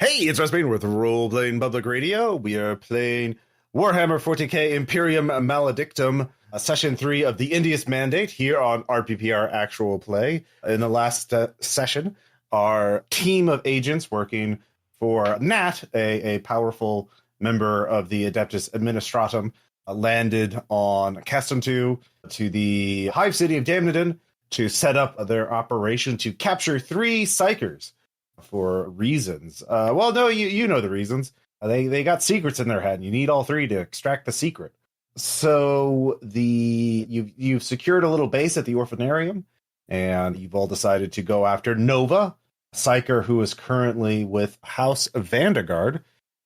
Hey, it's Rustin with Roleplay Public Radio. We are playing Warhammer 40k Imperium Maledictum, Session 3 of the Endius Mandate here on RPPR Actual Play. In the last session, our team of agents working for Nat, a powerful member of the Adeptus Administratum, landed on Custom 2 to the Hive City of Damnedin to set up their operation to capture 3 psykers. For reasons. Well, no, you know the reasons. They got secrets in their head. You need all 3 to extract the secret. So you've secured a little base at the Orphanarium, and you've all decided to go after Nova, a psyker who is currently with House Vanderguard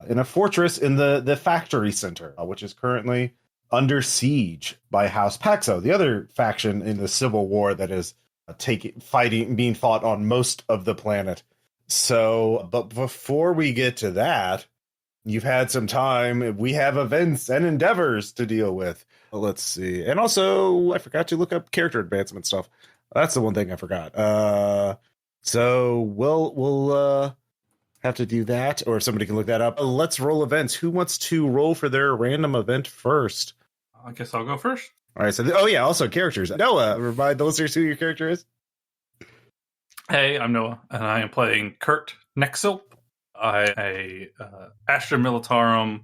in a fortress in the factory center, which is currently under siege by House Paxo, the other faction in the civil war that is being fought on most of the planet. So, but before we get to that, you've had some time. We have events and endeavors to deal with. Let's see. And also, I forgot to look up character advancement stuff. That's the one thing I forgot. So we'll have to do that, or somebody can look that up. Let's roll events. Who wants to roll for their random event first? I guess I'll go first. All right. So, also characters. Noah, remind the listeners who your character is. Hey, I'm Noah, and I am playing Khurt Neksilp. I Astra Militarum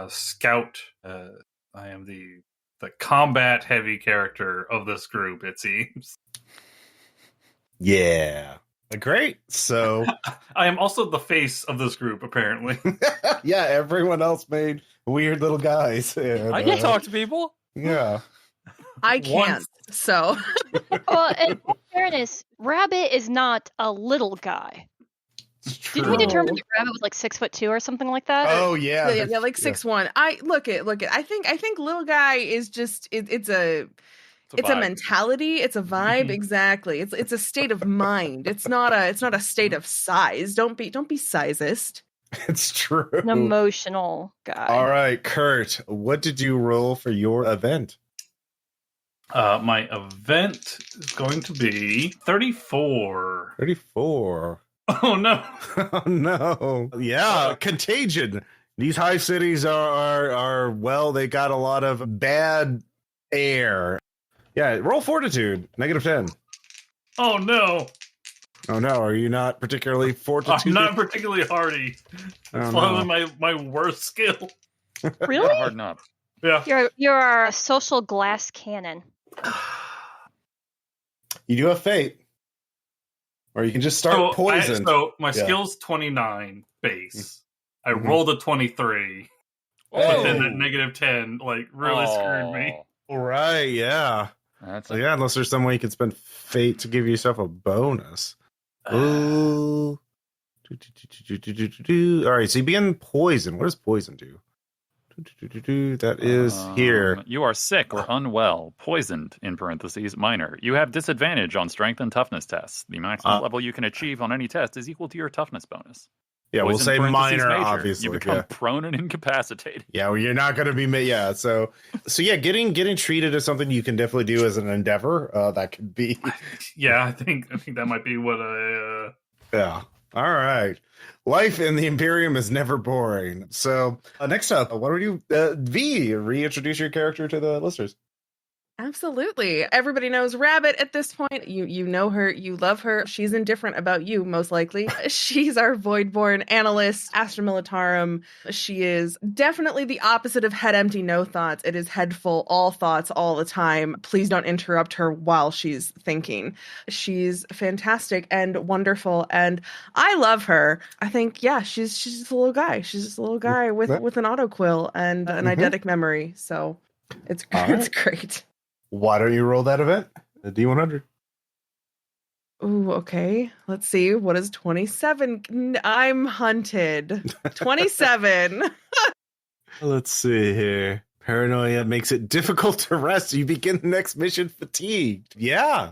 scout. I am the combat heavy character of this group, it seems. Yeah. Great. So I am also the face of this group, apparently. Yeah, everyone else made weird little guys. And, I can talk to people. Yeah. I can't. So, well, in fairness, Rabbit is not a little guy. Did we determine that Rabbit was like 6'2" or something like that? Oh yeah, yeah, like 6'1". I look it. I think little guy is just it's a mentality. It's a vibe. Mm-hmm. Exactly. It's a state of mind. It's not a state of size. Don't be sizist. It's true. An emotional guy. All right, Khurt, what did you roll for your event? My event is going to be 34. 34. Oh no! Oh no! Yeah, contagion. These hive cities are well. They got a lot of bad air. Yeah, roll fortitude. -10. Oh no! Oh no! Are you not particularly fortitude? I'm not particularly hardy. It's probably my worst skill. Really? Harden up. Yeah. You're a social glass cannon. You do have fate, or you can just start poison. So my skill's 29 base. I rolled a 23, but then the -10 really screwed me. All right, yeah. Unless there's some way you can spend fate to give yourself a bonus. Ooh. All right, so you begin poison. What does poison do? That is here. You are sick or unwell, poisoned, in parentheses, minor. You have disadvantage on strength and toughness tests. The maximum level you can achieve on any test is equal to your toughness bonus. Yeah, Poison, we'll say minor, major. obviously. You become prone and incapacitated. Yeah, well, you're not going to be... Yeah, so yeah, getting treated as something you can definitely do as an endeavor. That could be... Yeah, I think that might be what I... Yeah. All right. Life in the Imperium is never boring. So next up, why don't you, V, reintroduce your character to the listeners? Absolutely. Everybody knows Rabbit at this point. You know her. You love her. She's indifferent about you, most likely. She's our voidborn analyst, Astra Militarum. She is definitely the opposite of head empty, no thoughts. It is head full, all thoughts, all the time. Please don't interrupt her while she's thinking. She's fantastic and wonderful, and I love her. I think, she's just a little guy. She's just a little guy with an autoquill and an eidetic memory. So it's great. Why don't you roll that event? A D100. Ooh, okay. Let's see. What is 27? I'm hunted. 27. Let's see here. Paranoia makes it difficult to rest. You begin the next mission fatigued. Yeah.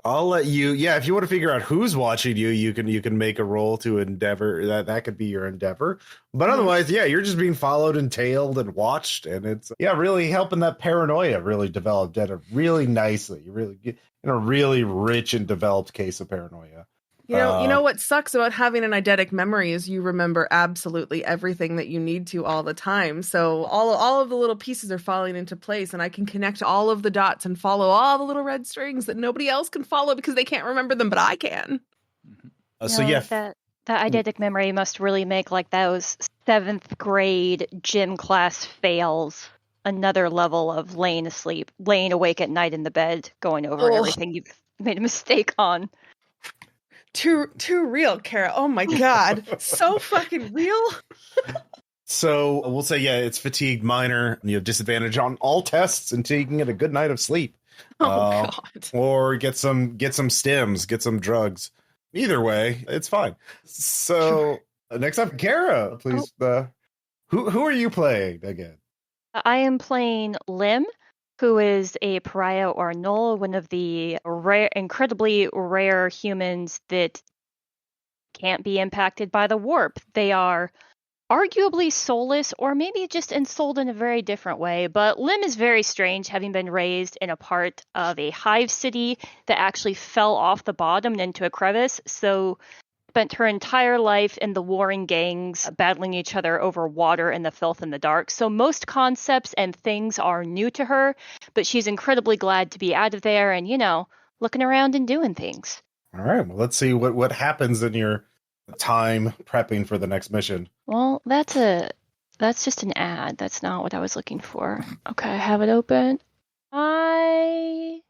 I'll let you. Yeah, if you want to figure out who's watching you, you can make a roll to endeavor. That could be your endeavor. But otherwise, you're just being followed and tailed and watched, and it's really helping that paranoia really develop really nicely. You really get in a really rich and developed case of paranoia. You know what sucks about having an eidetic memory is you remember absolutely everything that you need to all the time. So all of the little pieces are falling into place, and I can connect all of the dots and follow all the little red strings that nobody else can follow because they can't remember them, but I can. That eidetic memory must really make like those 7th grade gym class fails another level of laying awake at night in the bed, going over everything you've made a mistake on. Too real, Kara. Oh my god. So fucking real. So we'll say, it's fatigued minor. You have disadvantage on all tests until you can get a good night of sleep. God. Or get some stims, get some drugs. Either way, it's fine. So next up, Kara, please. Who are you playing again? I am playing Lim, who is a pariah or null, one of the incredibly rare humans that can't be impacted by the warp. They are arguably soulless, or maybe just ensouled in a very different way. But Lim is very strange, having been raised in a part of a hive city that actually fell off the bottom and into a crevice. So spent her entire life in the warring gangs, battling each other over water and the filth and the dark. So most concepts and things are new to her, but she's incredibly glad to be out of there and, looking around and doing things. All right, well, let's see what happens in your time prepping for the next mission. Well, that's just an ad. That's not what I was looking for. Okay, I have it open. I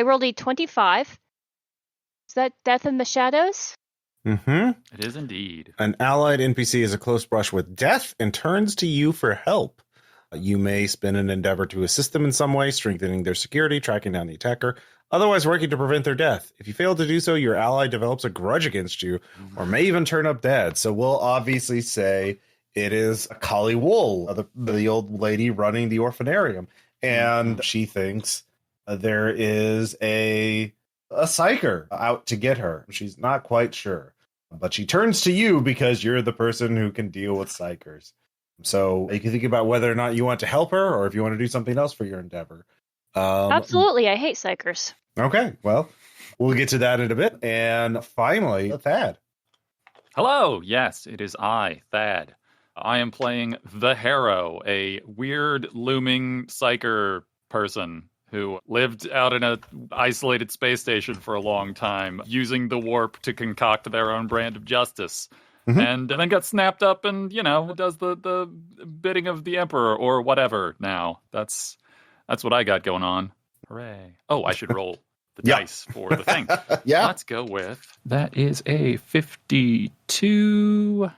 rolled a 25. Is that Death in the Shadows? Mm-hmm. It is indeed. An allied NPC is a close brush with death and turns to you for help. You may spin an endeavor to assist them in some way, strengthening their security, tracking down the attacker, otherwise working to prevent their death. If you fail to do so, your ally develops a grudge against you, or may even turn up dead. So we'll obviously say it is Kali Wool, the old lady running the orphanarium. And she thinks there is a psyker out to get her. She's not quite sure. But she turns to you because you're the person who can deal with psykers. So you can think about whether or not you want to help her or if you want to do something else for your endeavor. Absolutely. I hate psykers. Okay, well, we'll get to that in a bit. And finally, Thad. Hello. Yes, it is I, Thad. I am playing the Harrow, a weird looming psyker person who lived out in an isolated space station for a long time, using the warp to concoct their own brand of justice. Mm-hmm. And then got snapped up and, does the bidding of the Emperor or whatever now. That's what I got going on. Hooray. Oh, I should roll the dice for the thing. Yeah. Let's go with... That is a 52.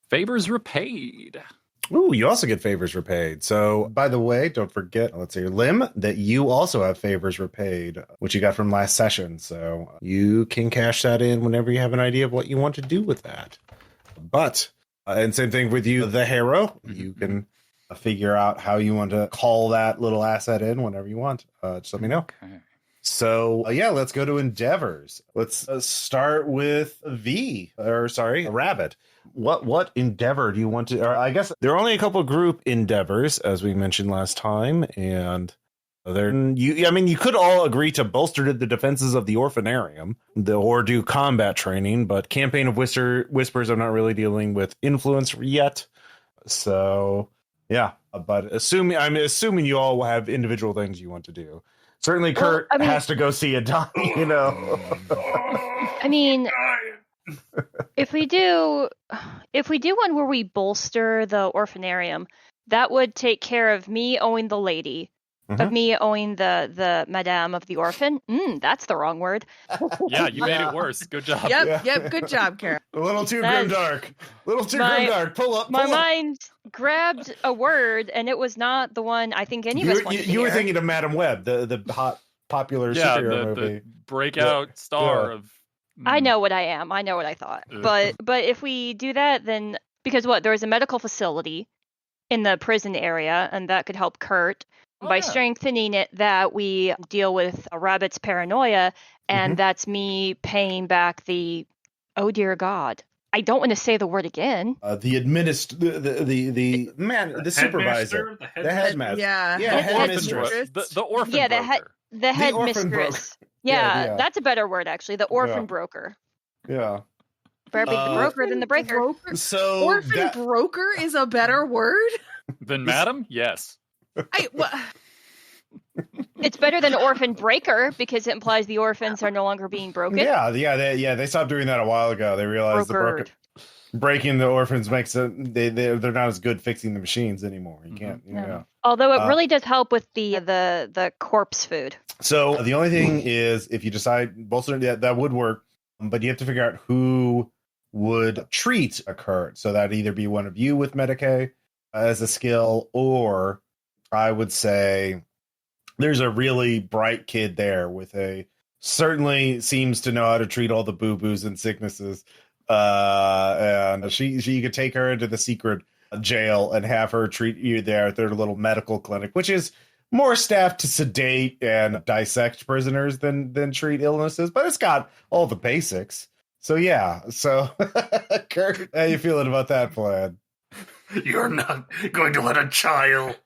Favors repaid. Ooh, you also get favors repaid. So, by the way, don't forget, let's say, Lim, that you also have favors repaid, which you got from last session. So you can cash that in whenever you have an idea of what you want to do with that. But, and same thing with you, the Harrow. You can figure out how you want to call that little asset in whenever you want. Just let me know. Okay. So, let's go to endeavors. Let's start with Rabbit. What endeavor do you want to, or I guess there are only a couple of group endeavors, as we mentioned last time, and you could all agree to bolster the defenses of the orphanarium, or do combat training, but Campaign of Whispers, I'm not really dealing with influence yet. So, but I'm assuming you all will have individual things you want to do. Certainly, Khurt has to go see a doc, I mean, if we do one where we bolster the orphanarium, that would take care of me owing the lady, of me owing the madame of the orphan. That's the wrong word. Yeah, you made it worse. Good job. Yep. Good job, Kara. A little too grimdark. Grimdark. Pull up. My mind grabbed a word, and it was not the one I think any of us wanted to hear. You were thinking of Madam Web, the hot popular superhero movie. The breakout star of... I know what I am. I know what I thought. But if we do that, then... Because there is a medical facility in the prison area, and that could help Khurt. By strengthening it, that we deal with Rabbit's paranoia, and that's me paying back the... Oh, dear God. I don't want to say the word again. The supervisor. The headmaster. Yeah. Headmistress. The orphan broker. The headmistress. Yeah, that's a better word, actually. The orphan broker. Yeah. Better be the broker than the breaker. So Orphan broker is a better word. Then, madam, yes. It's better than orphan breaker because it implies the orphans are no longer being broken. They stopped doing that a while ago. They realized breaking the orphans makes it they're not as good fixing the machines anymore. You can't. Yeah. Although it really does help with the corpse food. So the only thing is, if you decide bolster, that would work, but you have to figure out who would treat a Khurt. So that'd either be one of you with Medicae as a skill, or I would say there's a really bright kid there with certainly seems to know how to treat all the boo-boos and sicknesses. And she could take her into the secret jail and have her treat you there at their little medical clinic, which is more staffed to sedate and dissect prisoners than treat illnesses, but it's got all the basics. So yeah. So Khurt, how you feeling about that plan? You're not going to let a child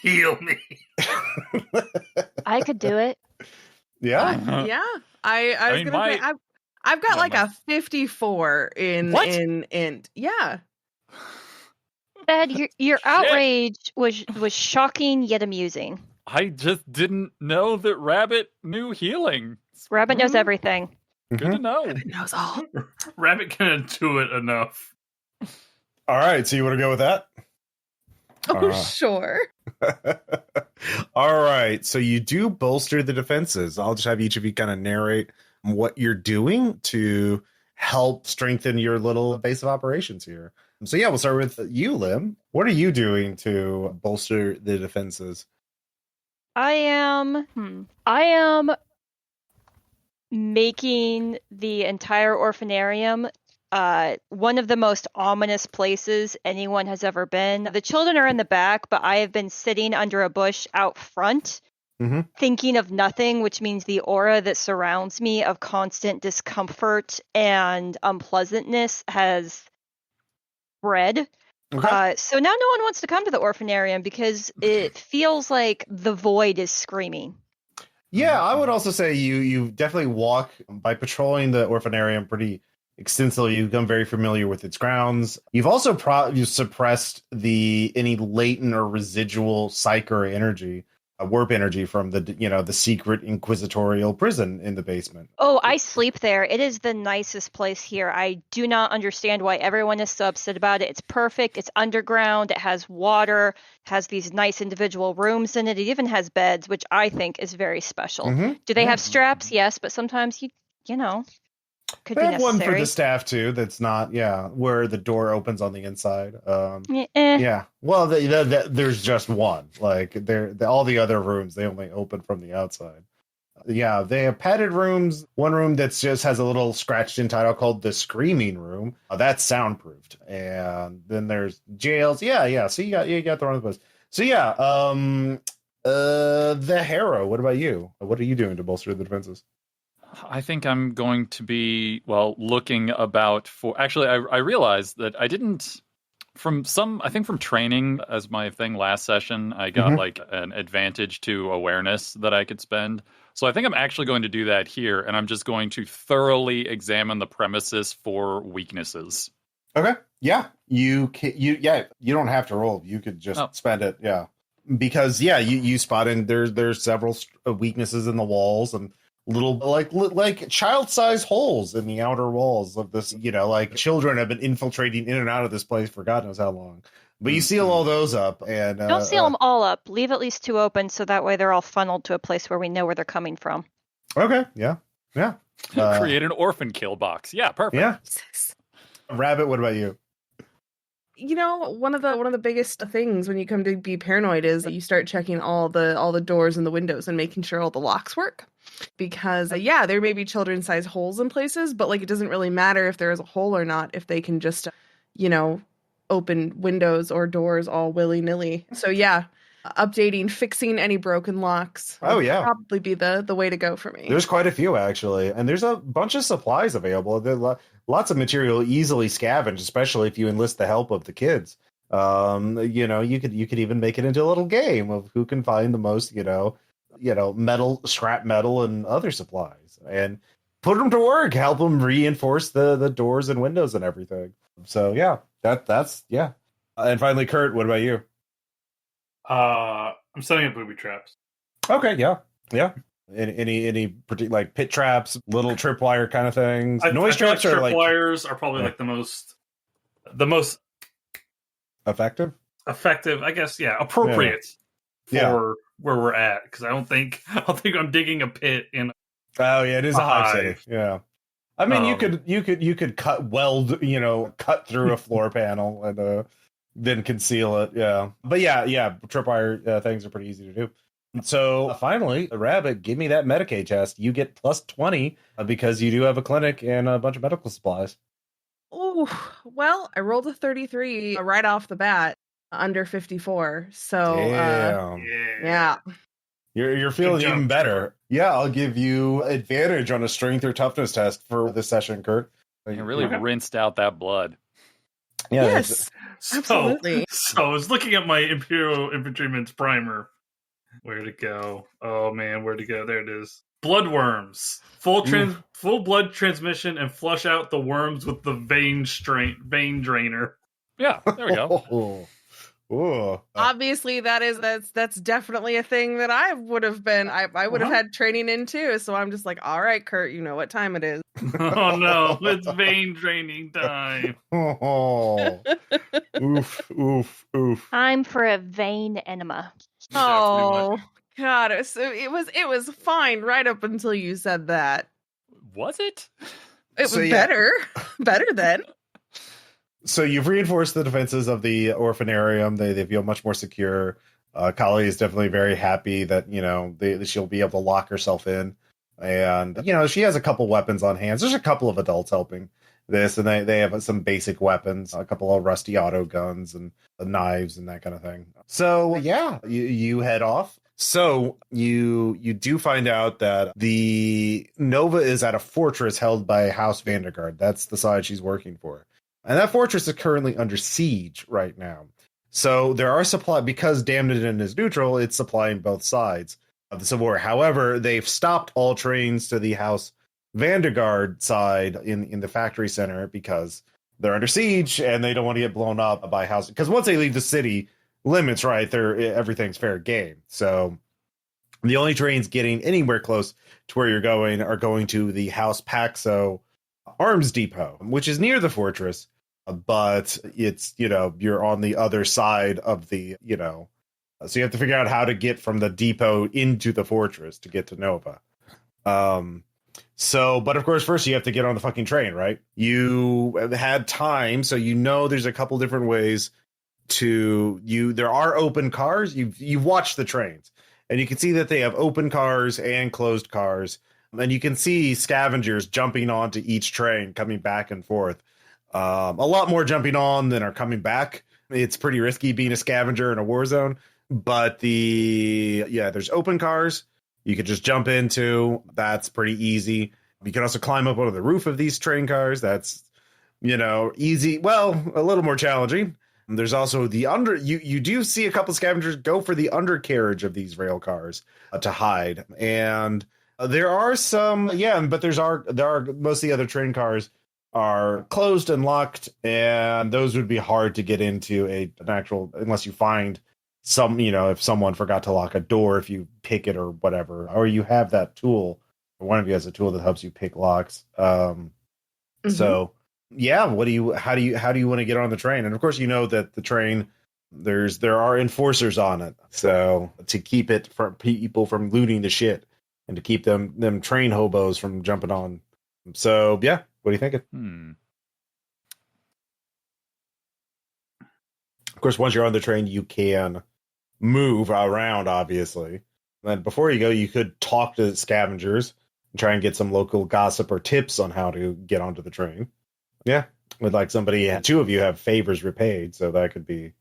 heal me. I could do it. Yeah. Yeah. I was gonna say I've got like a 54 in yeah. Dad, your outrage was shocking yet amusing. I just didn't know that Rabbit knew healing. Rabbit knows everything. Good to know. Rabbit knows all. Rabbit can intuit enough. All right, so you want to go with that? Oh, sure. All right, so you do bolster the defenses. I'll just have each of you kind of narrate what you're doing to help strengthen your little base of operations here. So yeah, we'll start with you, Lim. What are you doing to bolster the defenses? I am making the entire orphanarium one of the most ominous places anyone has ever been. The children are in the back, but I have been sitting under a bush out front, thinking of nothing, which means the aura that surrounds me of constant discomfort and unpleasantness has spread. Okay. So now no one wants to come to the orphanarium because it feels like the void is screaming. Yeah, I would also say you definitely walk by patrolling the orphanarium pretty extensively. You become very familiar with its grounds. You've also you've suppressed any latent or residual psyker energy, warp energy from the secret inquisitorial prison in the basement. Oh, I sleep there. It is the nicest place here. I do not understand why everyone is so upset about it. It's perfect. It's underground. It has water. It has these nice individual rooms in it. It even has beds, which I think is very special. Do they have straps? Yes, but sometimes you know. Could they be have necessary. one for the staff too. That's not where the door opens on the inside. Yeah. Well, there's just one. Like all the other rooms, they only open from the outside. Yeah, they have padded rooms. One room that just has a little scratched-in title called the Screaming Room. That's soundproofed. And then there's jails. Yeah. So you got the wrong place. So yeah, the Harrow. What about you? What are you doing to bolster the defenses? I think I'm going to be, looking about for... Actually, I realized that I didn't... From training as my thing last session, I got like an advantage to awareness that I could spend. So I think I'm actually going to do that here, and I'm just going to thoroughly examine the premises for weaknesses. Okay. Yeah. You don't have to roll. You could just spend it. Yeah. Because you spot in there's several weaknesses in the walls and little like child-sized holes in the outer walls of this, like children have been infiltrating in and out of this place for God knows how long. But you seal all those up, and don't seal them all up. Leave at least 2 open, so that way they're all funneled to a place where we know where they're coming from. Okay. Yeah. Create an orphan kill box. Yeah, perfect. Yeah. Rabbit, what about you? One of the biggest things when you come to be paranoid is that you start checking all the doors and the windows and making sure all the locks work. Because there may be children-sized holes in places, but like it doesn't really matter if there is a hole or not if they can just open windows or doors all willy-nilly. So fixing any broken locks would probably be the way to go for me. There's quite a few actually, and there's a bunch of supplies available. There's lots of material easily scavenged, especially if you enlist the help of the kids. You could even make it into a little game of who can find the most scrap metal and other supplies. And put them to work, help them reinforce the doors and windows and everything. So yeah, that's yeah. And finally, Khurt, what about you? I'm setting up booby traps. Okay, yeah. Any particular like pit traps, little tripwire kind of things? Noise traps like are like tripwires are probably like the most effective. Effective, I guess. Yeah, appropriate for where we're at, because I don't think I'm digging a pit in. Oh yeah, it is a hive city. Yeah, I mean you could cut through a floor panel and then conceal it. Yeah, but yeah, tripwire things are pretty easy to do. So finally, Rabbit, give me that Medicaid test. You get plus 20 because you do have a clinic and a bunch of medical supplies. Oh, well, I rolled a 33 right off the bat, under 54. So, yeah. You're feeling even better. Yeah, I'll give you advantage on a strength or toughness test for this session, Khurt. You really rinsed out that blood. Yeah, yes, absolutely. So I was looking at my Imperial Infantryman's primer. Where'd it go? Oh man, where'd it go? There it is. Blood worms. Full blood transmission and flush out the worms with the vein drainer. Yeah, there we go. Ooh. Obviously, that's definitely a thing that I would have been. I would have had training in too. So I'm just like, all right, Khurt, you know what time it is. Oh no, it's vein draining time. Oh. Oof. Time for a vein enema. Oh God, it was fine right up until you said that. Was it? It was better then. So you've reinforced the defenses of the orphanarium. They feel much more secure. Kali is definitely very happy that she'll be able to lock herself in, and she has a couple weapons on hands. There's a couple of adults helping this, and they have some basic weapons, a couple of rusty auto guns and knives and that kind of thing. So yeah, you head off. So you do find out that the Nova is at a fortress held by House Vanderguard. That's the side she's working for. And that fortress is currently under siege right now. So there are supply, because Damned is neutral, it's supplying both sides of the Civil War. However, they've stopped all trains to the House Vanderguard side in the factory center because they're under siege and they don't want to get blown up by House. Because once they leave the city limits, right, everything's fair game. So the only trains getting anywhere close to where you're going are going to the House Paxo Arms Depot, which is near the fortress. But it's, you're on the other side of the, so you have to figure out how to get from the depot into the fortress to get to Nova. But of course, first you have to get on the fucking train, right? You had time, so there's a couple different ways there are open cars. You've watched the trains, and you can see that they have open cars and closed cars. And you can see scavengers jumping onto each train, coming back and forth. A lot more jumping on than are coming back. It's pretty risky being a scavenger in a war zone. But there's open cars you could just jump into. That's pretty easy. You can also climb up onto the roof of these train cars. That's, easy. Well, a little more challenging. There's also you do see a couple scavengers go for the undercarriage of these rail cars to hide. And there are some, but there are most of the other train cars are closed and locked, and those would be hard to get into an actual, unless you find some, if someone forgot to lock a door, if you pick it or whatever, or you have that tool, or one of you has a tool that helps you pick locks. So yeah, how do you want to get on the train? And of course, that the train, there are enforcers on it, so to keep it from people from looting the shit and to keep them train hobos from jumping on. So yeah, what are you thinking? Of course, once you're on the train, you can move around, obviously. And then before you go, you could talk to scavengers and try and get some local gossip or tips on how to get onto the train. Yeah, with two of you have favors repaid, so that could be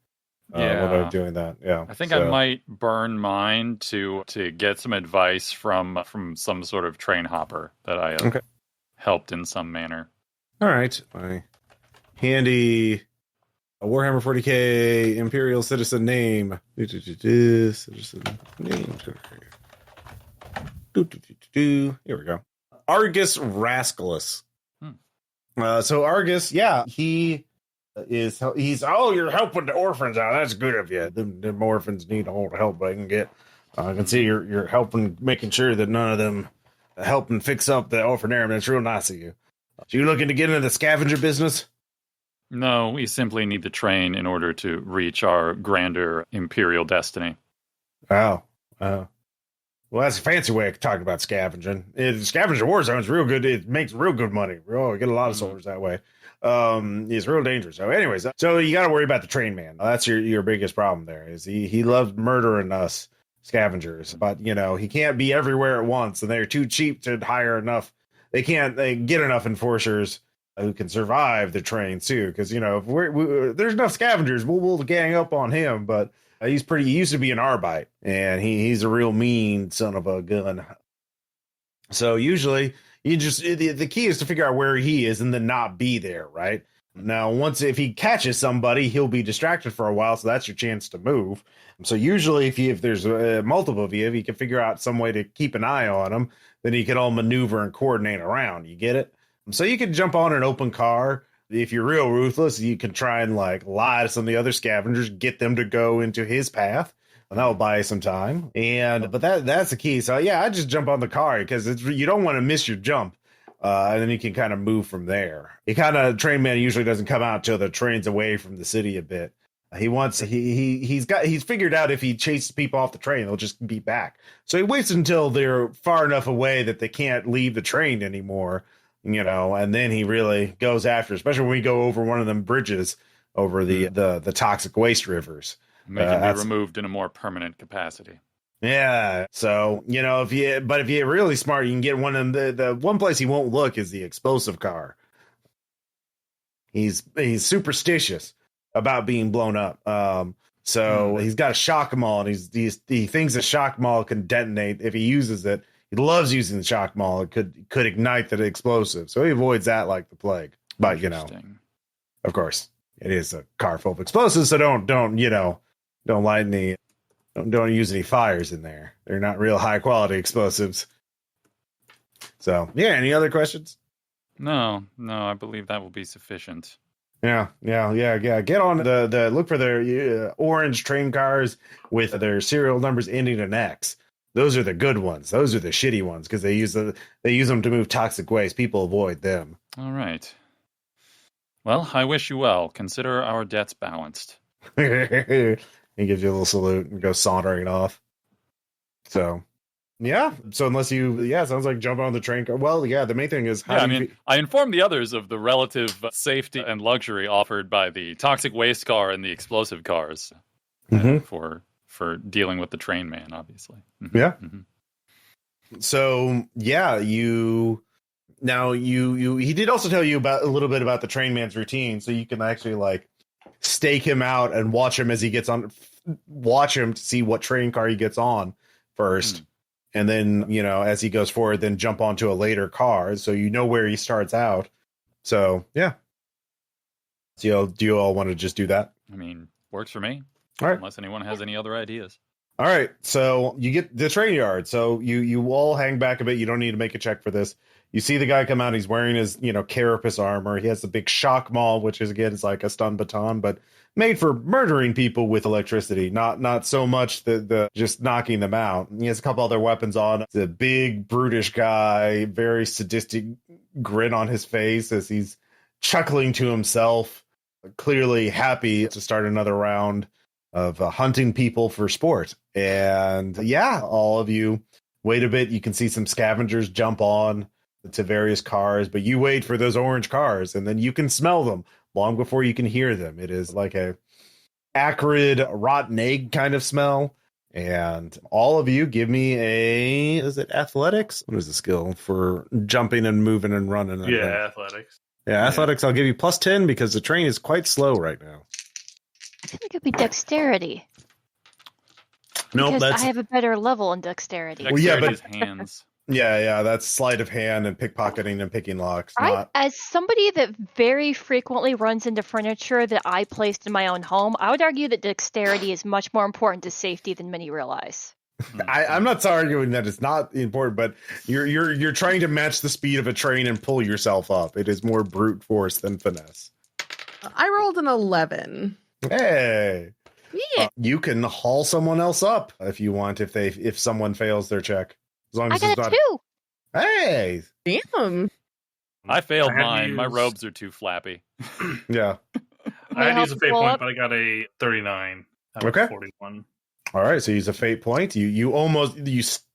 one way of doing that. Yeah, I think I might burn mine to get some advice from some sort of train hopper that I have helped in some manner. All right, my handy Warhammer 40k Imperial citizen name. Citizen name. Here we go. Argus Rascalus. So Argus, he's you're helping the orphans out. That's good of you. Them orphans need all the help they can get. I can see you're helping, making sure that none of them helping fix up the orphanarium. That's real nice of you. So you looking to get into the scavenger business? No, we simply need the train in order to reach our grander imperial destiny. Oh. Well, that's a fancy way of talking about scavenging. Scavenger war zone's real good. It makes real good money. We get a lot of soldiers that way. It's real dangerous. So anyways, so you got to worry about the train man. That's your biggest problem there is he loves murdering us scavengers, but he can't be everywhere at once, and they're too cheap to hire enough. They get enough enforcers who can survive the train too, because if there's enough scavengers, we'll gang up on him. But he used to be an Arbite, and he's a real mean son of a gun. So usually you just the key is to figure out where he is and then not be there, right? Now, if he catches somebody, he'll be distracted for a while, so that's your chance to move. So usually if there's multiple of you, if you can figure out some way to keep an eye on them, then you can all maneuver and coordinate around. You get it? So you can jump on an open car. If you're real ruthless, you can try and lie to some of the other scavengers, get them to go into his path, and that will buy you some time. But that's the key. So I just jump on the car because you don't want to miss your jump. And then you can kind of move from there. Train man usually doesn't come out till the train's away from the city a bit. He's figured out if he chases people off the train, they'll just be back. So he waits until they're far enough away that they can't leave the train anymore, and then he really goes after, especially when we go over one of them bridges over the toxic waste rivers. They can be removed in a more permanent capacity. Yeah. So, if you're really smart, you can get one of them. The one place he won't look is the explosive car. He's superstitious about being blown up. So he's got a shock mall, and he thinks a shock mall can detonate if he uses it. He loves using the shock mall. It could ignite the explosive. So he avoids that like the plague. But, of course, it is a car full of explosives. So don't light any. Don't use any fires in there. They're not real high quality explosives. So, any other questions? No, I believe that will be sufficient. Yeah. Get on the look for their orange train cars with their serial numbers ending in X. Those are the good ones. Those are the shitty ones because they use them to move toxic waste. People avoid them. All right. Well, I wish you well. Consider our debts balanced. He gives you a little salute and goes sauntering off. So, So unless sounds like jumping on the train car. Well, the main thing is I informed the others of the relative safety and luxury offered by the toxic waste car and the explosive cars for dealing with the train man, obviously. Mm-hmm. Yeah. Mm-hmm. So, he did also tell you a little bit about the train man's routine, so you can actually stake him out and watch him as he gets on. Watch him to see what train car he gets on first, and then as he goes forward, then jump onto a later car, so where he starts out. So do you all want to just do that? I mean, works for me. All right. Unless anyone has any other ideas. All right. So you get the train yard. So you all hang back a bit. You don't need to make a check for this. You see the guy come out. He's wearing his, carapace armor. He has the big shock maul, which is like a stun baton, but made for murdering people with electricity. Not so much the just knocking them out. He has a couple other weapons on. It's a big, brutish guy, very sadistic grin on his face as he's chuckling to himself, clearly happy to start another round of hunting people for sport. And all of you wait a bit. You can see some scavengers jump on to various cars, but you wait for those orange cars, and then you can smell them long before you can hear them. It is like a acrid, rotten egg kind of smell. And all of you give me is it athletics? What is the skill for jumping and moving and running? Athletics. Yeah, athletics. I'll give you +10 because the train is quite slow right now. I think it could be dexterity. No, because I have a better level in dexterity. Dexterity is hands. Yeah, that's sleight of hand and pickpocketing and picking locks. As somebody that very frequently runs into furniture that I placed in my own home, I would argue that dexterity is much more important to safety than many realize. I'm not arguing that it's not important, but you're trying to match the speed of a train and pull yourself up. It is more brute force than finesse. I rolled an 11. Hey, Yeah. you can haul someone else up if you want. If someone fails their check, as long I as it's got not. a 2. Hey, Damn. I failed I had to mine. My use- robes are too flappy. yeah. I had to use a help fate roll point, up? but I got a 39 out of Okay. 41. All right, so use a fate point. You almost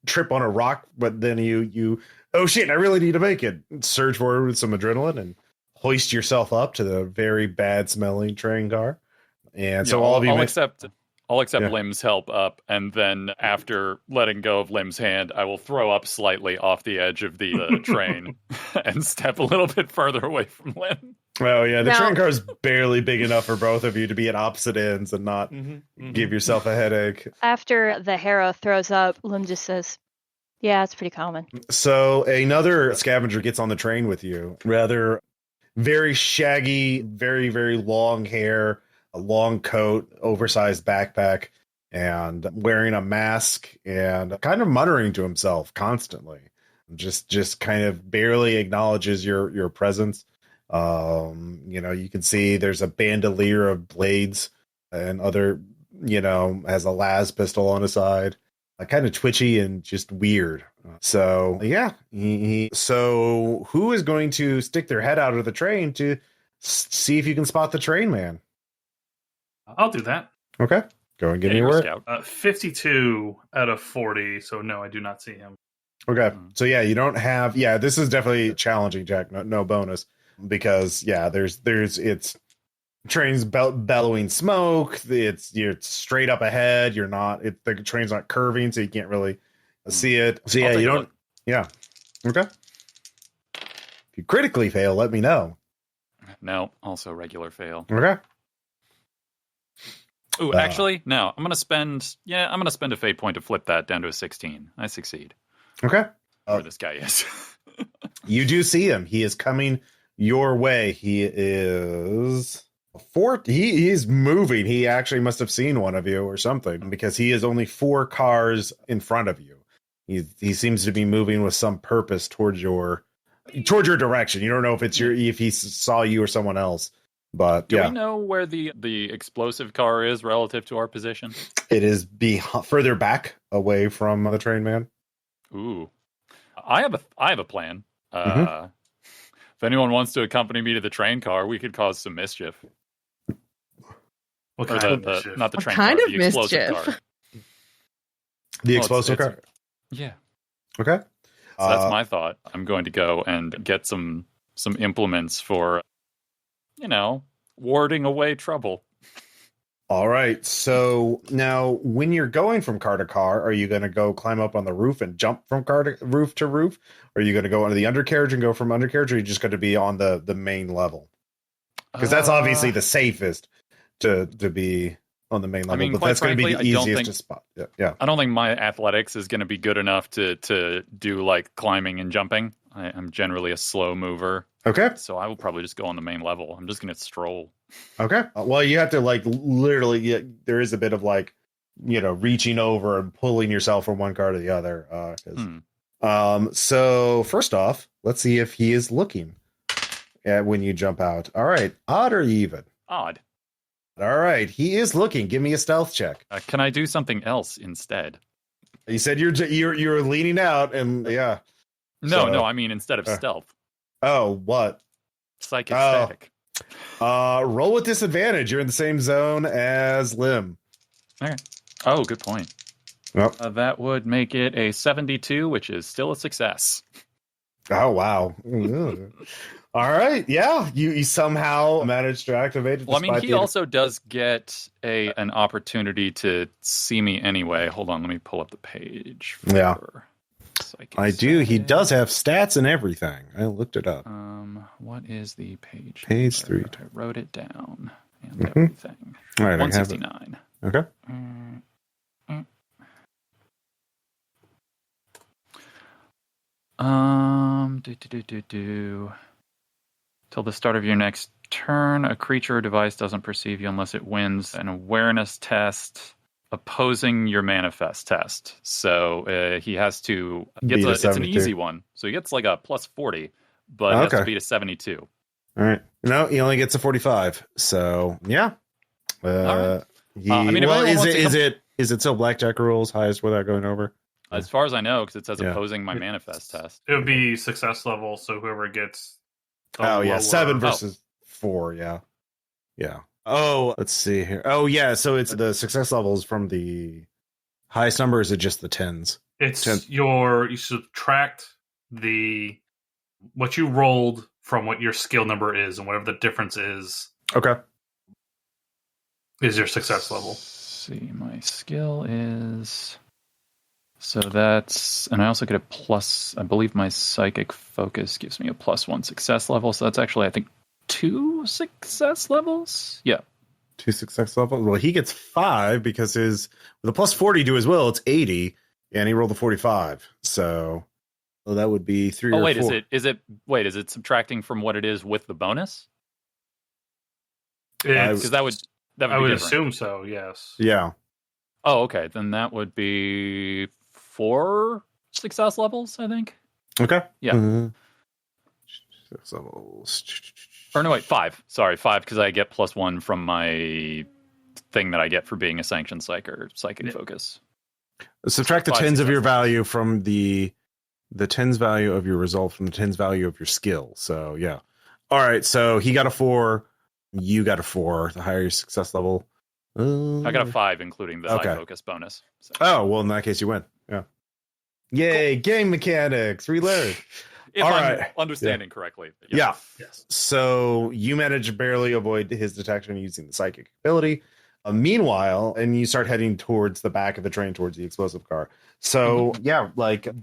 trip on a rock, but then you oh shit! I really need to make it. Surge forward with some adrenaline and hoist yourself up to the very bad smelling train car. And so all of you, I'll accept Yeah. Lim's help up, and then after letting go of Lim's hand, I will throw up slightly off the edge of the train and step a little bit further away from Lim. oh yeah, the Now- train car is barely big enough for both of you to be at opposite ends and not give yourself a headache. After the Harrow throws up, Lim just says, "Yeah, it's pretty common." So another scavenger gets on the train with you. Rather very shaggy, very, very long hair, a long coat, oversized backpack, and wearing a mask and kind of muttering to himself constantly. Just kind of barely acknowledges your presence. You can see there's a bandolier of blades and other, has a las pistol on his side. Kind of twitchy and just weird. So yeah, so who is going to stick their head out of the train to see if you can spot the train man? I'll do that. Okay, go and give me a you're word. scout. 52 out of 40, so no, I do not see him. Okay, so yeah, you don't have. Yeah, this is definitely challenging, Jack. No bonus because it's trains bellowing smoke. You're straight up ahead. You're not. The train's not curving, so you can't really see it. So yeah, I'll take you a don't. look. Yeah. Okay. If you critically fail, let me know. No, also regular fail. Okay. Ooh, actually, no. I'm gonna spend a fate point to flip that down to a 16. I succeed. Okay. Where this guy is. You do see him. He is coming your way. He is he's moving. He actually must have seen one of you or something because he is only 4 cars in front of you. He seems to be moving with some purpose towards your direction. You don't know if he saw you or someone else. But Do yeah, we know where the explosive car is relative to our position? it is further back away from the train man. Ooh, I have a plan. If anyone wants to accompany me to the train car, we could cause some mischief. What Or kind of mischief? not the What train kind car, of the explosive mischief? car. The Well, explosive it's- car. Yeah, Okay. so that's my thought. I'm going to go and get some implements for, warding away trouble. All right. So now, when you're going from car to car, are you going to go climb up on the roof and jump from roof to roof? Or are you going to go into the undercarriage and go from undercarriage? Or are you just going to be on the main level? Because that's obviously the safest to be on the main level. mean, but quite that's going to be the frankly, I don't easiest think- to spot. Yeah. I don't think my athletics is going to be good enough to do like climbing and jumping. I'm generally a slow mover, Okay. so I will probably just go on the main level. I'm just going to stroll. Okay. Well, you have to literally. There is a bit of reaching over and pulling yourself from one car to the other. So first off, let's see if he is looking at when you jump out. All right, odd or even? Odd. All right, he is looking. Give me a stealth check. Can I do something else instead? You said you're leaning out, and yeah. No, I mean instead of stealth, Oh, what? psychic Oh. static. Roll with disadvantage. You're in the same zone as Lim. Okay. Oh, good point. Yep. That would make it a 72, which is still a success. Oh wow. All right, yeah. You somehow managed to activate it. Well, I mean, despite he the- also does get an opportunity to see me anyway. Hold on, let me pull up the page. Yeah. Psychic I do. He static. does have stats and everything. I looked it up. What is the page? Page 3. I wrote it down and Mhm. everything. All right, I have it. 169. Okay. Till the start of your next turn, a creature or device doesn't perceive you unless it wins an awareness test. opposing your manifest test. So he has to Beat a it's an 72. easy one. So he gets like a plus 40, but he has to beat a 72. All right. No, he only gets a 45. So yeah. All right. Is it still blackjack rules highest without going over? As far as I know, because it says opposing my manifest test. It would be success level, so whoever gets lower... 7 versus 4, yeah. Oh, let's see here. Oh yeah, so it's the success levels from the highest number, or is it just the 10s? It's you subtract what you rolled from what your skill number is, and whatever the difference is. Okay. Is your success level. Let's see, my skill is... So that's... And I also get a plus... I believe my psychic focus gives me a +1 success level. So that's actually, I think, 2 success levels? Yeah. 2 success levels? Well, he gets 5 because with a plus 40 to his will, it's 80. And he rolled a 45. So that would be 3 or 4. Is it subtracting from what it is with the bonus? Because that would I would different. assume so, yes. Yeah. Oh, okay. Then that would be 4 success levels, I think. Okay. Yeah. Success levels. Or no, wait, 5. Sorry, 5, because I get +1 from my thing that I get for being a sanctioned psyker, psychic focus. Subtract the 10s of your value from the 10s value of your result from the 10s value of your skill. So, yeah. All right, so he got a 4. You got a 4. The higher your success level. I got a 5, including the high focus bonus. So. Oh, well, in that case, you win. Yeah. Yay, cool. Game mechanics. Relearn. If I'm understanding correctly. Yeah. Yes. So you manage to barely avoid his detection using the psychic ability. Meanwhile, and you start heading towards the back of the train, towards the explosive car. So,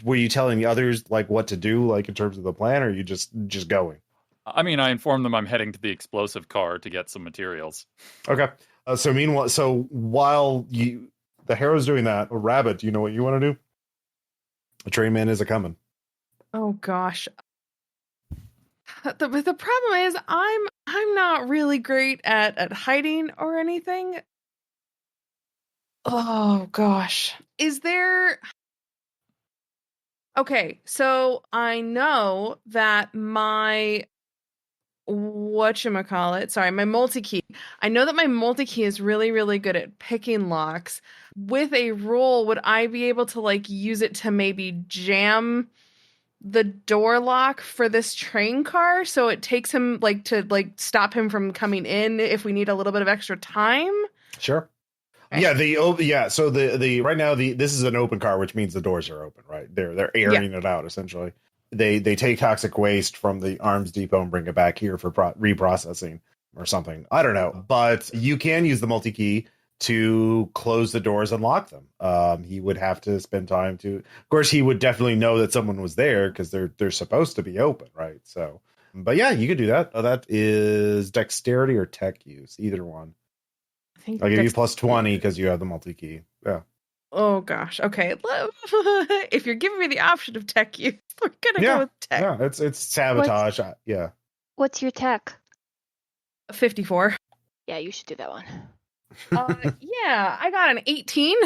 were you telling the others, what to do, in terms of the plan, or are you just going? I mean, I informed them I'm heading to the explosive car to get some materials. Okay. While the Harrow's doing that, Rabbit, do you know what you want to do? The train man is a-coming. Oh gosh. The problem is I'm not really great at hiding or anything. Oh gosh. Is there... Okay, so I know that my my multi-key. I know that my multi-key is really, really good at picking locks. With a roll, would I be able to use it to maybe jam the door lock for this train car so it takes him to stop him from coming in if we need a little bit of extra time? Sure. Okay. Yeah, so the right now this is an open car, which means the doors are open, right? They're airing it out essentially. They take toxic waste from the arms depot and bring it back here for reprocessing or something. I don't know, but you can use the multi-key to close the doors and lock them. He would have to spend time to... Of course, he would definitely know that someone was there because they're supposed to be open, right? So, but yeah, you could do that. That is dexterity or tech use, either one. I'll give you plus 20 because you have the multi-key. Yeah. Oh gosh. Okay. If you're giving me the option of tech use, we're gonna go with tech. Yeah, it's sabotage. Yeah. What's your tech? 54. Yeah, you should do that one. Yeah, I got an 18.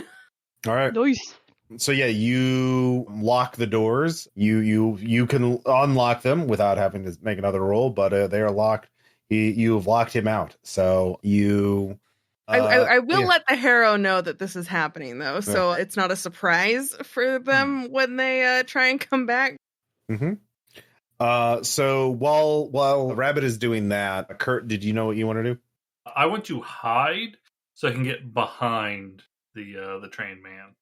All right. Nice. So yeah, you lock the doors. You can unlock them without having to make another roll, but they are locked. You've locked him out. So you... I will let the Harrow know that this is happening, though, so it's not a surprise for them when they try and come back. Mm-hmm. So while Rabbit is doing that, Khurt, did you know what you want to do? I want to hide so I can get behind the train man.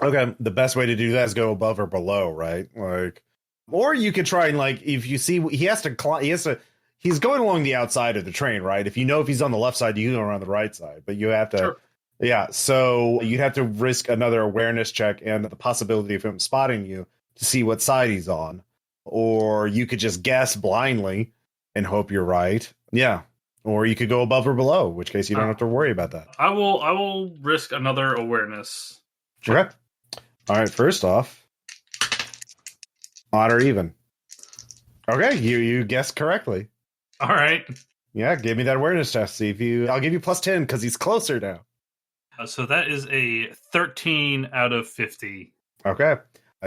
Okay, the best way to do that is go above or below, right? Or you could try and if you see he has to climb, he's going along the outside of the train, right? If he's on the left side, you can go around the right side, but you have to... Sure. Yeah, so you'd have to risk another awareness check and the possibility of him spotting you to see what side he's on. Or you could just guess blindly and hope you're right. Yeah. Or you could go above or below, in which case you don't have to worry about that. I will risk another awareness check. Okay. All right, first off, odd or even. Okay, you guessed correctly. All right. Yeah, give me that awareness test. I'll give you plus 10 because he's closer now. So that is a 13 out of 50. Okay.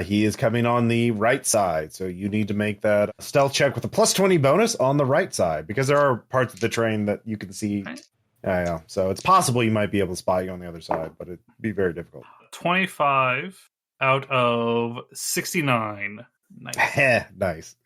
He is coming on the right side, so you need to make that stealth check with a plus 20 bonus on the right side, because there are parts of the train that you can see. Yeah, so it's possible you might be able to spot you on the other side, but it'd be very difficult. 25 out of 69. Nice. Nice.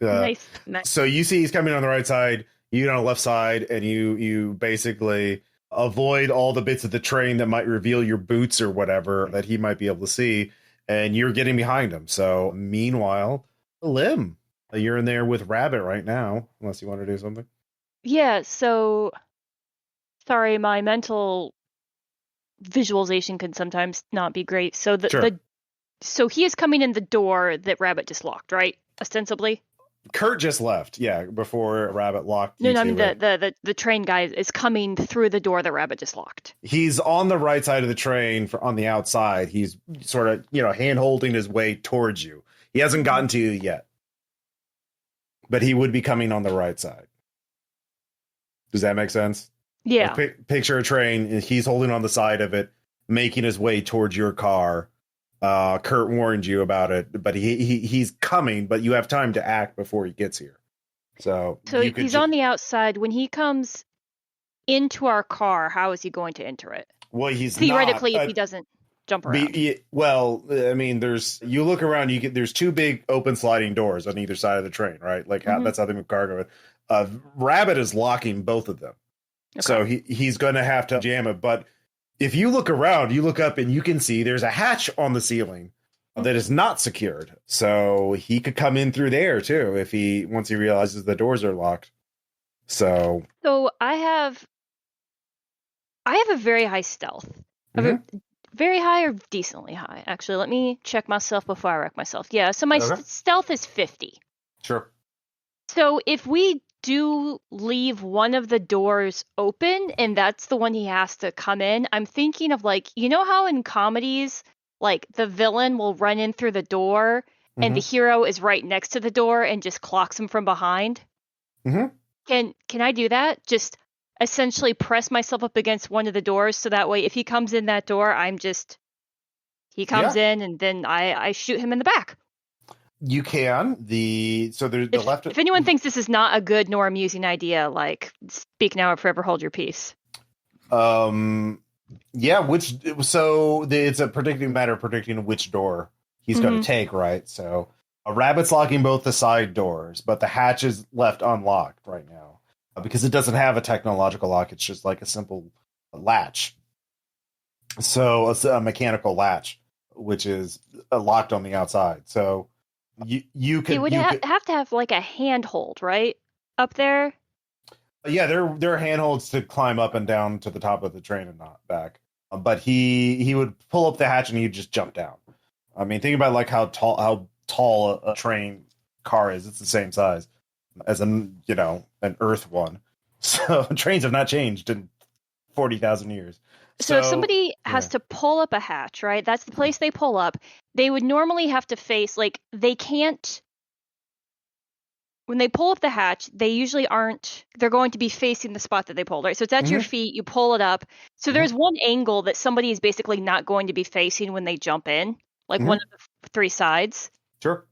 Nice. So you see he's coming on the right side, you on the left side, and you basically avoid all the bits of the train that might reveal your boots or whatever that he might be able to see, and you're getting behind him. So meanwhile, Lim, you're in there with Rabbit right now, unless you want to do something. Yeah, so sorry, my mental visualization can sometimes not be great. So so he is coming in the door that Rabbit just locked, right? Ostensibly. Khurt just left, yeah, before Rabbit locked. No, I mean the train guy is coming through the door that Rabbit just locked. He's on the right side of the train on the outside. He's sort of, hand holding his way towards you. He hasn't gotten to you yet, but he would be coming on the right side. Does that make sense? Yeah. Like, picture a train, and he's holding on the side of it, making his way towards your car. Khurt warned you about it, but he's coming, but you have time to act before he gets here. So he's on the outside. When he comes into our car, how is he going to enter it? Well, he's theoretically not, if he doesn't jump around. You look around, there's two big open sliding doors on either side of the train, right? Like that's how they move cargo. Rabbit is locking both of them, so he's going to have to jam it. But if you look around, you look up and you can see there's a hatch on the ceiling that is not secured. So he could come in through there too once he realizes the doors are locked. So I have a very high stealth. Very high or decently high. Actually, let me check myself before I wreck myself. Yeah, so my stealth is 50. Sure. So if we do leave one of the doors open and that's the one he has to come in, I'm thinking of how in comedies, like the villain will run in through the door and the hero is right next to the door and just clocks him from behind. Can I do that? Just essentially press myself up against one of the doors so that way if he comes in that door, he comes in and then I shoot him in the back. You can. If anyone thinks this is not a good nor amusing idea, speak now or forever hold your peace. Yeah. It's a matter of predicting which door he's going to take, right? So a Rabbit's locking both the side doors, but the hatch is left unlocked right now because it doesn't have a technological lock. It's just like a simple latch. So it's a mechanical latch, which is locked on the outside. So you could. It would have to have like a handhold, right, up there. Yeah, there are handholds to climb up and down to the top of the train and not back. But he would pull up the hatch and he'd just jump down. I mean, think about how tall a train car is. It's the same size as an Earth one. So trains have not changed in 40,000 years. So if somebody has to pull up a hatch, right? That's the place they pull up. They would normally have to face, they can't, when they pull up the hatch, they usually they're going to be facing the spot that they pulled, right? So it's at your feet, you pull it up. So there's one angle that somebody is basically not going to be facing when they jump in, one of the three sides. Sure.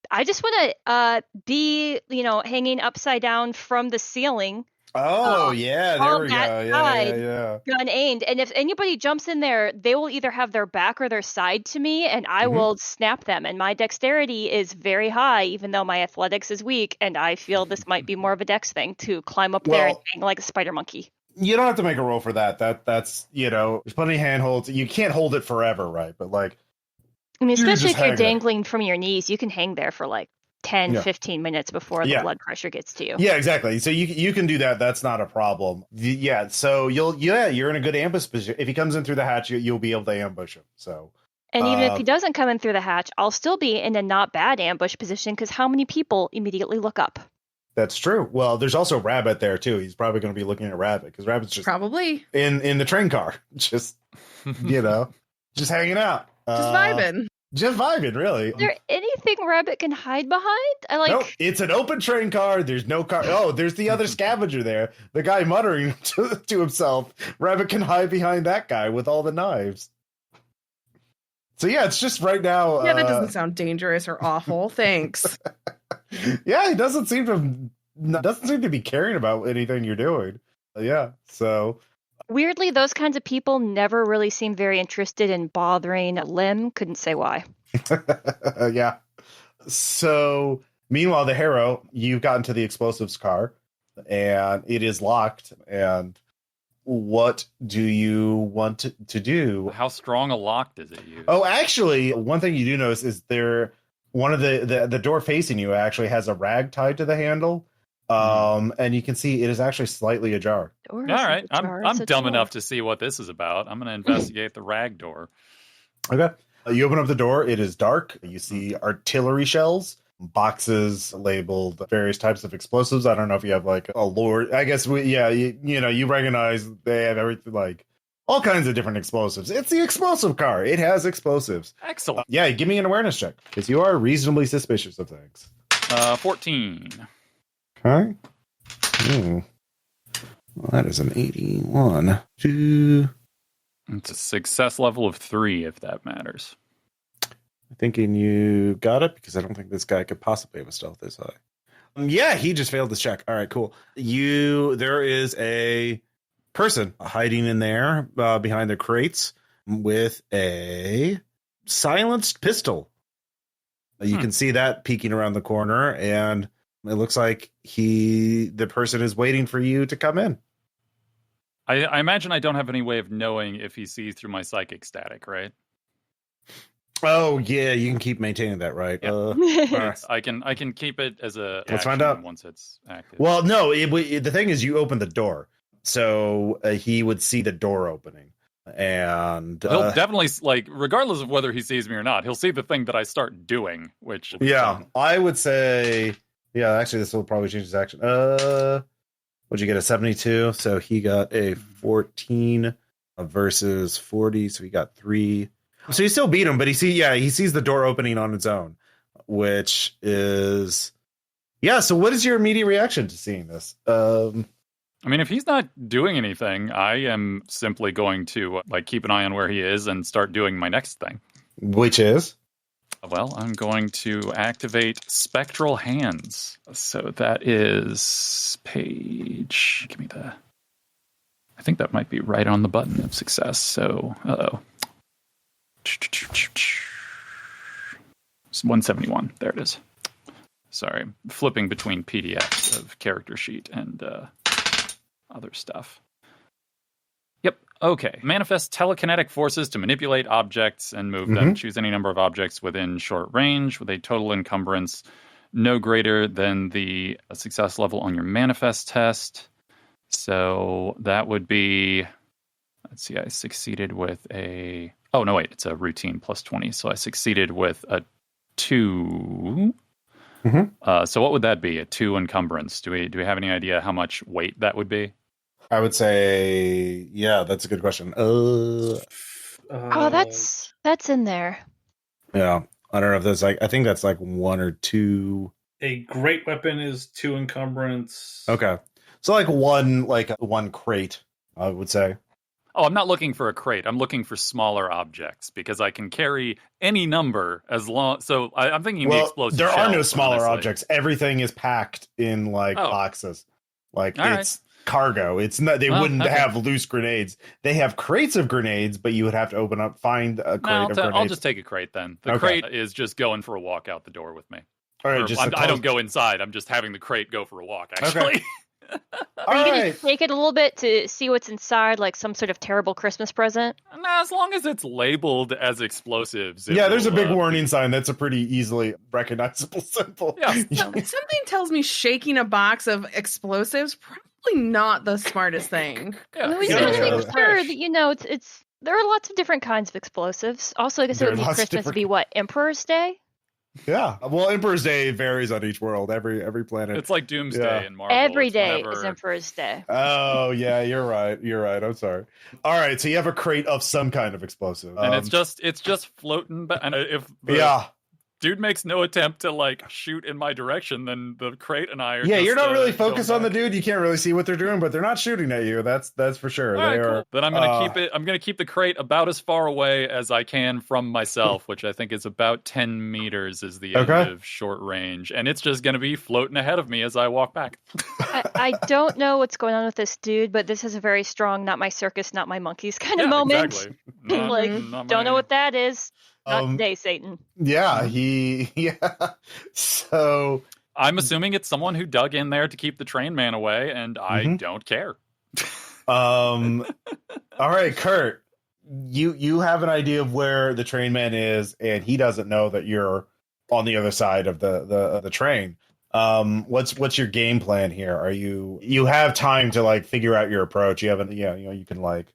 I just want to be, hanging upside down from the ceiling. Oh, yeah, there we go. Yeah. Gun aimed. And if anybody jumps in there, they will either have their back or their side to me, and I will snap them. And my dexterity is very high, even though my athletics is weak, and I feel this might be more of a dex thing to climb up there and hang like a spider monkey. You don't have to make a roll for that. That's there's plenty of handholds. You can't hold it forever, right? But especially if you're dangling from your knees, you can hang there for 10, 15 minutes before the blood pressure gets to you. Yeah, exactly. So you can do that. That's not a problem. Yeah. So you're in a good ambush position. If he comes in through the hatch, you'll be able to ambush him. So. And even if he doesn't come in through the hatch, I'll still be in a not bad ambush position because how many people immediately look up? That's true. Well, there's also Rabbit there too. He's probably going to be looking at Rabbit because Rabbit's just probably in the train car, just just hanging out, just vibing. Just vibing, really. Is there anything Rabbit can hide behind? Nope, it's an open train car. There's no car. Oh, there's the other scavenger there. The guy muttering to himself. Rabbit can hide behind that guy with all the knives. So yeah, it's just right now. Yeah, that doesn't sound dangerous or awful. Thanks. Yeah, he doesn't seem to be caring about anything you're doing. Yeah, so Weirdly, those kinds of people never really seem very interested in bothering Lim. Couldn't say why. yeah. So meanwhile, the Harrow, you've gotten to the explosives car, and it is locked. And what do you want to do? How strong a lock does it use? Oh, actually, one thing you do notice is one of the door facing you actually has a rag tied to the handle. And you can see it is actually slightly ajar. All right, I'm dumb enough to see what this is about. I'm going to investigate the rag door. Okay. You open up the door. It is dark. You see artillery shells, boxes labeled various types of explosives. I don't know if you have like a lore. I guess you recognize they have everything, like all kinds of different explosives. It's the explosive car. It has explosives. Excellent. Yeah, give me an awareness check because you are reasonably suspicious of things. 14. Okay. Well, that is an 81. It's a success level of 3, if that matters. I'm thinking you got it because I don't think this guy could possibly have a stealth this high. Yeah, he just failed this check. All right, cool. There is a person hiding in there behind the crates with a silenced pistol. You can see that peeking around the corner, and it looks like the person is waiting for you to come in. I imagine I don't have any way of knowing if he sees through my psychic static, right? Oh yeah, you can keep maintaining that, right? Right. I can keep it as a. Let's find out once it's active. Well, no. The thing is, you open the door, so he would see the door opening, and he'll definitely regardless of whether he sees me or not, he'll see the thing that I start doing. Which I would say. Yeah, actually, this will probably change his action. What'd you get, a 72? So he got a 14 versus 40, so he got 3. So you still beat him, but he sees the door opening on its own, which is... Yeah, so what is your immediate reaction to seeing this? I mean, if he's not doing anything, I am simply going to keep an eye on where he is and start doing my next thing. Which is? Well, I'm going to activate Spectral Hands. So that is page... Give me the... I think that might be right on the button of success. So, It's 171. There it is. Sorry. Flipping between PDFs of character sheet and other stuff. Yep. Okay. Manifest telekinetic forces to manipulate objects and move them. Choose any number of objects within short range with a total encumbrance no greater than the success level on your manifest test. So that would be, let's see, I succeeded with a, oh no, wait, it's a routine plus 20. So I succeeded with a 2. So what would that be? A 2 encumbrance. Do we have any idea how much weight that would be? I would say, yeah, that's a good question. That's in there. Yeah, I don't know if that's I think that's 1 or 2. A great weapon is 2 encumbrance. Okay, so one crate, I would say. Oh, I'm not looking for a crate. I'm looking for smaller objects because I can carry any number as long. So I'm thinking the explosive. There shells, are no smaller honestly. objects. Everything is packed in boxes. It's right. Cargo. It's not. They wouldn't have loose grenades. They have crates of grenades, but you would have to find a crate of grenades. I'll just take a crate then. The crate is just going for a walk out the door with me. All right, I don't go inside. I'm just having the crate go for a walk. Actually. Okay. Are you going to take it a little bit to see what's inside, like some sort of terrible Christmas present? No, as long as it's labeled as explosies. There's a big warning sign. That's a pretty easily recognizable symbol. Yeah. Something tells me shaking a box of explosives probably not the smartest thing. We want to make sure that there are lots of different kinds of explosives. Also, I guess it would be Christmas. Would be what, Emperor's Day? Yeah. Well, Emperor's Day varies on each world. Every planet. It's like Doomsday Yeah. in Marvel. Every It's day whenever- is Emperor's Day. Oh yeah, you're right. You're right. I'm sorry. All right, so you have a crate of some kind of explosive, and it's just floating. And if the yeah. dude makes no attempt to like shoot in my direction, then the crate and I are. Yeah, just, you're not really going focused on the back. dude. You can't really see what they're doing, but they're not shooting at you. That's for sure. All right, They cool. are. Then I'm gonna keep it. I'm gonna keep the crate about as far away as I can from myself, which I think is about 10 meters is the end Okay. of short range, and it's just gonna be floating ahead of me as I walk back. I don't know what's going on with this dude, but this is a very strong, not my circus, not my monkeys kind of moment. Exactly. Not- Like, not don't know my- what that is. Not today, Satan. Yeah, yeah. So I'm assuming it's someone who dug in there to keep the train man away, and I don't care. all right, Khurt, you have an idea of where the train man is, and he doesn't know that you're on the other side of the train. What's your game plan here? Are you have time to like figure out your approach? You haven't, you can like,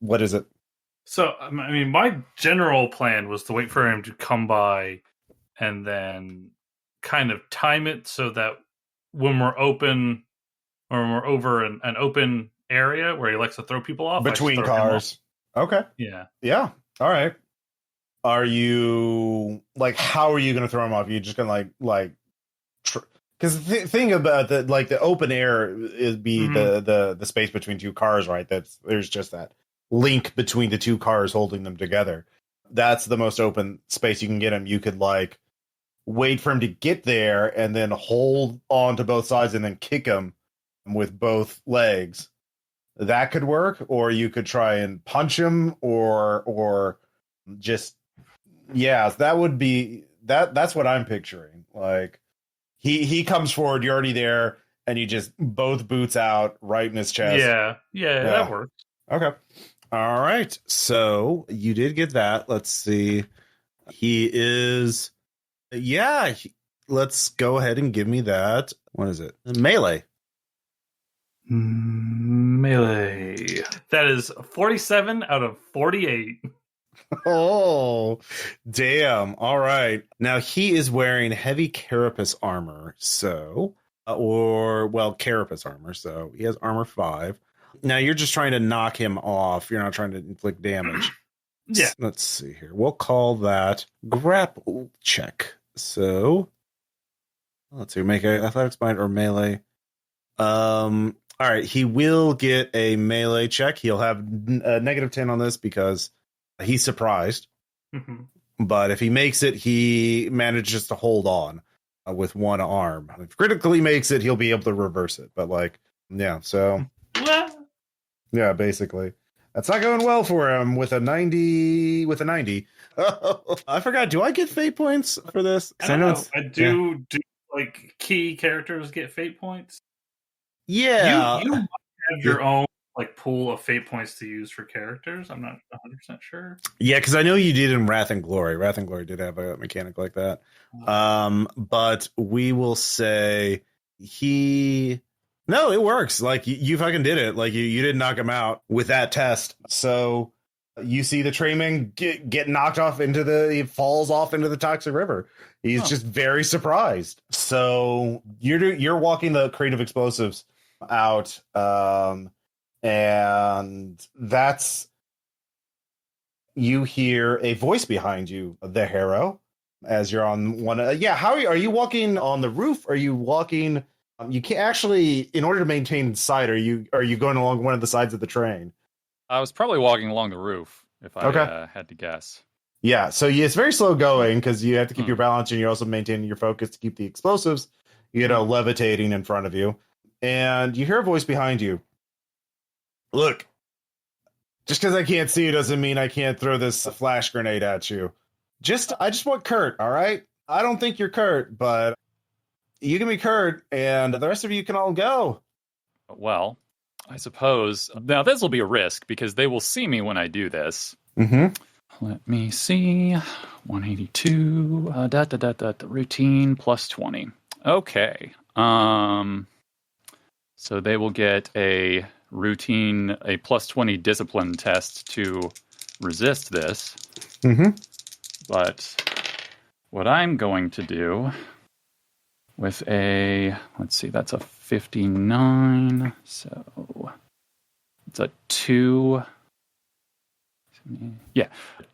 what is it? So, I mean, my general plan was to wait for him to come by and then kind of time it so that when we're open or when we're over an open area where he likes to throw people off. I just Between throw him cars. Okay. off. Yeah. Yeah. All right. Are you like, how are you going to throw him off? Are you just going to because the thing about the open air is the space between two cars, right? There's just that link between the two cars holding them together. That's the most open space you can get him. You could like wait for him to get there and then hold on to both sides and then kick him with both legs. That could work, or you could try and punch him, or just that would be that's what I'm picturing. Like he comes forward, you're already there, and you just both boots out right in his chest. Yeah, that works. Okay. All right. So you did get that. Let's see. He is. Yeah. Let's go ahead and give me that. What is it? Melee. Melee. That is 47 out of 48. Oh, damn. All right. Now he is wearing heavy carapace armor. So, carapace armor. So he has armor 5. Now you're just trying to knock him off. You're not trying to inflict damage. Yeah. Let's see here. We'll call that grapple check. So let's see. Make a athletics bind or melee. All right. He will get a melee check. He'll have a negative 10 on this because he's surprised. Mm-hmm. But if he makes it, he manages to hold on with one arm. If critically makes it, he'll be able to reverse it. But so. Yeah, basically. That's not going well for him with a 90. I forgot. Do I get fate points for this? I don't know. I do like key characters get fate points? Yeah. You might have your own like pool of fate points to use for characters. I'm not 100% sure. Yeah, because I know you did in Wrath and Glory. Wrath and Glory did have a mechanic like that. But we will say No, it works. Like you fucking did it. Like you didn't knock him out with that test. So you see the trainman get knocked off he falls off into the toxic river. He's just very surprised. So you're walking the crate of explosives out, and that's you hear a voice behind you, the Harrow, as you're on one. How are you walking on the roof? Are you walking? You can't actually, in order to maintain sight, are you going along one of the sides of the train? I was probably walking along the roof, if I had to guess. Yeah, so it's very slow going because you have to keep your balance, and you're also maintaining your focus to keep the explosives, levitating in front of you. And you hear a voice behind you. Look, just because I can't see you doesn't mean I can't throw this flash grenade at you. I just want Khurt, all right? I don't think you're Khurt, but you can be Khurt, and the rest of you can all go. Well, I suppose now this will be a risk because they will see me when I do this. Mm-hmm. Let me see. 182. Routine plus 20. Okay. So they will get a plus 20 discipline test to resist this. Mm-hmm. But what I'm going to do with let's see, that's a 59. So it's a 2. Yeah,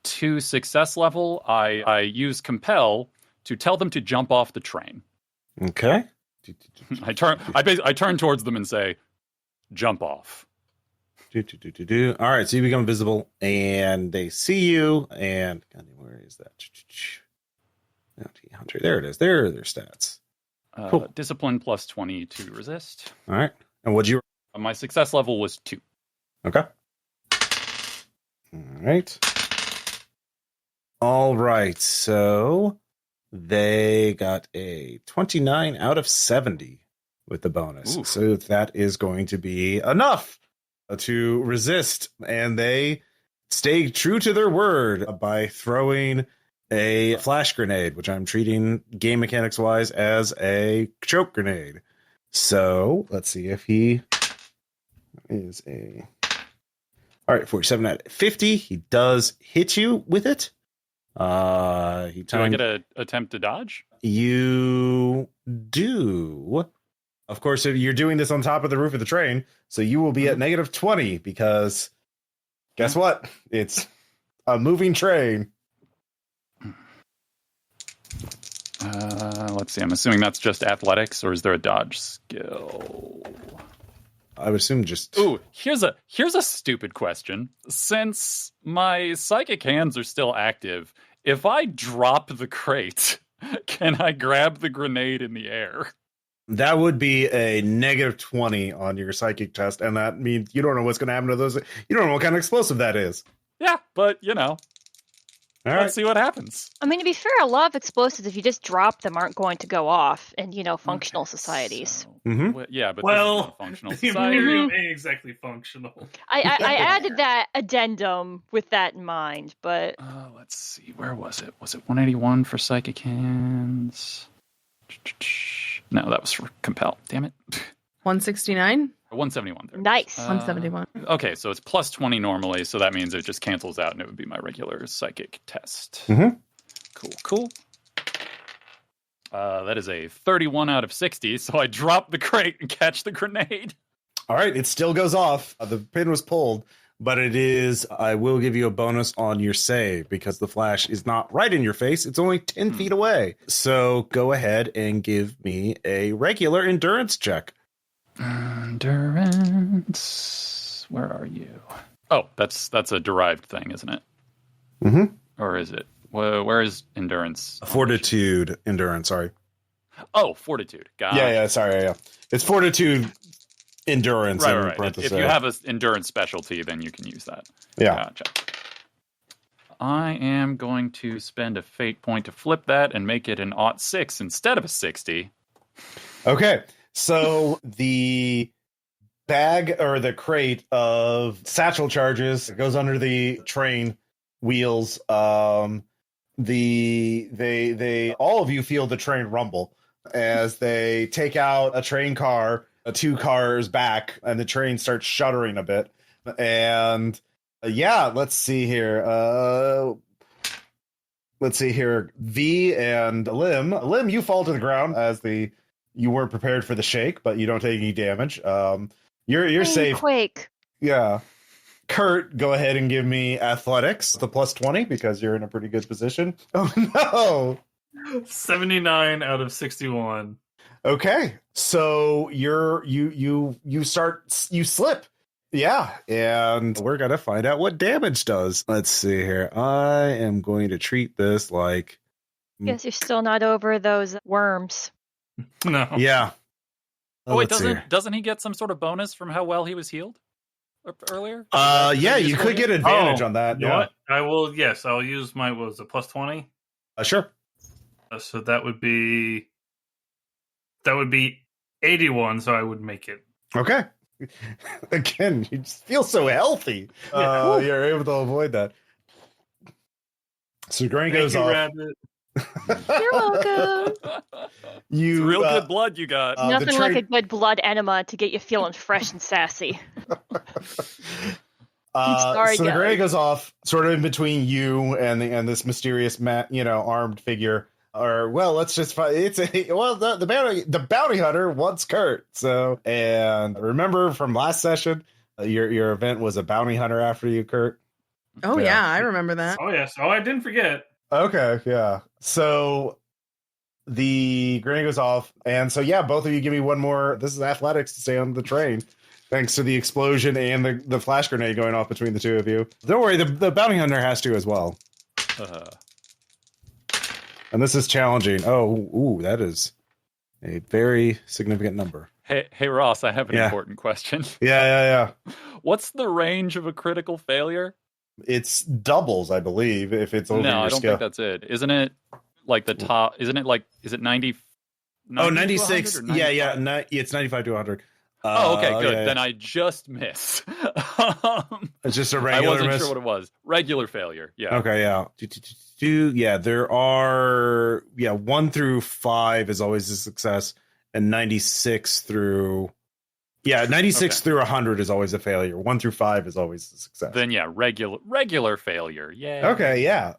2 success level. I use compel to tell them to jump off the train. Okay. I turn towards them and say, jump off. All right, so you become visible, and they see you, and God, where is that? Hunter, there it is. There are their stats. Cool. Discipline plus 20 to resist. All right, and what'd you? My success level was 2. Okay. All right, so they got a 29 out of 70 with the bonus. Ooh. So that is going to be enough to resist, and they stay true to their word by throwing a flash grenade, which I'm treating game mechanics wise as a choke grenade. So let's see if he is all right, 47 out of 50. He does hit you with it. Do I get an attempt to dodge? You do. Of course, if you're doing this on top of the roof of the train, so you will be at negative 20 because guess what? It's a moving train. Let's see. I'm assuming that's just athletics, or is there a dodge skill? I would assume just. Ooh, here's a stupid question. Since my psychic hands are still active, if I drop the crate, can I grab the grenade in the air? That would be a negative 20 on your psychic test, and that means you don't know what's going to happen to those. You don't know what kind of explosive that is. Yeah, but All let's see what happens. I mean, to be fair, a lot of explosives, if you just drop them, aren't going to go off in, functional societies. Mm-hmm. Yeah, but well, functional the society. Imperium ain't exactly functional. I added that addendum with that in mind, but... Let's see. Where was it? Was it 181 for psychic hands? No, that was for compel. Damn it. 169? 171 there. Nice. 171. Okay, so it's plus 20 normally, so that means it just cancels out and it would be my regular psychic test. Mm-hmm. Cool. That is a 31 out of 60, so I drop the crate and catch the grenade. All right, it still goes off. The pin was pulled, but it is. I will give you a bonus on your save because the flash is not right in your face. It's only 10 feet away. So go ahead and give me a regular endurance check. Endurance. Where are you? Oh, that's a derived thing, isn't it? Mm-hmm. Or is it? Where is endurance? Fortitude endurance. Sorry. Oh, fortitude. Got it. Yeah. Sorry. Yeah. It's fortitude endurance. Right. If you have an endurance specialty, then you can use that. Yeah. Gotcha. I am going to spend a fate point to flip that and make it an 06 instead of a 60. Okay. So the bag or the crate of satchel charges goes under the train wheels. They all of you feel the train rumble as they take out a train car, 2 cars back, and the train starts shuddering a bit. And let's see here. V and Lim, you fall to the ground as you weren't prepared for the shake, but you don't take any damage. You're safe. Quake. Yeah. Khurt, go ahead and give me athletics, the plus 20, because you're in a pretty good position. Oh no. 79 out of 61. Okay. So you slip. Yeah, and we're gonna find out what damage does. Let's see here. I am going to treat this like Guess you're still not over those worms. No. yeah. Oh wait, Let's see here. doesn't he get some sort of bonus from how well he was healed earlier? Yeah, you could get advantage on that. You know Yeah. what? I will. Yes, I'll use my. What was it? Plus 20. Sure. So that would be 81. So I would make it. Okay. Again, you just feel so healthy. You're able to avoid that. So Grain goes off. Rabbit. You're welcome. It's real good blood you got. Nothing like a good blood enema to get you feeling fresh and sassy. Sorry, the grenade goes off, sort of in between you and this mysterious armed figure. Or well, let's just find the bounty hunter wants Khurt. So, and remember from last session, your event was a bounty hunter after you, Khurt. Oh yeah, I remember that. Oh yes. Oh, I didn't forget. Okay, yeah. So the grenade goes off, and so yeah, both of you give me one more. This is athletics to stay on the train, thanks to the explosion and the flash grenade going off between the two of you. Don't worry, the bounty hunter has to as well. And this is challenging. Oh, ooh, that is a very significant number. Hey Ross, I have an important question. Yeah. What's the range of a critical failure? It's doubles, I believe, if it's over your skill. No, I don't think that's it. Isn't it like the top? Isn't it like, is it 90? 96. Yeah. It's 95 to 100. Okay, good. Yeah. Then I just missed. It's just a regular I wasn't miss? sure what it was. Regular failure. Yeah. Okay, yeah. Yeah, there are 1 through 5 is always a success, and 96 through 100 is always a failure. 1 through 5 is always a success. Then regular failure. Yeah. Okay, yeah.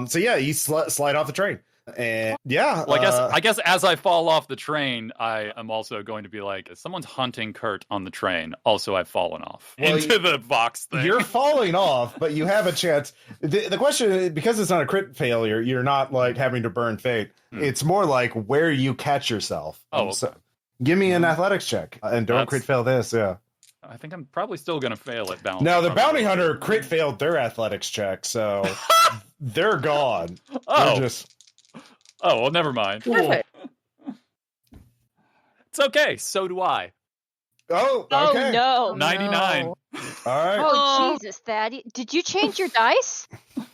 So yeah, you slide off the train. And yeah, I guess as I fall off the train, I am also going to be like, if someone's hunting Khurt on the train, also I've fallen off into the box thing. You're falling off, but you have a chance. The question is, because it's not a crit failure, you're not like having to burn fate. It's more like where you catch yourself. Oh, okay. So give me an athletics check, and don't crit fail this. Yeah. I think I'm probably still going to fail at balance. Now, the bounty hunter crit failed their athletics check, so they're gone. Oh. They're just... Oh, well, never mind. Perfect. It's okay. So do I. Oh, okay. Oh, no. 99. All right. Oh, Jesus, Thad. Did you change your dice?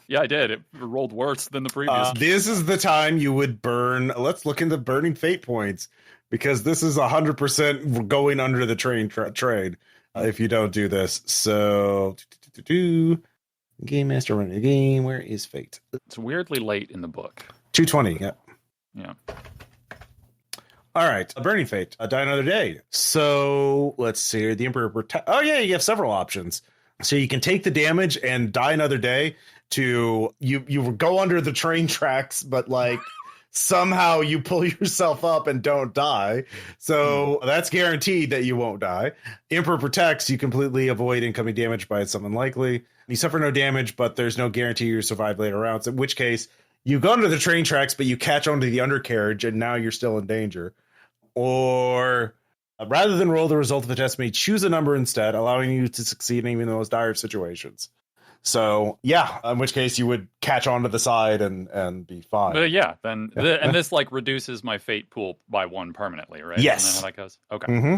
Yeah, I did. It rolled worse than the previous. This is the time you would burn. Let's look into burning fate points, because this is 100% going under the train trade if you don't do this. So, Game Master running the game. Where is fate? It's weirdly late in the book. 220. Yeah. Yeah. All right. Burning fate. Die another day. So let's see. The Emperor protect. Oh yeah, you have several options. So you can take the damage and die another day. To you go under the train tracks, but like somehow you pull yourself up and don't die. So that's guaranteed that you won't die. Emperor protects. You completely avoid incoming damage by someone likely. You suffer no damage, but there's no guarantee you survive later rounds. In which case, you go under the train tracks, but you catch onto the undercarriage, and now you're still in danger. Or rather than roll the result of the test, may choose a number instead, allowing you to succeed in even the most dire of situations. So, yeah, in which case you would catch onto the side and be fine. And this like reduces my fate pool by 1 permanently, right? Yes. Isn't that how that goes? Okay. Mm-hmm.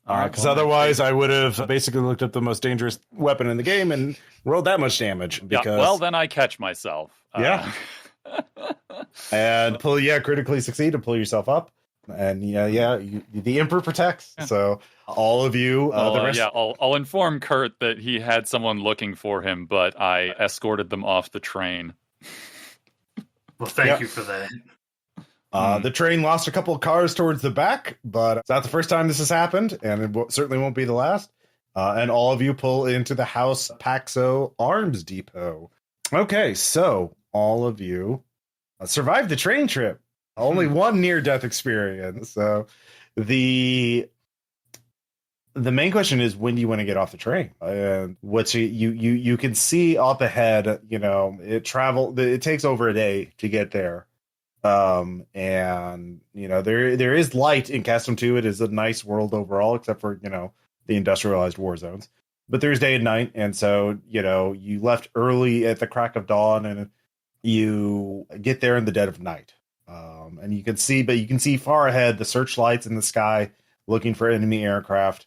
Because otherwise I would have basically looked up the most dangerous weapon in the game and rolled that much damage. Because, yeah, well, then I catch myself. Yeah. And critically succeed and pull yourself up. And the Emperor protects. Yeah. So all of you, I'll inform Khurt that he had someone looking for him, but I escorted them off the train. Well, thank you for that. The train lost a couple of cars towards the back, but it's not the first time this has happened, and it certainly won't be the last. And all of you pull into the House Paxo Arms Depot. Okay, so all of you survived the train trip. Only one near-death experience. So the main question is, when do you want to get off the train? And you can see up ahead, it takes over a day to get there. And there is light in Custom 2. It is a nice world overall, except for, the industrialized war zones. But there's day and night, and so, you left early at the crack of dawn, and you get there in the dead of night. And you can see far ahead the searchlights in the sky looking for enemy aircraft.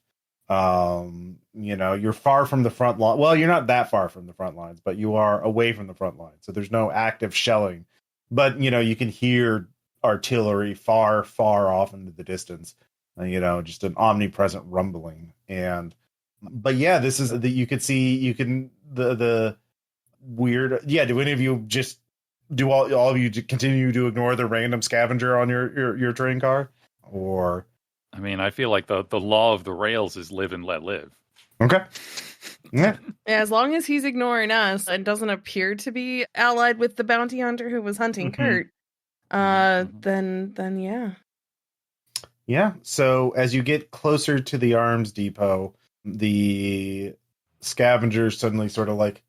You're far from the front line. Well, you're not that far from the front lines, but you are away from the front line. So there's no active shelling, but you can hear artillery far, far off into the distance, just an omnipresent rumbling. But yeah, this is the weird. Yeah. Do any of you just do all of you continue to ignore the random scavenger on your train car? Or, I mean, I feel like the law of the rails is live and let live. Okay. Yeah. As long as he's ignoring us and doesn't appear to be allied with the bounty hunter who was hunting Khurt, then yeah. Yeah. So as you get closer to the arms depot, the scavenger suddenly sort of like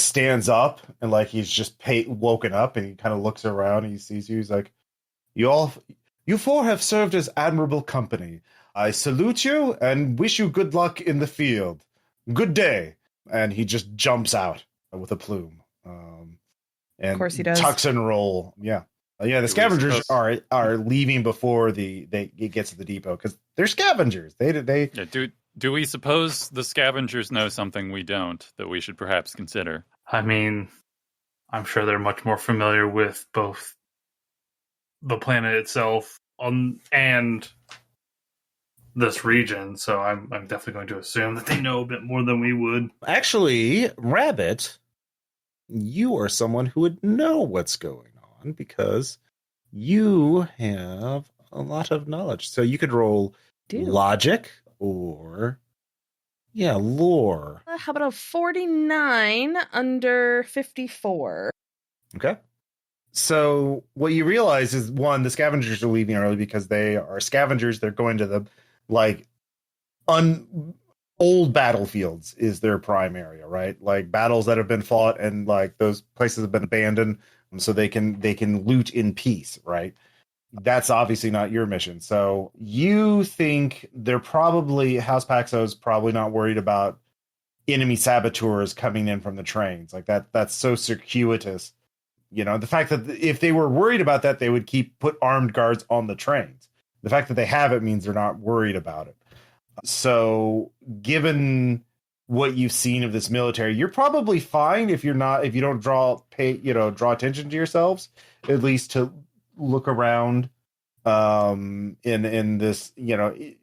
stands up and like he's just woken up, and he kind of looks around and he sees you. He's like, you four have served as admirable company. I salute you and wish you good luck in the field. Good day. And he just jumps out with a plume. And Of course he does. Tucks and roll. Yeah. The scavengers are leaving before it gets to the depot because they're scavengers. They Yeah, do we suppose the scavengers know something we don't that we should perhaps consider? I mean, I'm sure they're much more familiar with both the planet itself and this region, so I'm definitely going to assume that they know a bit more than we would. Actually, Rabbit, you are someone who would know what's going on because you have a lot of knowledge. So you could roll logic or lore. How about a 49 under 54? Okay. So what you realize is, one, the scavengers are leaving early because they are scavengers. They're going to the old battlefields is their prime area, right? Like battles that have been fought and like those places have been abandoned, so they can loot in peace, right? That's obviously not your mission. So you think they're probably, House Paxo's probably not worried about enemy saboteurs coming in from the trains. Like that's so circuitous. The fact that if they were worried about that, they would put armed guards on the trains. The fact that they have it means they're not worried about it. So given what you've seen of this military, you're probably fine if you don't draw attention to yourselves, at least to look around in this,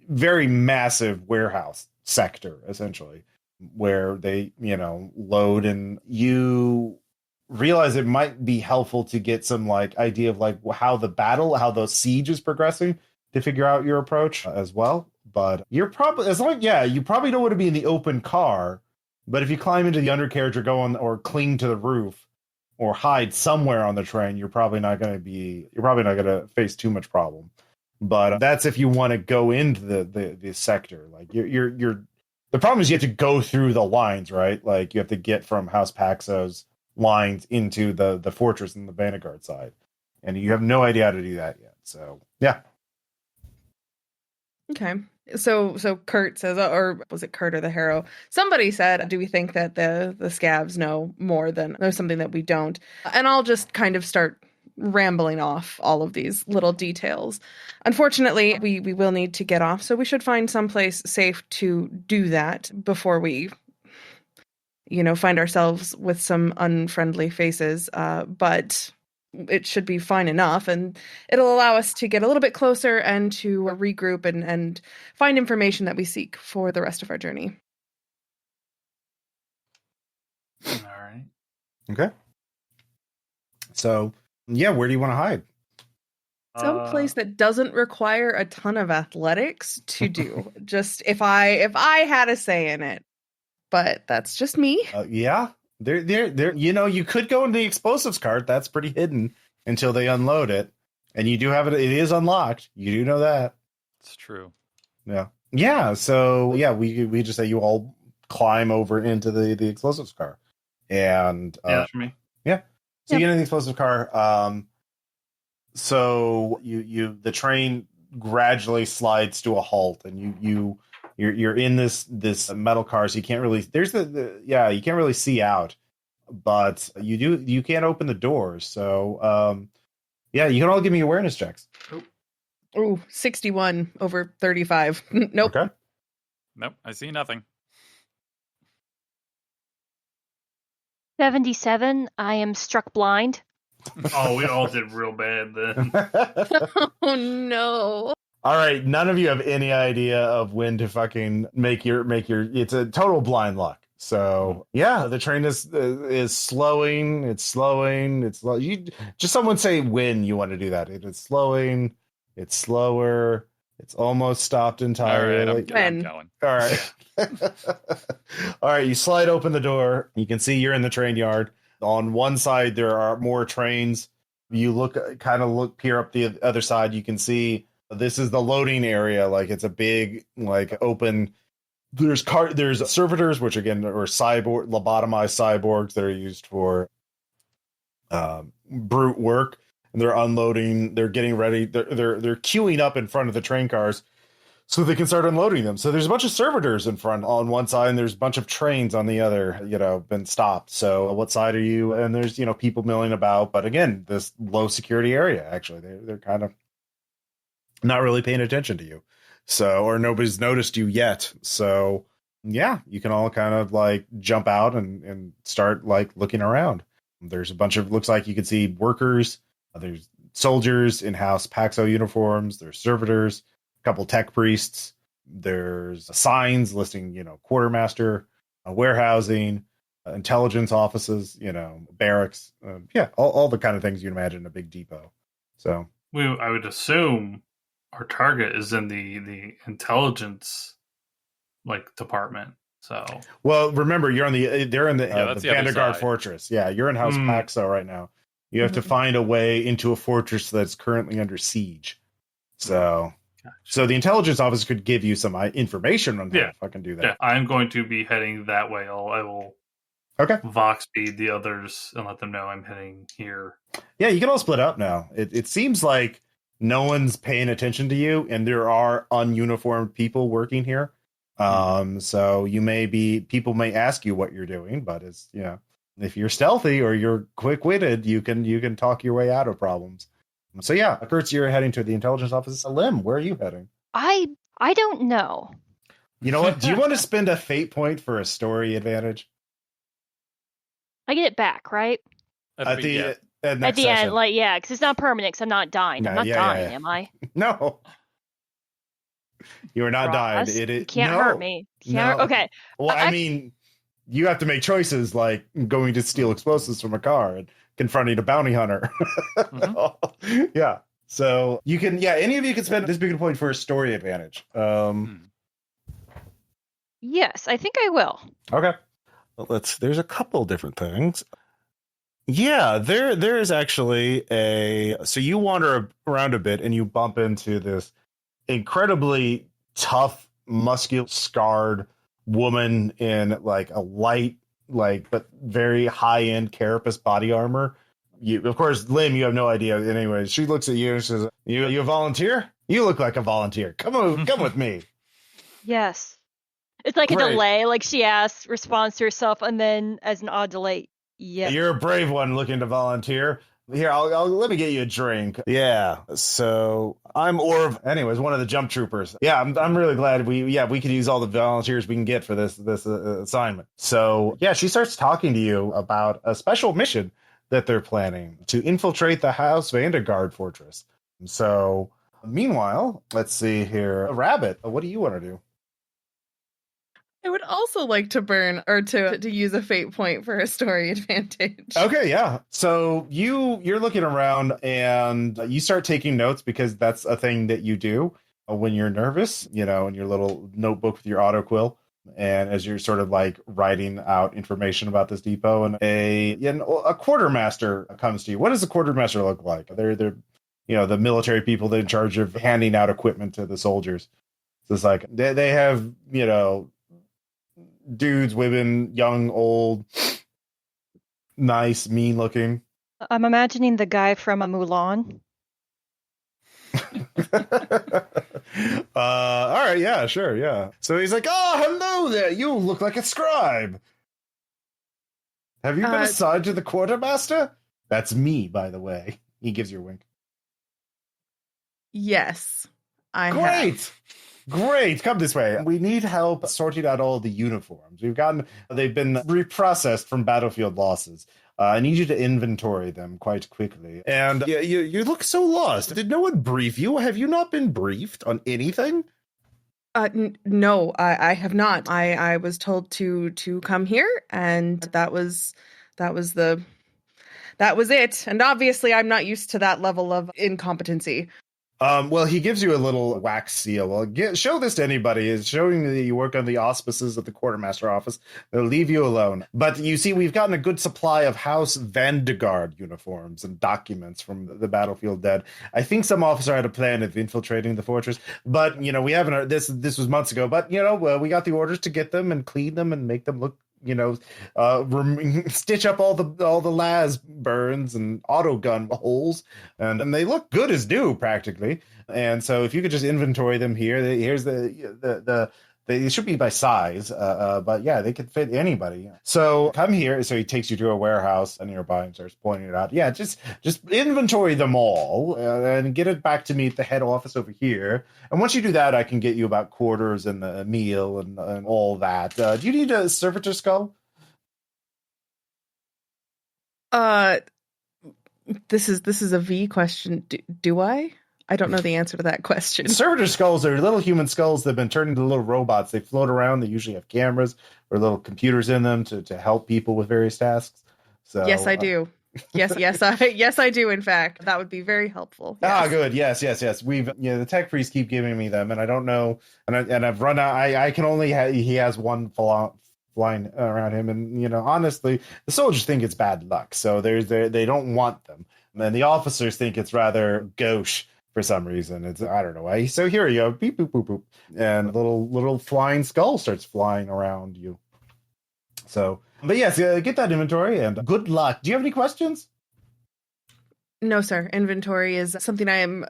very massive warehouse sector, essentially, where they, load, and you realize it might be helpful to get some idea of how the siege is progressing to figure out your approach as well. But you're probably, you probably don't want to be in the open car, but if you climb into the undercarriage or cling to the roof or hide somewhere on the train, you're probably not going to face too much problem. But that's if you want to go into the sector. The problem is you have to go through the lines, right? Like you have to get from House Paxo's lines into the fortress and the Vanguard side, and you have no idea how to do that yet. So yeah. Okay. So Khurt says, or was it Khurt or the Harrow? Somebody said, do we think that the scavs know something that we don't? And I'll just kind of start rambling off all of these little details. Unfortunately, we will need to get off, so we should find someplace safe to do that before we find ourselves with some unfriendly faces. But it should be fine enough, and it'll allow us to get a little bit closer and to regroup and find information that we seek for the rest of our journey. All right. Okay. So, where do you want to hide? Some place that doesn't require a ton of athletics to do. Just if I had a say in it, but that's just me. Yeah. There. You could go in the explosives cart. That's pretty hidden until they unload it, and you do have it. It is unlocked. You do know that. It's true. Yeah. Yeah. So we just say you all climb over into the explosives car, and that's for me. Yeah. So you get in the explosive car. So the train gradually slides to a halt, and you're in this metal car, so you can't really you can't really see out, but you can't open the doors. So you can all give me awareness checks. Oh, 61 over 35. Nope. Okay. Nope, I see nothing. 77, I am struck blind. Oh, we all did real bad then. Oh no. All right, none of you have any idea of when to fucking make your. It's a total blind luck. So the train is slowing. It's slowing. It's slow. You just someone say when you want to do that. It's slowing. It's slower. It's almost stopped entirely. All right, I'm going. All right. All right. You slide open the door. You can see you're in the train yard. On one side, there are more trains You peer up the other side. You can see this is the loading area. Like it's a big, like open. There's servitors, which again are lobotomized cyborgs that are used for brute work, and they're unloading. They're getting ready. They're queuing up in front of the train cars so they can start unloading them. So there's a bunch of servitors in front on one side, and there's a bunch of trains on the other. Been stopped. So what side are you? And there's people milling about, but again, this low security area. Actually, they're kind of not really paying attention to you. So, or nobody's noticed you yet. So, yeah, you can all kind of like jump out and start like looking around. There's a bunch of, looks like you can see workers. There's soldiers, in-house Paxo uniforms. There's servitors, a couple tech priests. There's signs listing, quartermaster, warehousing, intelligence offices, barracks. All the kind of things you'd imagine in a big depot. So I would assume our target is in the intelligence department. So well, remember they're in the Vanguard Fortress. Yeah, you're in House Paxo right now. You have to find a way into a fortress that's currently under siege. So so the intelligence office could give you some information on how to fucking do that. Yeah, I'm going to be heading that way. I will Vox speed the others and let them know I'm heading here. Yeah, you can all split up now. It seems like no one's paying attention to you, and there are ununiformed people working here. So people may ask you what you're doing, but it's, if you're stealthy or you're quick-witted, you can talk your way out of problems. So yeah, Khurt, you're heading to the intelligence office. Lim, where are you heading? I don't know. You know what? Do you want to spend a fate point for a story advantage? I get it back, right? At the end, because it's not permanent, because I'm not dying. I'm not dying, am I? No. You are not dying. You can't hurt me. Okay. Well, I mean, you have to make choices like going to steal explosives from a car and confronting a bounty hunter. Mm-hmm. Yeah. So you can, any of you can spend this big point for a story advantage. Yes, I think I will. Okay. Well, there's a couple different things. Yeah, there is actually so you wander around a bit and you bump into this incredibly tough, muscular, scarred woman in like a light, but very high-end carapace body armor. Of course, Lim, you have no idea. Anyway, she looks at you and says, "You a volunteer? You look like a volunteer. Come with me." Yes. It's like Great. A delay, like she responds to herself, and then as an odd delay, yes. You're a brave one looking to volunteer. Here, I'll let me get you a drink. Yeah, so I'm Orv. Anyways, one of the jump troopers. Yeah, I'm really glad we could use all the volunteers we can get for this assignment. So yeah, she starts talking to you about a special mission that they're planning to infiltrate the House Vanguard Fortress. So meanwhile, let's see here, Rabbit. What do you want to do? I would also like to burn or to use a fate point for a story advantage. Okay, yeah. So you're looking around and you start taking notes because that's a thing that you do when you're nervous, in your little notebook with your autoquill. And as you're sort of like writing out information about this depot, and a quartermaster comes to you. What does a quartermaster look like? They're the military people that are in charge of handing out equipment to the soldiers. So it's like they have, dudes, women, young, old, nice, mean looking. I'm imagining the guy from Mulan. All right, yeah, sure, yeah. So he's like, "Oh, hello there. You look like a scribe. Have you been assigned to the quartermaster?" That's me, by the way. He gives you a wink. Yes, I have. Great, come this way. We need help sorting out all the uniforms. They've been reprocessed from battlefield losses. I need you to inventory them quite quickly. And you look so lost. Did no one brief you? Have you not been briefed on anything? No, I have not. I was told to come here, and that was it. And obviously, I'm not used to that level of incompetency. Well, he gives you a little wax seal. Well, show this to anybody. It's showing that you work on the auspices of the quartermaster office. They'll leave you alone. But you see, we've gotten a good supply of House Vanguard uniforms and documents from the battlefield dead. I think some officer had a plan of infiltrating the fortress, but we haven't. This was months ago. But we got the orders to get them and clean them and make them look. Stitch up all the las burns and auto gun holes, and they look good as new practically. And so if you could just inventory them here, here's they should be by size, but yeah, they could fit anybody. So come here. So he takes you to a warehouse nearby and starts pointing it out. Yeah, just inventory them all and get it back to me at the head office over here. And once you do that, I can get you about quarters and a meal and all that. Do you need a servitor skull? This is a V question. Do I? I don't know the answer to that question. Servitor skulls are little human skulls that have been turned into little robots. They float around. They usually have cameras or little computers in them to help people with various tasks. So yes, I do. Yes, I do. In fact, that would be very helpful. Yes. Good. Yes. We've the tech priests keep giving me them, and I don't know, and I've run out. I can only he has one flying around him, and honestly, the soldiers think it's bad luck, so they don't want them, and the officers think it's rather gauche. For some reason, I don't know why. So here you go, beep boop boop boop, and a little flying skull starts flying around you. So, but yes, get that inventory and good luck. Do you have any questions? No, sir. Inventory is something I am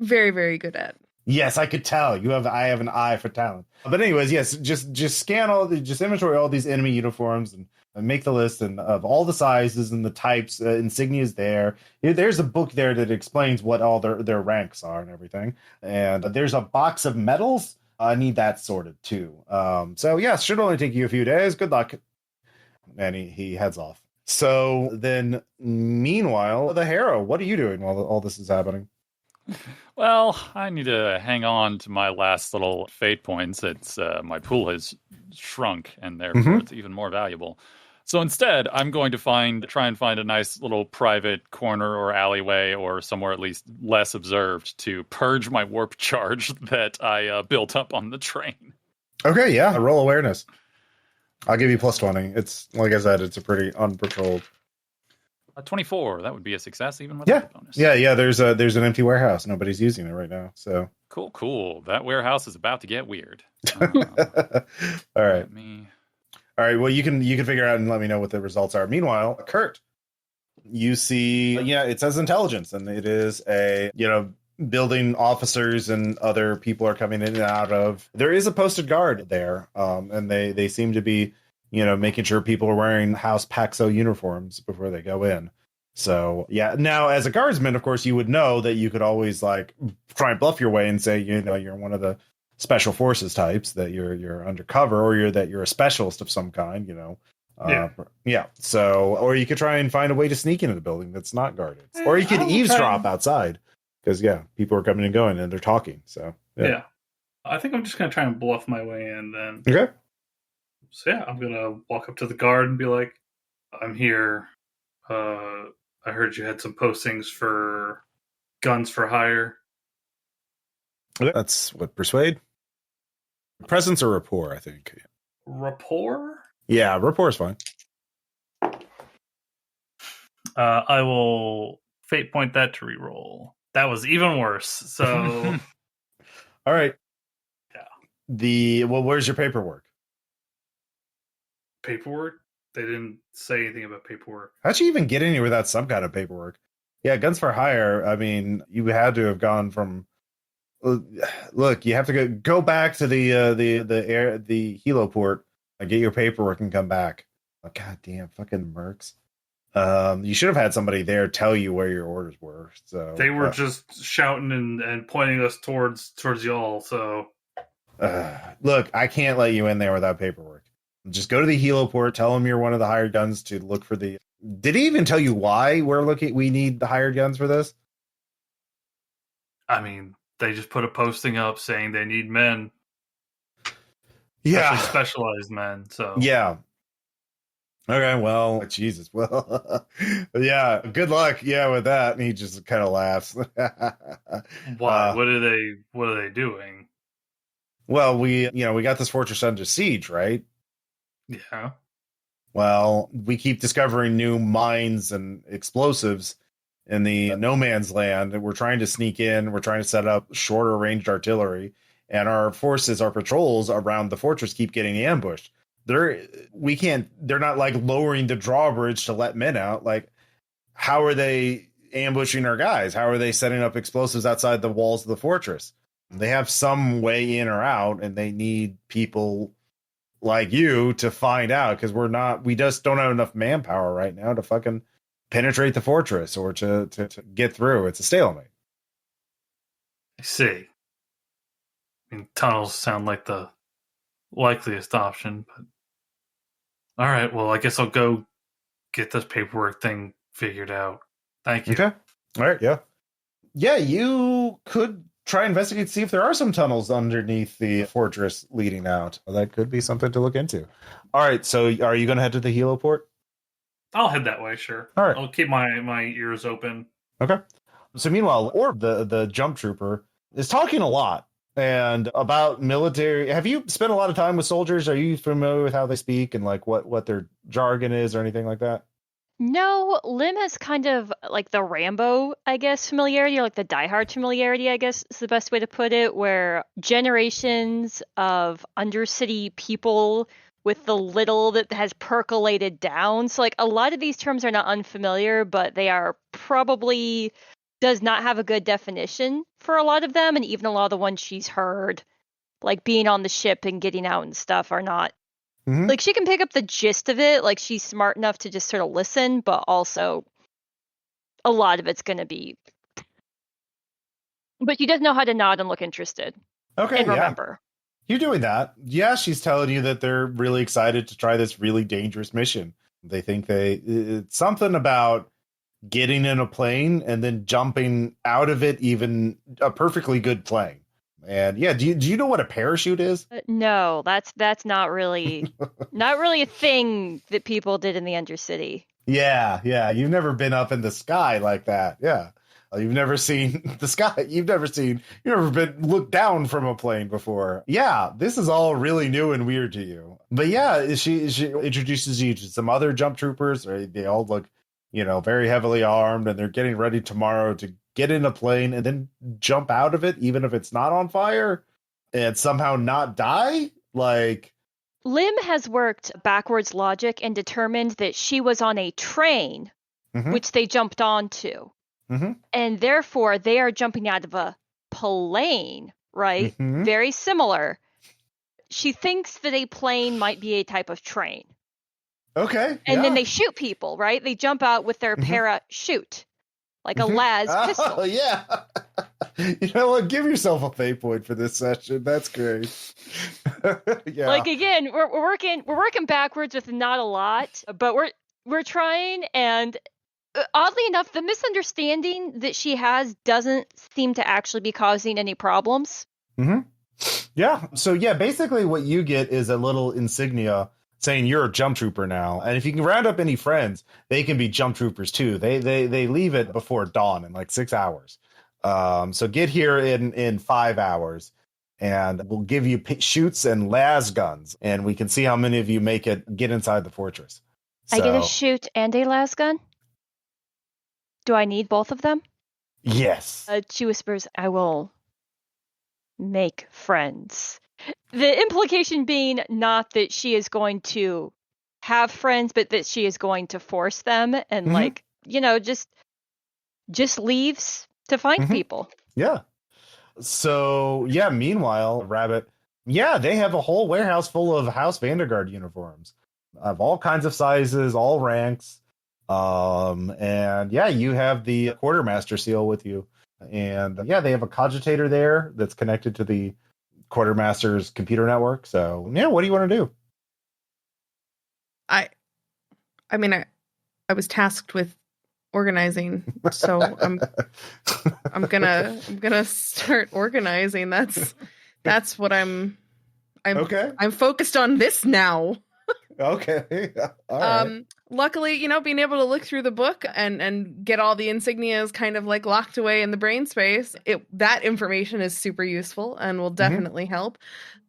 very, very good at. Yes, I could tell. I have an eye for talent. But anyways, yes, just scan just inventory all these enemy uniforms and make the list of all the sizes and the types, insignias there. There's a book there that explains what all their ranks are and everything. And there's a box of medals. I need that sorted too. So yes, should only take you a few days. Good luck. And he heads off. So then, meanwhile, the Harrow, what are you doing while all this is happening? Well, I need to hang on to my last little fate points. It's my pool has shrunk, and therefore it's even more valuable. So instead, I'm going to try and find a nice little private corner or alleyway or somewhere at least less observed to purge my warp charge that I built up on the train. Okay, yeah, roll awareness. I'll give you plus 20. It's, like I said, it's a pretty unpatrolled. 24. That would be a success even without the bonus. Yeah. There's an empty warehouse. Nobody's using it right now. So cool. That warehouse is about to get weird. All right. All right. Well, you can figure out and let me know what the results are. Meanwhile, Khurt, you see, it says intelligence, and it is a building officers and other people are coming in and out of. There is a posted guard there, and they seem to be making sure people are wearing House Paxo uniforms before they go in. So yeah. Now, as a guardsman, of course, you would know that you could always try and bluff your way and say you're one of the special forces types, that you're undercover, or that you're a specialist of some kind. So, or you could try and find a way to sneak into the building that's not guarded, or you could eavesdrop outside. Because, people are coming and going and they're talking. So, yeah. I think I'm just going to try and bluff my way in then. Okay. So, I'm going to walk up to the guard and be like, I'm here. I heard you had some postings for guns for hire. Okay. That's what, persuade? Presence or rapport, I think. Rapport? Yeah, rapport is fine. I will fate point that to reroll. That was even worse. So, all right. Yeah. Where's your paperwork? Paperwork? They didn't say anything about paperwork. How'd you even get in here without some kind of paperwork? Yeah, guns for hire. I mean, you had to have gone from. Look, you have to go back to the heliport, get your paperwork, and come back. Oh, God damn, fucking mercs. You should have had somebody there tell you where your orders were. So they were just shouting and pointing us towards y'all. So look, I can't let you in there without paperwork. Just go to the heliport. Tell them you're one of the hired guns to look for the. Did he even tell you why we need the hired guns for this? I mean, they just put a posting up saying they need men. Yeah, specialized men. So yeah. Okay, well, Jesus. Well, yeah, good luck. Yeah, with that. And he just kind of laughs. Why? What are they doing? Well, we got this fortress under siege, right? Yeah. Well, we keep discovering new mines and explosives in the no man's land, and we're trying to sneak in. We're trying to set up shorter ranged artillery, and our forces, our patrols around the fortress keep getting ambushed. They're not like lowering the drawbridge to let men out. Like, how are they ambushing our guys? How are they setting up explosives outside the walls of the fortress? They have some way in or out, and they need people like you to find out, because we just don't have enough manpower right now to fucking penetrate the fortress or to get through. It's a stalemate. I see. I mean, tunnels sound like the likeliest option, but all right, well, I guess I'll go get this paperwork thing figured out. Thank you. Okay. All right, yeah. Yeah, you could try and investigate, see if there are some tunnels underneath the fortress leading out. That could be something to look into. All right, so are you going to head to the heliport? I'll head that way, sure. All right. I'll keep my ears open. Okay. So meanwhile, Orb, the jump trooper, is talking a lot and about military. Have you spent a lot of time with soldiers? Are you familiar with how they speak and like what their jargon is or anything like that? No, Lim has kind of like the Rambo, I guess, familiarity, or like the diehard familiarity, I guess is the best way to put it, where generations of undercity people with the little that has percolated down. So like a lot of these terms are not unfamiliar, but they are probably does not have a good definition for a lot of them. And even a lot of the ones she's heard, like being on the ship and getting out and stuff, are not like she can pick up the gist of it. Like she's smart enough to just sort of listen, but also a lot of it's going to be. But she does know how to nod and look interested. Okay, and remember. You're doing that. Yeah, she's telling you that they're really excited to try this really dangerous mission. They think it's something about getting in a plane and then jumping out of it, even a perfectly good plane. And yeah, do you know what a parachute is? No, that's not really a thing that people did in the Undercity. Yeah, you've never been up in the sky like that. Yeah. You've never seen the sky. You've never been looked down from a plane before. Yeah, this is all really new and weird to you. But yeah, she introduces you to some other jump troopers. Right? They all look, very heavily armed, and they're getting ready tomorrow to get in a plane and then jump out of it, even if it's not on fire, and somehow not die. Like, Lim has worked backwards logic and determined that she was on a train, which they jumped onto. And therefore, they are jumping out of a plane, right? Very similar. She thinks that a plane might be a type of train. Okay. And then they shoot people, right? They jump out with their parachute, like a Laz pistol. Oh, yeah. You know what? Give yourself a fate point for this session. That's great. Yeah. Like, again, we're working backwards with not a lot, but we're trying, and oddly enough, the misunderstanding that she has doesn't seem to actually be causing any problems. Yeah. So yeah, basically what you get is a little insignia saying you're a jump trooper now. And if you can round up any friends, they can be jump troopers too. They leave it before dawn in like 6 hours. So get here in 5 hours, and we'll give you shoots and las guns, and we can see how many of you get inside the fortress. So, I get a shoot and a las gun? Do I need both of them? Yes. She whispers, I will make friends. The implication being not that she is going to have friends, but that she is going to force them and just leaves to find people. Yeah. So, yeah, meanwhile, Rabbit, yeah, they have a whole warehouse full of House Vanguard uniforms of all kinds of sizes, all ranks. And yeah, you have the quartermaster seal with you. And yeah, they have a cogitator there that's connected to the quartermaster's computer network. So yeah, what do you want to do? I was tasked with organizing, so I'm gonna start organizing. That's what I'm okay. I'm focused on this now. Okay. All right. Luckily, you know, being able to look through the book and get all the insignias kind of like locked away in the brain space, that information is super useful and will definitely help.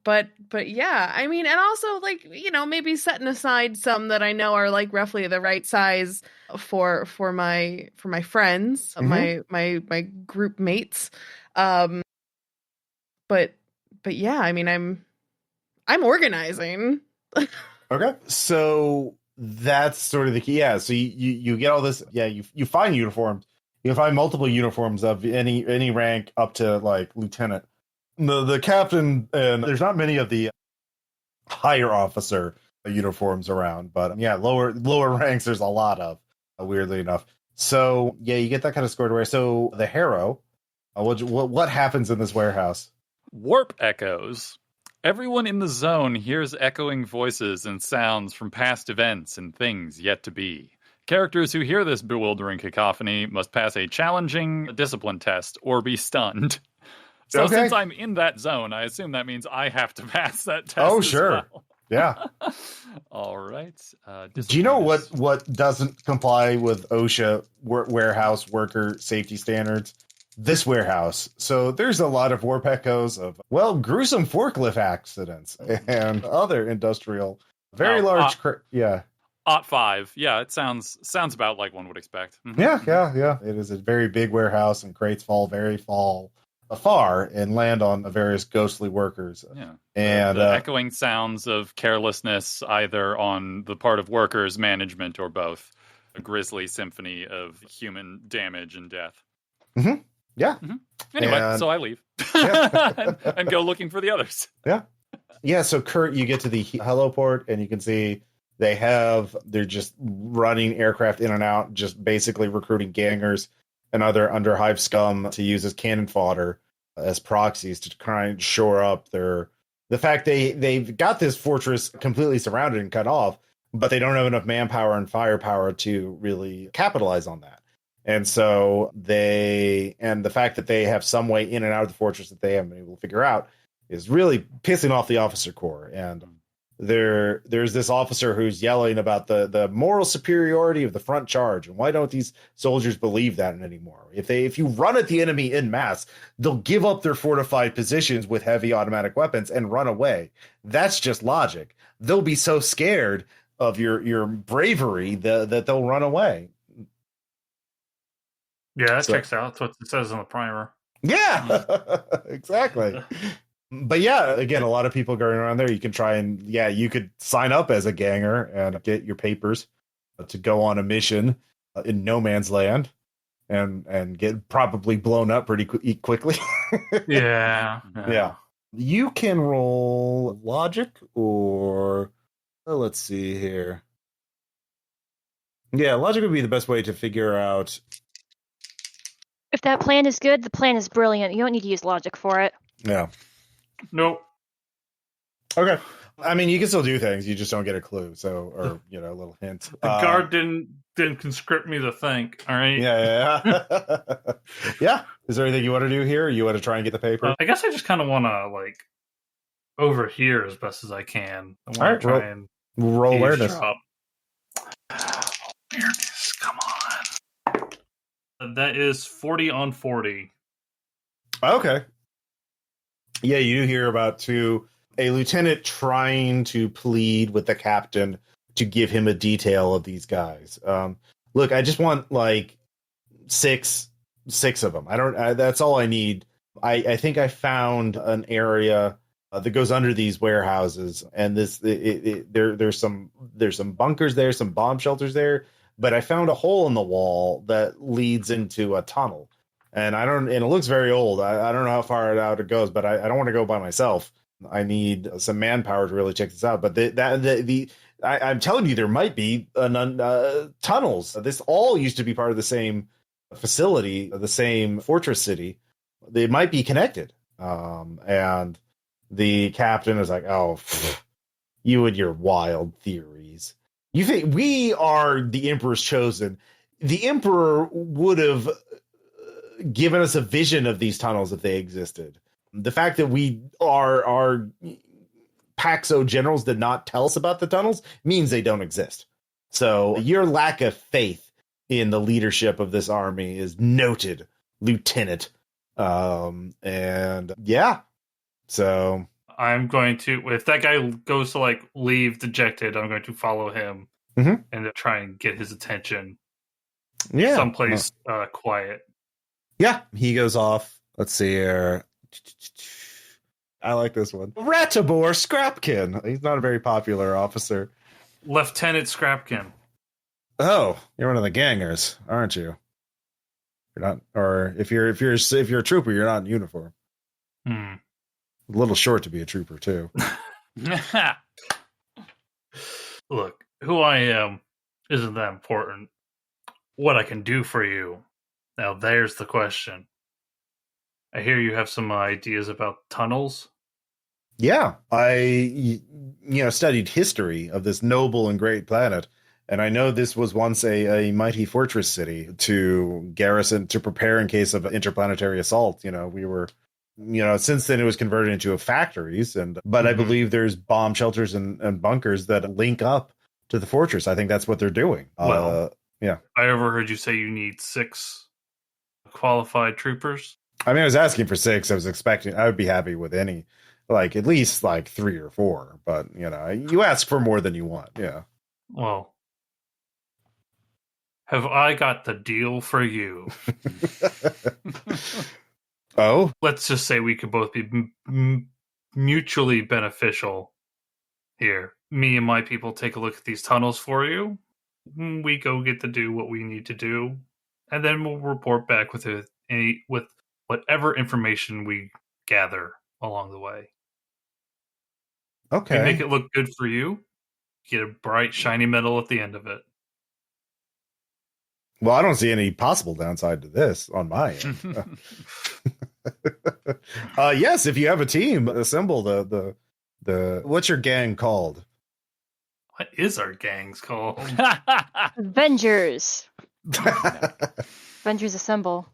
But yeah, I mean, and also like, you know, maybe setting aside some that I know are like roughly the right size for my friends, my group mates. But yeah, I mean, I'm organizing. Okay. So that's sort of the key. Yeah. So you get all this. Yeah. You find uniforms. You can find multiple uniforms of any rank up to like lieutenant. The captain, and there's not many of the higher officer uniforms around, but yeah, lower ranks there's a lot of, weirdly enough. So yeah, you get that kind of squared away. So the Harrow, what happens in this warehouse? Warp echoes. Everyone in the zone hears echoing voices and sounds from past events and things yet to be. Characters who hear this bewildering cacophony must pass a challenging discipline test or be stunned. So since I'm in that zone, I assume that means I have to pass that test. Oh, sure. Well. Yeah. All right. Do you know what doesn't comply with OSHA warehouse worker safety standards? This warehouse. So there's a lot of warp echoes of, well, gruesome forklift accidents and other industrial, very large. Yeah. OT5. Yeah, it sounds about like one would expect. Mm-hmm. Yeah. It is a very big warehouse, and crates fall far and land on various ghostly workers. Yeah. And the echoing sounds of carelessness, either on the part of workers, management, or both. A grisly symphony of human damage and death. Mm-hmm. Yeah. Mm-hmm. Anyway, so I leave and go looking for the others. Yeah. So Khurt, you get to the heliport, and you can see they're just running aircraft in and out, just basically recruiting gangers and other underhive scum to use as cannon fodder, as proxies to try and shore up the fact they've got this fortress completely surrounded and cut off, but they don't have enough manpower and firepower to really capitalize on that. And so the fact that they have some way in and out of the fortress that they haven't been able to figure out is really pissing off the officer corps. And there's this officer who's yelling about the moral superiority of the front charge, and why don't these soldiers believe that anymore? If you run at the enemy en masse, they'll give up their fortified positions with heavy automatic weapons and run away. That's just logic. They'll be so scared of your bravery that they'll run away. Yeah, that checks out. That's what it says on the primer. Yeah, exactly. But yeah, again, a lot of people going around there. You can try and, you could sign up as a ganger and get your papers to go on a mission in no man's land and get probably blown up pretty quickly. Yeah. You can roll logic or let's see here. Yeah, logic would be the best way to figure out. If that plan is good, the plan is brilliant. You don't need to use logic for it. Yeah. Nope. Okay. I mean, you can still do things. You just don't get a clue. So, or, a little hint. The guard didn't conscript me to think. All right. Yeah. Yeah. Is there anything you want to do here? Or you want to try and get the paper? I guess I just kind of want to overhear as best as I can. I want to try and roll awareness. Awareness. Come on. That is 40 on 40. Okay. Yeah, you hear about a lieutenant trying to plead with the captain to give him a detail of these guys. Look, I just want six of them. That's all I need. I think I found an area that goes under these warehouses, and there's some bunkers there, some bomb shelters there, but I found a hole in the wall that leads into a tunnel. And it looks very old. I don't know how far out it goes, but I don't want to go by myself. I need some manpower to really check this out. But I'm telling you, there might be tunnels. This all used to be part of the same facility, the same fortress city. They might be connected. And the captain is like, "Oh, you and your wild theories. You think we are the Emperor's chosen? The Emperor would have given us a vision of these tunnels if they existed. The fact that we are Paxo generals did not tell us about the tunnels means they don't exist. So your lack of faith in the leadership of this army is noted, Lieutenant. And yeah, so I'm going to, if that guy goes to like leave dejected, I'm going to follow him and try and get his attention. Yeah, someplace quiet. Yeah, he goes off. Let's see here. I like this one. Ratibor Scrapkin. He's not a very popular officer. Lieutenant Scrapkin. Oh, you're one of the gangers, aren't you? You're not, or if you're a trooper, you're not in uniform. A little short to be a trooper too. Look, who I am isn't that important. What I can do for you, now there's the question. I hear you have some ideas about tunnels. Yeah, I studied history of this noble and great planet, and I know this was once a mighty fortress city to garrison, to prepare in case of interplanetary assault. We were, since then it was converted into factories, but I believe there's bomb shelters and bunkers that link up to the fortress. I think that's what they're doing. Well, yeah. I overheard you say you need 6 qualified troopers. I mean, I was asking for 6. I was expecting, I would be happy with any, like at least like 3 or 4, but you ask for more than you want. Yeah. Well, have I got the deal for you? Oh? Let's just say we could both be mutually beneficial here. Me and my people take a look at these tunnels for you. We go get to do what we need to do, and then we'll report back with whatever information we gather along the way. Okay. We make it look good for you. Get a bright, shiny medal at the end of it. Well, I don't see any possible downside to this on my end. Yes, if you have a team, assemble the what's your gang called? What is our gang's called? Avengers. Avengers assemble.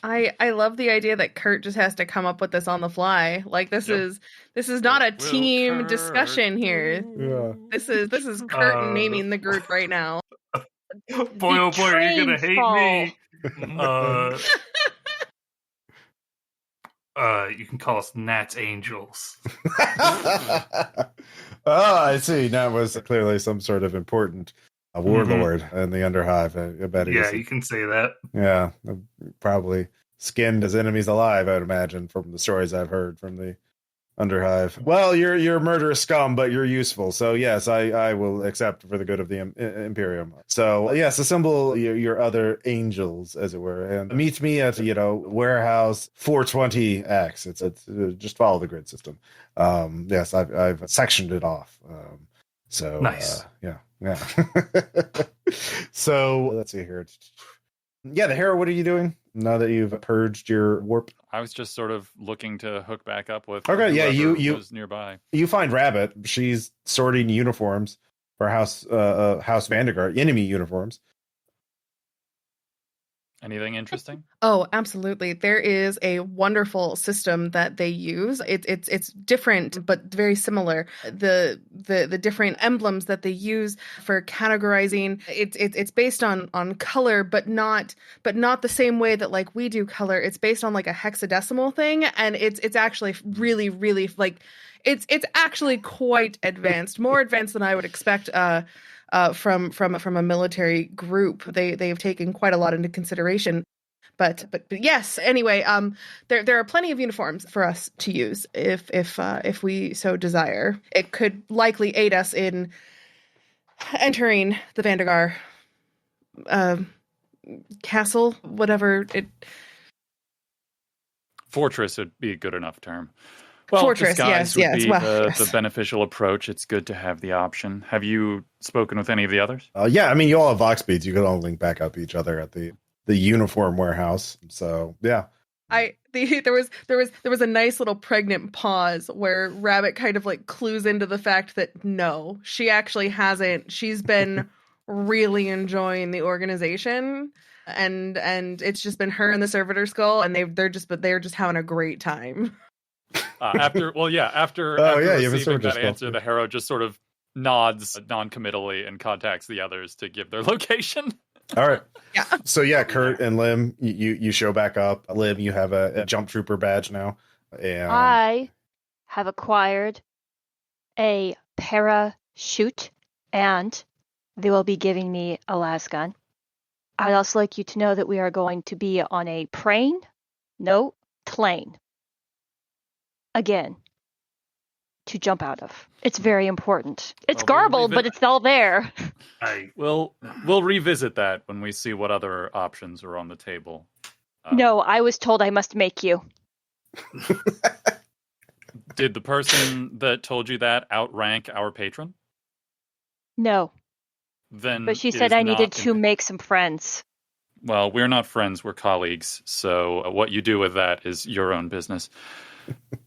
I love the idea that Khurt just has to come up with this on the fly. Like this is not a team discussion here. Yeah. This is Khurt naming the group right now. Boy, oh boy, are you gonna hate me? You can call us Nat's Angels. Oh, I see. That was clearly some sort of important warlord in the Underhive. I bet he Yeah, you can say that. Yeah, probably skinned his enemies alive, I'd imagine, from the stories I've heard from the Underhive. Well, you're a murderous scum, but you're useful. So yes, I will accept for the good of the Imperium. So yes, assemble your other angels, as it were, and meet me at warehouse 420X. It's just follow the grid system. Yes, I've sectioned it off. So nice. Yeah. So let's see here. Yeah, the Harrow, what are you doing now that you've purged your warp? I was just sort of looking to hook back up with. Okay, yeah, you was nearby. You find Rabbit. She's sorting uniforms for House Vanderguard, enemy uniforms. Anything interesting? Oh, absolutely. There is a wonderful system that they use. It's different but very similar. The different emblems that they use for categorizing, it's based on color, but not the same way that like we do color. It's based on like a hexadecimal thing, and it's actually really, really like it's actually quite advanced, more advanced than I would expect. From a military group, they've taken quite a lot into consideration, but yes. Anyway, there are plenty of uniforms for us to use if we so desire. It could likely aid us in entering the Vandergar castle, whatever it. Fortress would be a good enough term. Well, Fortress, disguise yes, would be yes. the beneficial approach. It's good to have the option. Have you spoken with any of the others? Yeah, I mean, you all have Vox beads. You can all link back up each other at the uniform warehouse. So yeah. There was a nice little pregnant pause where Rabbit kind of like clues into the fact that no, she actually hasn't. She's been really enjoying the organization, and it's just been her and the Servitor Skull, and they're just having a great time. After Oh, after yeah, you have a receiving soldier that spell. answer, the Harrow just sort of nods non-committally and contacts the others to give their location. All right. Yeah. So yeah, Khurt and Lim, you show back up. Lim, you have a jump trooper badge now. And I have acquired a parachute, and they will be giving me a las gun. I'd also like you to know that we are going to be on a plane. No, plane. Again. To jump out of. It's very important. It's Well, garbled, but it's all there. We'll revisit that when we see what other options are on the table. No, I was told I must make you. Did the person that told you that outrank our patron? No, Then but she it said is I needed not to make some friends. Well, we're not friends, we're colleagues. So what you do with that is your own business.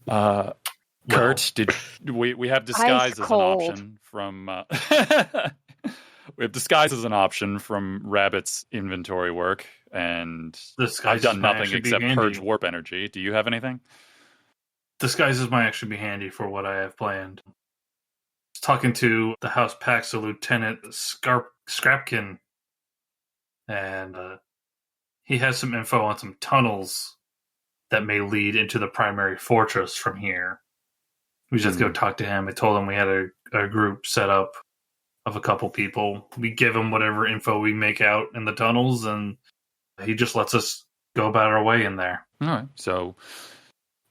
Khurt, did we have disguise as an cold. option from we have disguise as an option from Rabbit's inventory work, and I've done nothing except purge warp energy. Do you have anything? Disguises might actually be handy for what I have planned. I was talking to the House Paxa Lieutenant Scrapkin, and he has some info on some tunnels that may lead into the primary fortress from here. We just go talk to him. I told him we had a group set up of a couple people. We give him whatever info we make out in the tunnels, and he just lets us go about our way in there. All right. So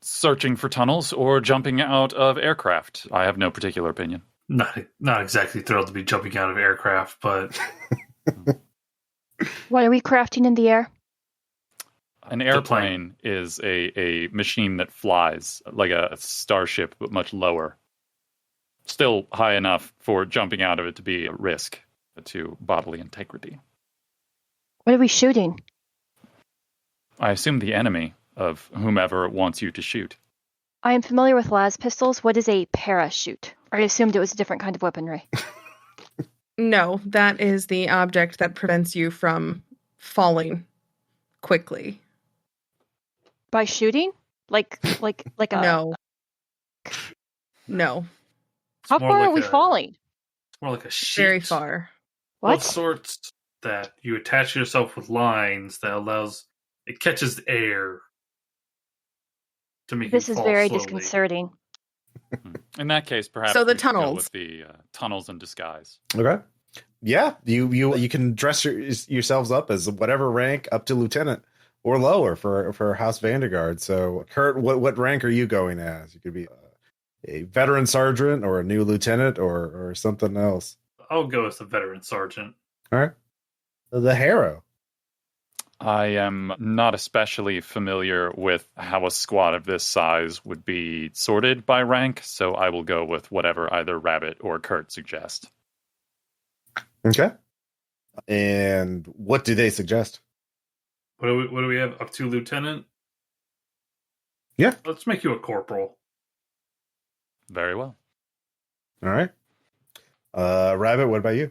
searching for tunnels or jumping out of aircraft. I have no particular opinion. Not exactly thrilled to be jumping out of aircraft, but What are we crafting in the air? An airplane is a machine that flies like a starship, but much lower. Still high enough for jumping out of it to be a risk to bodily integrity. What are we shooting? I assume the enemy of whomever wants you to shoot. I am familiar with las pistols. What is a parachute? I assumed it was a different kind of weaponry. No, that is the object that prevents you from falling quickly. By shooting? Like a... No. How far are we falling? It's more like a sheet. Very far. What? Of sorts that you attach yourself with lines that allows it catches the air to make This you is fall very slowly. disconcerting. In that case, perhaps So the we should go tunnels. with the tunnels and disguise. Okay. Yeah, you can dress yourselves up as whatever rank up to lieutenant or lower for House Vanguard. So, Khurt, what rank are you going as? You could be a veteran sergeant or a new lieutenant or something else. I'll go as the veteran sergeant. All right. The Harrow. I am not especially familiar with how a squad of this size would be sorted by rank, so I will go with whatever either Rabbit or Khurt suggest. Okay. And what do they suggest? What do we have up to lieutenant? Yeah. Let's make you a corporal. Very well. All right. Rabbit, what about you?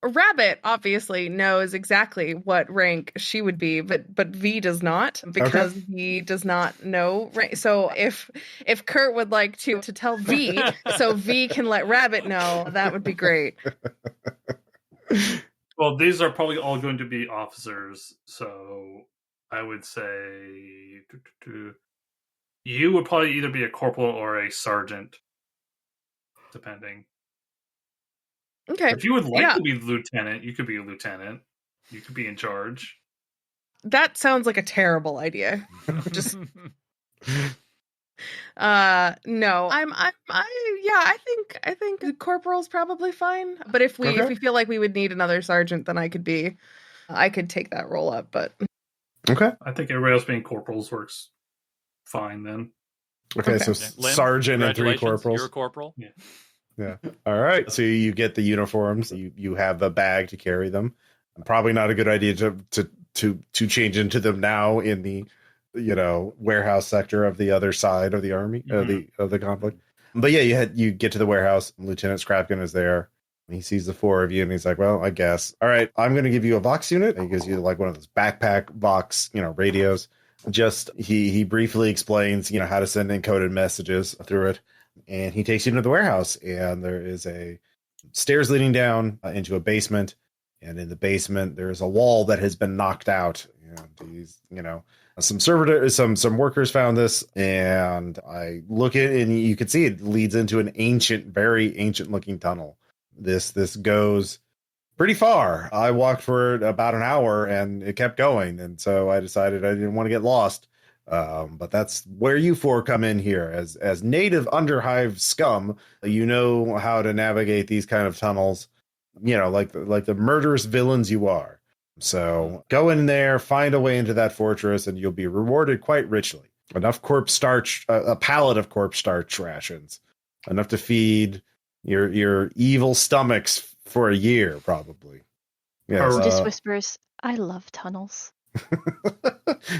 Rabbit obviously knows exactly what rank she would be, but V does not, because V does not know rank. So if Khurt would like to tell V, so V can let Rabbit know, that would be great. Well, these are probably all going to be officers, so I would say you would probably either be a corporal or a sergeant, depending. Okay. If you would like to be lieutenant, you could be a lieutenant. You could be in charge. That sounds like a terrible idea. Just no. I think the corporal's probably fine. But if we feel like we would need another sergeant, then I could take that role up, but Okay. I think everybody else being corporals works fine then. Okay, so Lim, sergeant and 3 congratulations, corporals. You're a corporal. Yeah. All right. So you get the uniforms. You have a bag to carry them. Probably not a good idea to change into them now in the warehouse sector of the other side of the army of the conflict. But yeah, you get to the warehouse. Lieutenant Scrapkin is there. He sees the 4 of you and he's like, "Well, I guess. All right, I'm going to give you a Vox unit." And he gives you like one of those backpack Vox, radios. just he briefly explains, how to send encoded messages through it, and he takes you to the warehouse, and there is a stairs leading down into a basement, and in the basement there is a wall that has been knocked out. And these, some workers found this, and I look at it, and you can see it leads into an very ancient looking tunnel. This goes pretty far. I walked for about an hour, and it kept going, and so I decided I didn't want to get lost. But that's where you four come in here as native Underhive scum. You know how to navigate these kind of tunnels, like the murderous villains you are. So go in there, find a way into that fortress, and you'll be rewarded quite richly. Enough corpse starch, a pallet of corpse starch rations, enough to feed your evil stomachs for a year, probably. Yes, just whispers, "I love tunnels."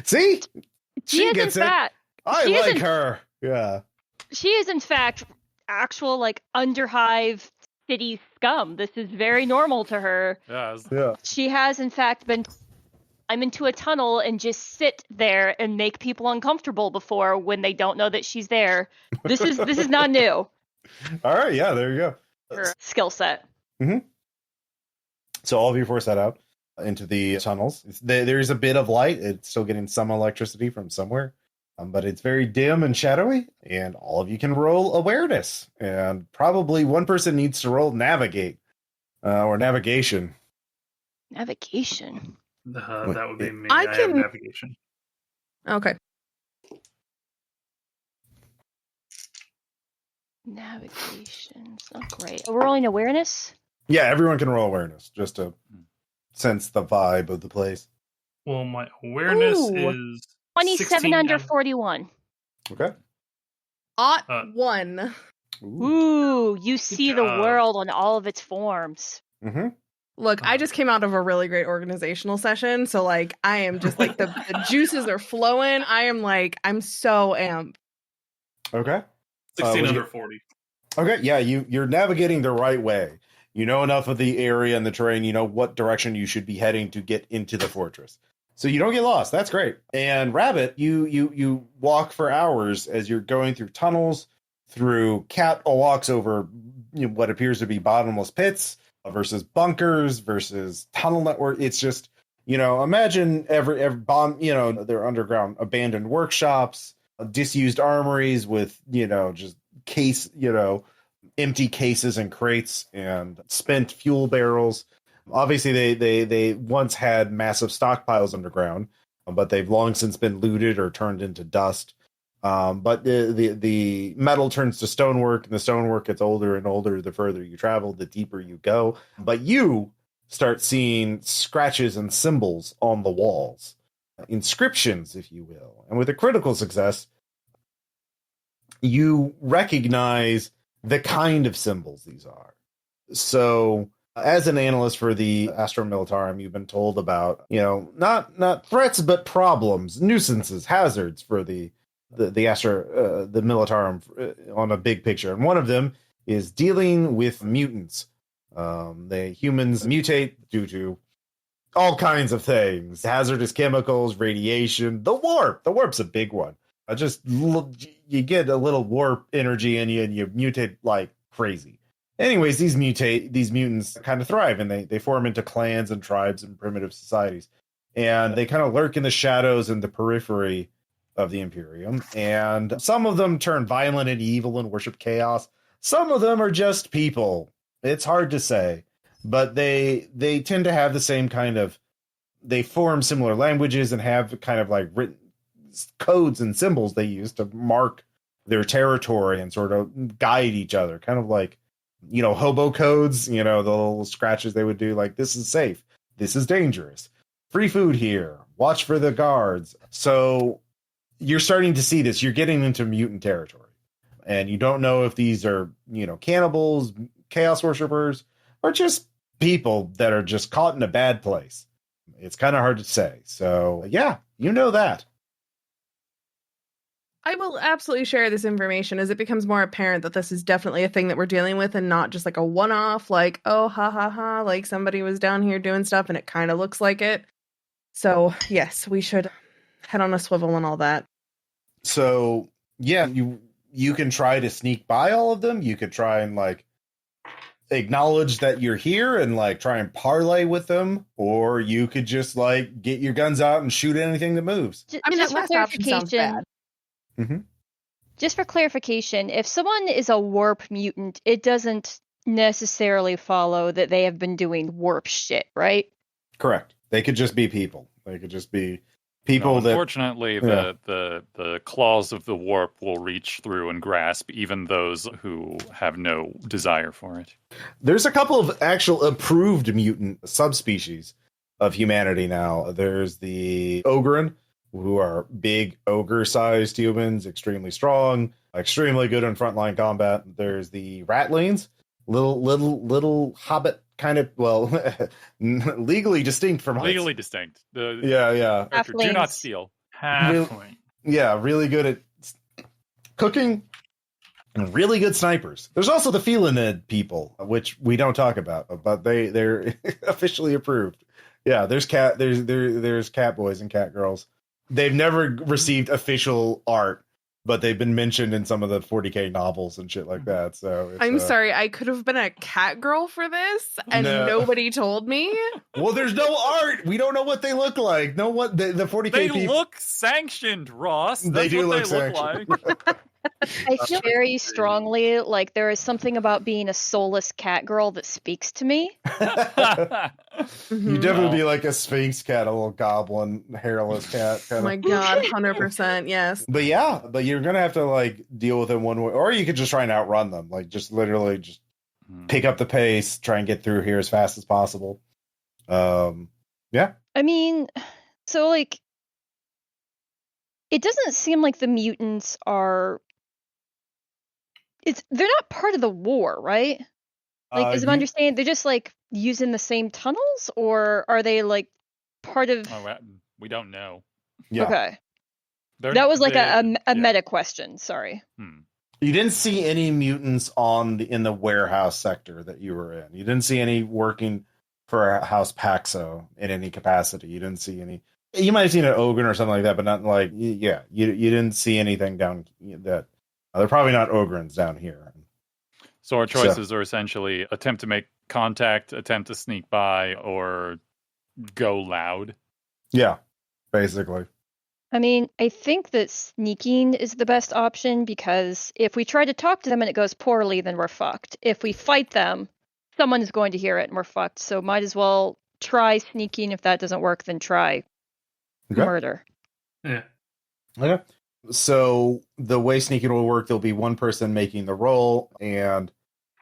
See? She is, gets in it. fact. I like her. Yeah. She is, in fact, actual, Underhive city scum. This is very normal to her. Yeah. She has, in fact, been I'm into a tunnel and just sit there and make people uncomfortable before when they don't know that she's there. This is not new. All right. Yeah, there you go. Her skill set. Mm-hmm. So all of you four set out into the tunnels. There is a bit of light. It's still getting some electricity from somewhere, but it's very dim and shadowy, and all of you can roll awareness. And probably one person needs to roll navigate or navigation. Navigation. That would be me. I I can- have navigation. Okay. Navigation's not great. We're rolling awareness? Yeah, everyone can roll awareness just to sense the vibe of the place. Well, my awareness Ooh. is 27 16 under out of- 41. Okay. One. Ooh, you see the job. world on all of its forms. Mm-hmm. Look, I just came out of a really great organizational session, so I am just the juices are flowing. I'm so amped. Okay. 16 was under it- 40. Okay, yeah, you're navigating the right way. You know enough of the area and the terrain. You know what direction you should be heading to get into the fortress, so you don't get lost. That's great. And Rabbit, you walk for hours as you're going through tunnels, through catwalks over what appears to be bottomless pits versus bunkers versus tunnel network. It's just imagine every bomb. They're underground abandoned workshops, disused armories with just case empty cases and crates and spent fuel barrels. Obviously they once had massive stockpiles underground, but they've long since been looted or turned into dust. But the metal turns to stonework, and the stonework gets older and older the further you travel, the deeper you go. But you start seeing scratches and symbols on the walls, inscriptions, if you will. And with a critical success, you recognize the kind of symbols these are. So as an analyst for the Astra Militarum, you've been told about, not threats, but problems, nuisances, hazards for the Astra, the Militarum on a big picture. And one of them is dealing with mutants. The humans mutate due to all kinds of things, hazardous chemicals, radiation, the warp. The warp's a big one. You get a little warp energy in you and you mutate like crazy. Anyways, these mutants kind of thrive, and they form into clans and tribes and primitive societies. And they kind of lurk in the shadows and the periphery of the Imperium. And some of them turn violent and evil and worship chaos. Some of them are just people. It's hard to say. But they tend to have the same kind of, they form similar languages and have kind of like written codes and symbols they use to mark their territory and sort of guide each other, kind of like hobo codes, the little scratches they would do, like, this is safe, this is dangerous, free food here, watch for the guards. So you're starting to see this. You're getting into mutant territory, and you don't know if these are cannibals, chaos worshippers, or just people that are just caught in a bad place. It's kind of hard to say. So yeah, that. I will absolutely share this information as it becomes more apparent that this is definitely a thing that we're dealing with, and not just like a one-off, like, oh, ha, ha, ha, like somebody was down here doing stuff and it kind of looks like it. So, yes, we should head on a swivel and all that. So yeah, you can try to sneak by all of them. You could try and like acknowledge that you're here and like try and parlay with them, or you could just like get your guns out and shoot anything that moves. I mean, just that for last option sounds clarification, bad. just for clarification, if someone is a warp mutant, it doesn't necessarily follow that they have been doing warp shit, right? Correct. They could just be people. They could just be No, people that. unfortunately, the claws of the warp will reach through and grasp even those who have no desire for it. There's a couple of actual approved mutant subspecies of humanity now. There's the Ogren, who are big ogre-sized humans, extremely strong, extremely good in frontline combat. There's the Ratlings, little hobbit kind of, well, legally distinct from Legally distinct. Yeah. Character, do not Halflings. steal. Halfling. Yeah, really good at cooking and really good snipers. There's also the Felinid people, which we don't talk about, but they're officially approved. Yeah, there's cat boys and cat girls. They've never received official art, but they've been mentioned in some of the 40K novels and shit like that. So I'm sorry, I could have been a cat girl for this, and nobody told me. Well, there's no art. We don't know what they look like. No, what the 40K They people look sanctioned, Ross. That's They do what look they sanctioned. look like. I feel very strongly like there is something about being a soulless cat girl that speaks to me. You definitely be like a sphinx cat, a little goblin, hairless cat. Oh my god, 100%, yes. But yeah, but you're gonna have to like deal with them one way, or you could just try and outrun them. Like just literally just pick up the pace, try and get through here as fast as possible. Yeah. I mean, so like, it doesn't seem like the mutants are. They're not part of the war, right? Like, as I'm understanding, they're just like using the same tunnels, or are they like part of? Oh, we don't know. Yeah. Okay, They're- that was like they- a meta question. Sorry. You didn't see any mutants in the warehouse sector that you were in. You didn't see any working for House Paxo in any capacity. You didn't see any. You might have seen an Ogren or something like that, but not like you didn't see anything down that. They're probably not Ogrens down here. So our choices are essentially attempt to make contact, attempt to sneak by, or go loud. Yeah, basically. I mean, I think that sneaking is the best option because if we try to talk to them and it goes poorly, then we're fucked. If we fight them, someone is going to hear it and we're fucked. So might as well try sneaking. If that doesn't work, then try murder. Yeah. Okay. So the way sneaking will work, there'll be one person making the roll, and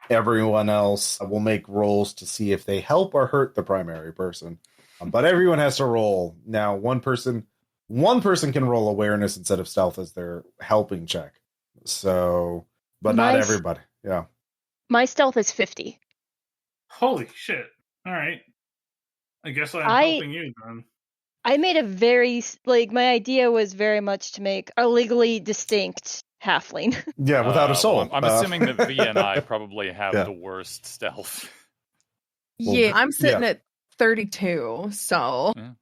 everyone else will make rolls to see if they help or hurt the primary person. But everyone has to roll. Now, one person can roll awareness instead of stealth as their helping check. So, but not everybody. Yeah. My stealth is 50. Holy shit. All right. I guess I'm helping you then. I made a my idea was very much to make a legally distinct halfling. Yeah, without a soul. Well, I'm assuming that V and I probably have the worst stealth. Yeah, I'm sitting at 32, so. Yeah.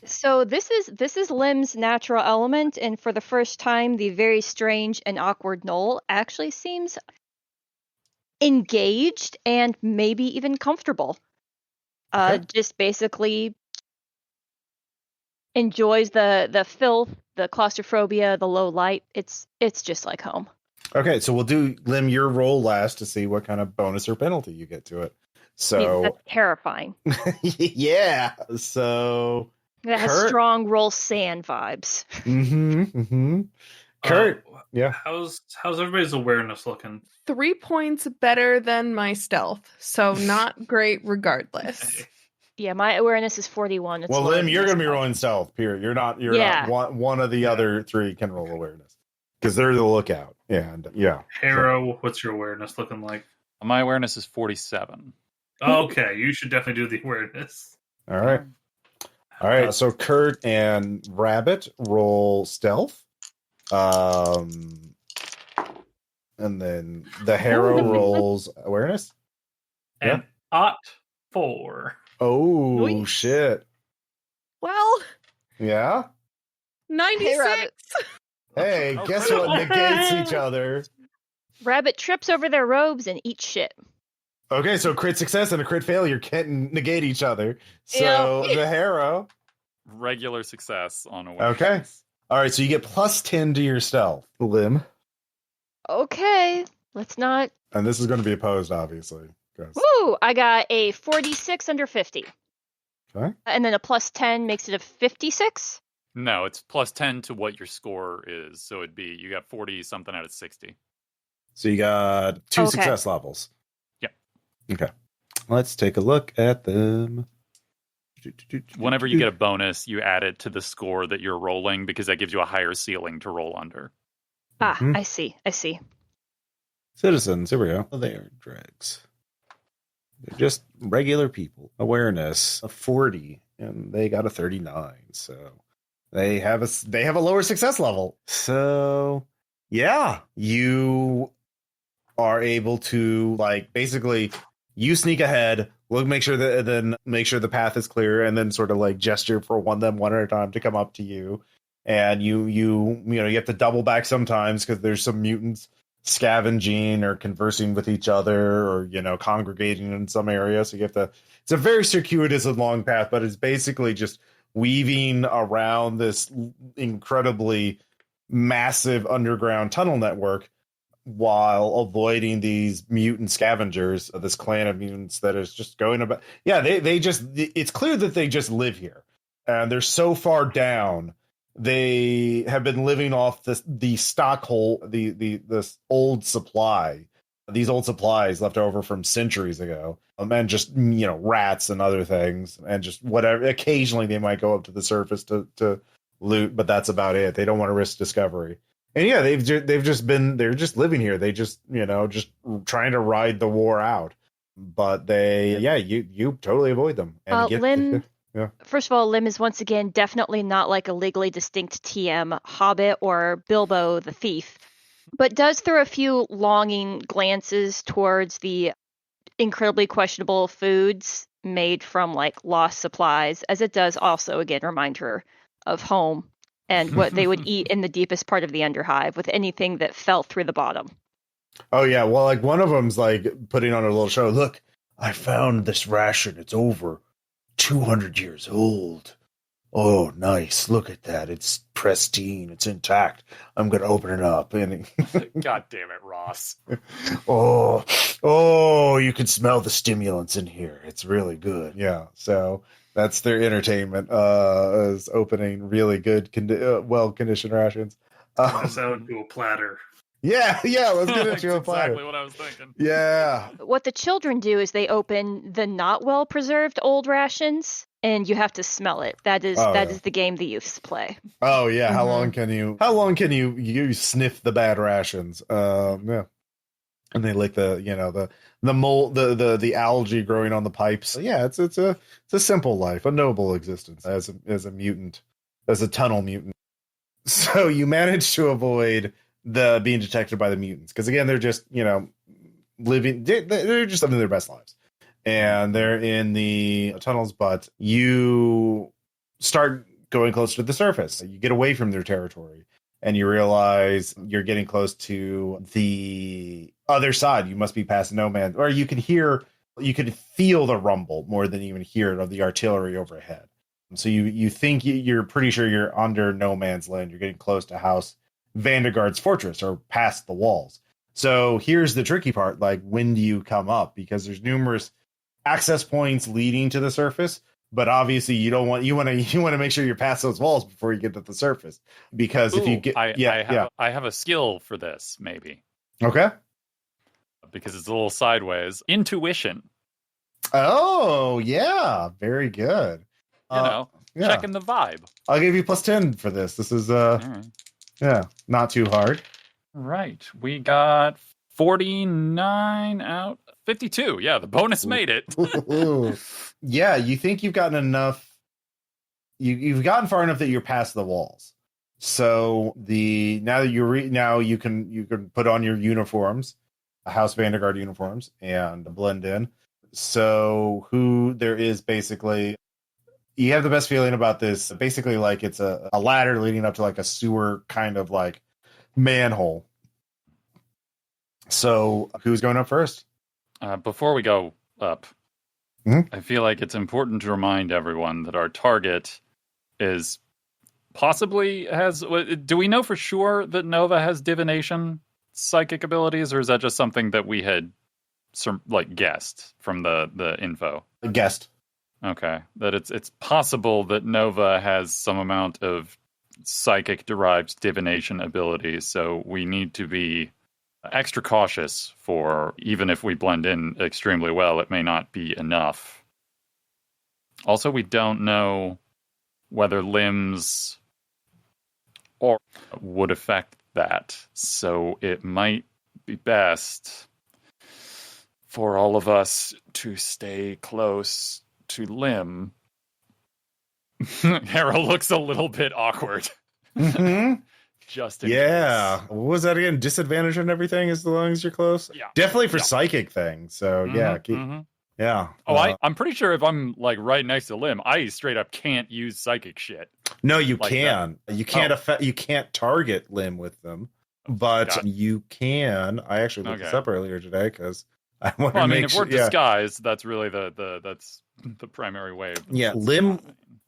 So this is Lim's natural element, and for the first time, the very strange and awkward Null actually seems engaged and maybe even comfortable. Just basically enjoys the filth, the claustrophobia, the low light. It's just like home. Okay, so we'll do Lim your roll last to see what kind of bonus or penalty you get to it. So that's terrifying. Yeah. So That has Khurt? strong roll sand vibes. Khurt, yeah. How's everybody's awareness looking? 3 points better than my stealth, so not great regardless. Yeah, my awareness is 41. It's Well, lower Lim, than you're this going to be one. rolling stealth. Period. You're not one of the other three can roll awareness because they're the lookout. And yeah. Harrow, what's your awareness looking like? My awareness is 47. Okay, you should definitely do the awareness. All right. So Khurt and Rabbit roll stealth. And then the Harrow rolls awareness. And Ot 4. Oh, Nice. shit. Well, Yeah? 96. Rabbit. Hey, Oh, guess critical. what negates each other? Rabbit trips over their robes and eats shit. Okay, so crit success and a crit failure can't negate each other. So the Harrow. Regular success on a Okay. All right, so you get plus 10 to your stealth, Lim. Okay, let's not. And this is going to be opposed, obviously. 'cause- Woo! I got a 46 under 50. Okay. And then a plus 10 makes it a 56. No, it's plus 10 to what your score is. So it'd be, you got 40 something out of 60. So you got 2 Okay. success levels. Yep. Okay. Let's take a look at them. Whenever you get a bonus, you add it to the score that you're rolling because that gives you a higher ceiling to roll under. Ah, Mhm. I see. Citizens, here we go. They are dregs. They're just regular people. Awareness of 40, and they got a 39. So they have a lower success level. So yeah, you are able to basically you sneak ahead, make sure the path is clear, and then sort of gesture for them one at a time to come up to you. And you have to double back sometimes because there's some mutants scavenging or conversing with each other or congregating in some area, so you have to it's a very circuitous and long path, but it's basically just weaving around this incredibly massive underground tunnel network while avoiding these mutant scavengers, this clan of mutants that is just going about. It's clear that they just live here and they're so far down. They have been living off the stock hole, this old supply, these old supplies left over from centuries ago, and just rats and other things, and just whatever. Occasionally, they might go up to the surface to loot, but that's about it. They don't want to risk discovery. And yeah, they're just living here. They just just trying to ride the war out. But you totally avoid them. And Lim. Yeah. First of all, Lim is once again definitely not like a legally distinct TM, Hobbit, or Bilbo the Thief, but does throw a few longing glances towards the incredibly questionable foods made from lost supplies, as it does also again remind her of home and what they would eat in the deepest part of the Underhive with anything that fell through the bottom. Oh yeah, well, one of them's putting on a little show. Look, I found this ration. It's over 200 years old. Oh, nice. Look at that. It's pristine. It's intact. I'm going to open it up. And God damn it, Ross. oh, you can smell the stimulants in here. It's really good. Yeah. So that's their entertainment, is opening really good, well-conditioned rations. That's out into a platter. Yeah, let's get into a platter. Exactly what I was thinking. Yeah. What the children do is they open the not well preserved old rations, and you have to smell it. That is the game the youths play. Oh yeah. Mhm. How long can you sniff the bad rations? Yeah. And they lick the mold, the algae growing on the pipes. Yeah, it's a simple life, a noble existence as a mutant, as a tunnel mutant. So you manage to avoid being detected by the mutants, because again, they're just living. They're just living their best lives, and they're in the tunnels. But you start going close to the surface. You get away from their territory, and you realize you're getting close to the other side. You must be past no man, or you could feel the rumble more than even hear it of the artillery overhead. So you think you're pretty sure you're under no man's land. You're getting close to House Vandegarde's fortress, or past the walls. So here's the tricky part: when do you come up? Because there's numerous access points leading to the surface, but obviously you want to make sure you're past those walls before you get to the surface. Because if you get, I have a skill for this, maybe. Okay. Because it's a little sideways. Intuition. Oh yeah, very good. Checking the vibe. I'll give you plus 10 for this. This is Right. yeah, not too hard. Right. We got 49 out 52. Yeah, the bonus made it. Yeah, you think you've gotten enough. You've gotten far enough that you're past the walls. So now you can put on your uniforms, House Vandegarde uniforms, and blend in. So there is basically you have the best feeling about this. Basically, like it's a ladder leading up to like a sewer kind of like manhole. So who's going up first? Before we go up, Mhm. I feel like it's important to remind everyone that our target is possibly has. Do we know for sure that Nova has divination psychic abilities, or is that just something that we had guessed from the info? Guessed. Okay, that it's possible that Nova has some amount of psychic derived divination abilities, so we need to be extra cautious. For even if we blend in extremely well, it may not be enough. Also, we don't know whether limbs or would affect that, so it might be best for all of us to stay close to Lim. Harrow looks a little bit awkward. Mm-hmm. Just in Yeah. case. What was that again? Disadvantage and everything as long as you're close? Yeah. Definitely for Yeah. psychic things. So yeah. Yeah. Oh, I'm pretty sure if I'm like right next to Lim, I straight up can't use psychic shit. No, you like can. You can't you can't target Lim with them, but you can. I actually looked this up earlier today because I want to make if we're disguised, that's really that's the primary way. Yeah, Lim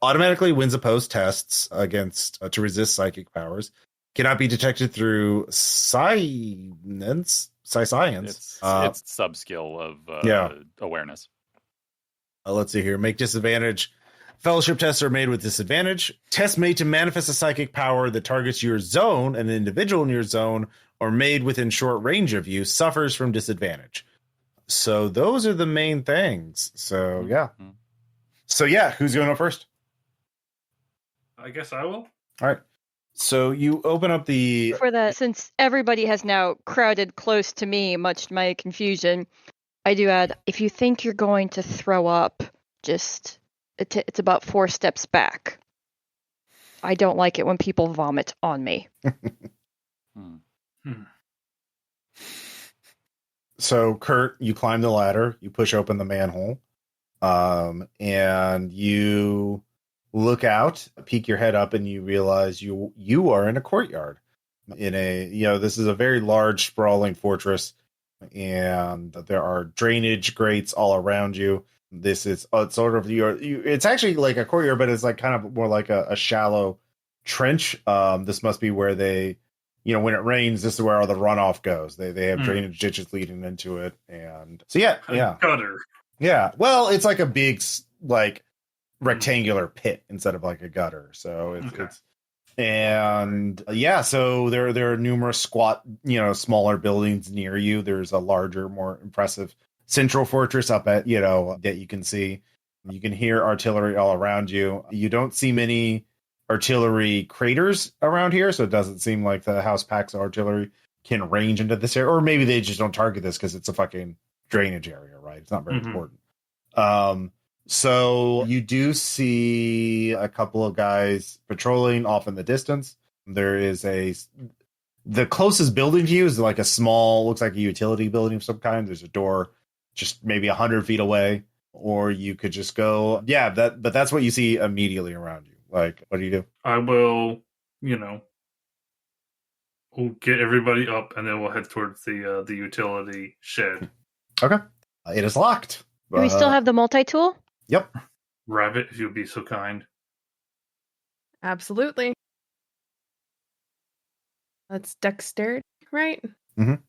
automatically wins opposed tests against to resist psychic powers. Cannot be detected through science. It's sub skill of awareness. Let's see here. Make disadvantage. Fellowship tests are made with disadvantage. Tests made to manifest a psychic power that targets your zone, an individual in your zone, or made within short range of you suffers from disadvantage. So those are the main things. So yeah. Mm-hmm. So yeah, who's going to go first? I guess I will. All right. So you open up the... For that, since everybody has now crowded close to me, much to my confusion, I do add, if you think you're going to throw up, just... It's about 4 steps back. I don't like it when people vomit on me. So, Khurt, you climb the ladder, you push open the manhole, and you look out, peek your head up, and you realize you are in a courtyard. This is a very large, sprawling fortress, and there are drainage grates all around you. This is sort of it's actually like a courtyard, but it's like kind of more like a shallow trench. This must be where they, when it rains, this is where all the runoff goes. They have drainage ditches leading into it. And so, yeah. Gutter. Yeah. Well, it's like a big, like rectangular pit instead of like a gutter. So so there are numerous squat, smaller buildings near you. There's a larger, more impressive central fortress up at, that you can see. You can hear artillery all around you. You don't see many artillery craters around here, so it doesn't seem like the House Pax artillery can range into this area. Or maybe they just don't target this because it's a fucking drainage area, right? It's not very important. So you do see a couple of guys patrolling off in the distance. There is the closest building to you is like a small, looks like a utility building of some kind. There's a door just maybe 100 feet away, or you could just go, but that's what you see immediately around you. Like, what do you do? I will, we'll get everybody up, and then we'll head towards the utility shed. Okay. It is locked. Do we still have the multi-tool? Yep. Rabbit, if you'd be so kind. Absolutely. That's dexterity, right? Mm-hmm.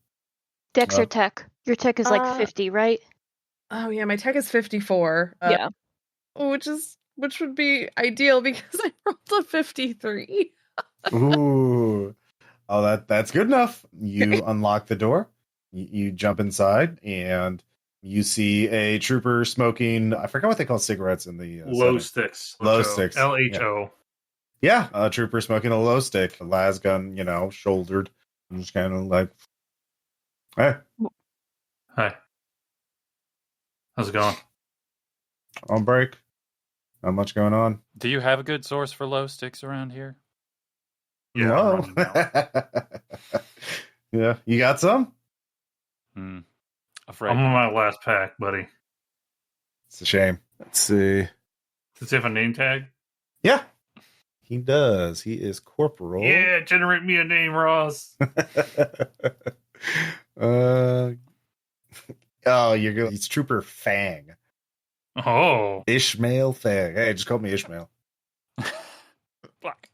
Dex or tech? Your tech is like 50, right? Oh yeah, my tech is 54. Yeah. Which would be ideal because I rolled a 53. Ooh. Oh, that's good enough. You unlock the door. You jump inside, and you see a trooper smoking. I forgot what they call cigarettes in the low sticks. Low sticks. LHO. Yeah, a trooper smoking a low stick, a las gun, shouldered. I'm just kind of like, hey. Hi. How's it going? On break. Not much going on. Do you have a good source for low sticks around here? Yeah. Yeah. You got some? Afraid. I'm on my last pack, buddy. It's a shame. Let's see. Does he have a name tag? Yeah, he does. He is Corporal. Yeah, generate me a name, Ross. Oh, you're good. He's Trooper Fang. Oh. Ishmael Fang. Hey, just call me Ishmael. Fuck.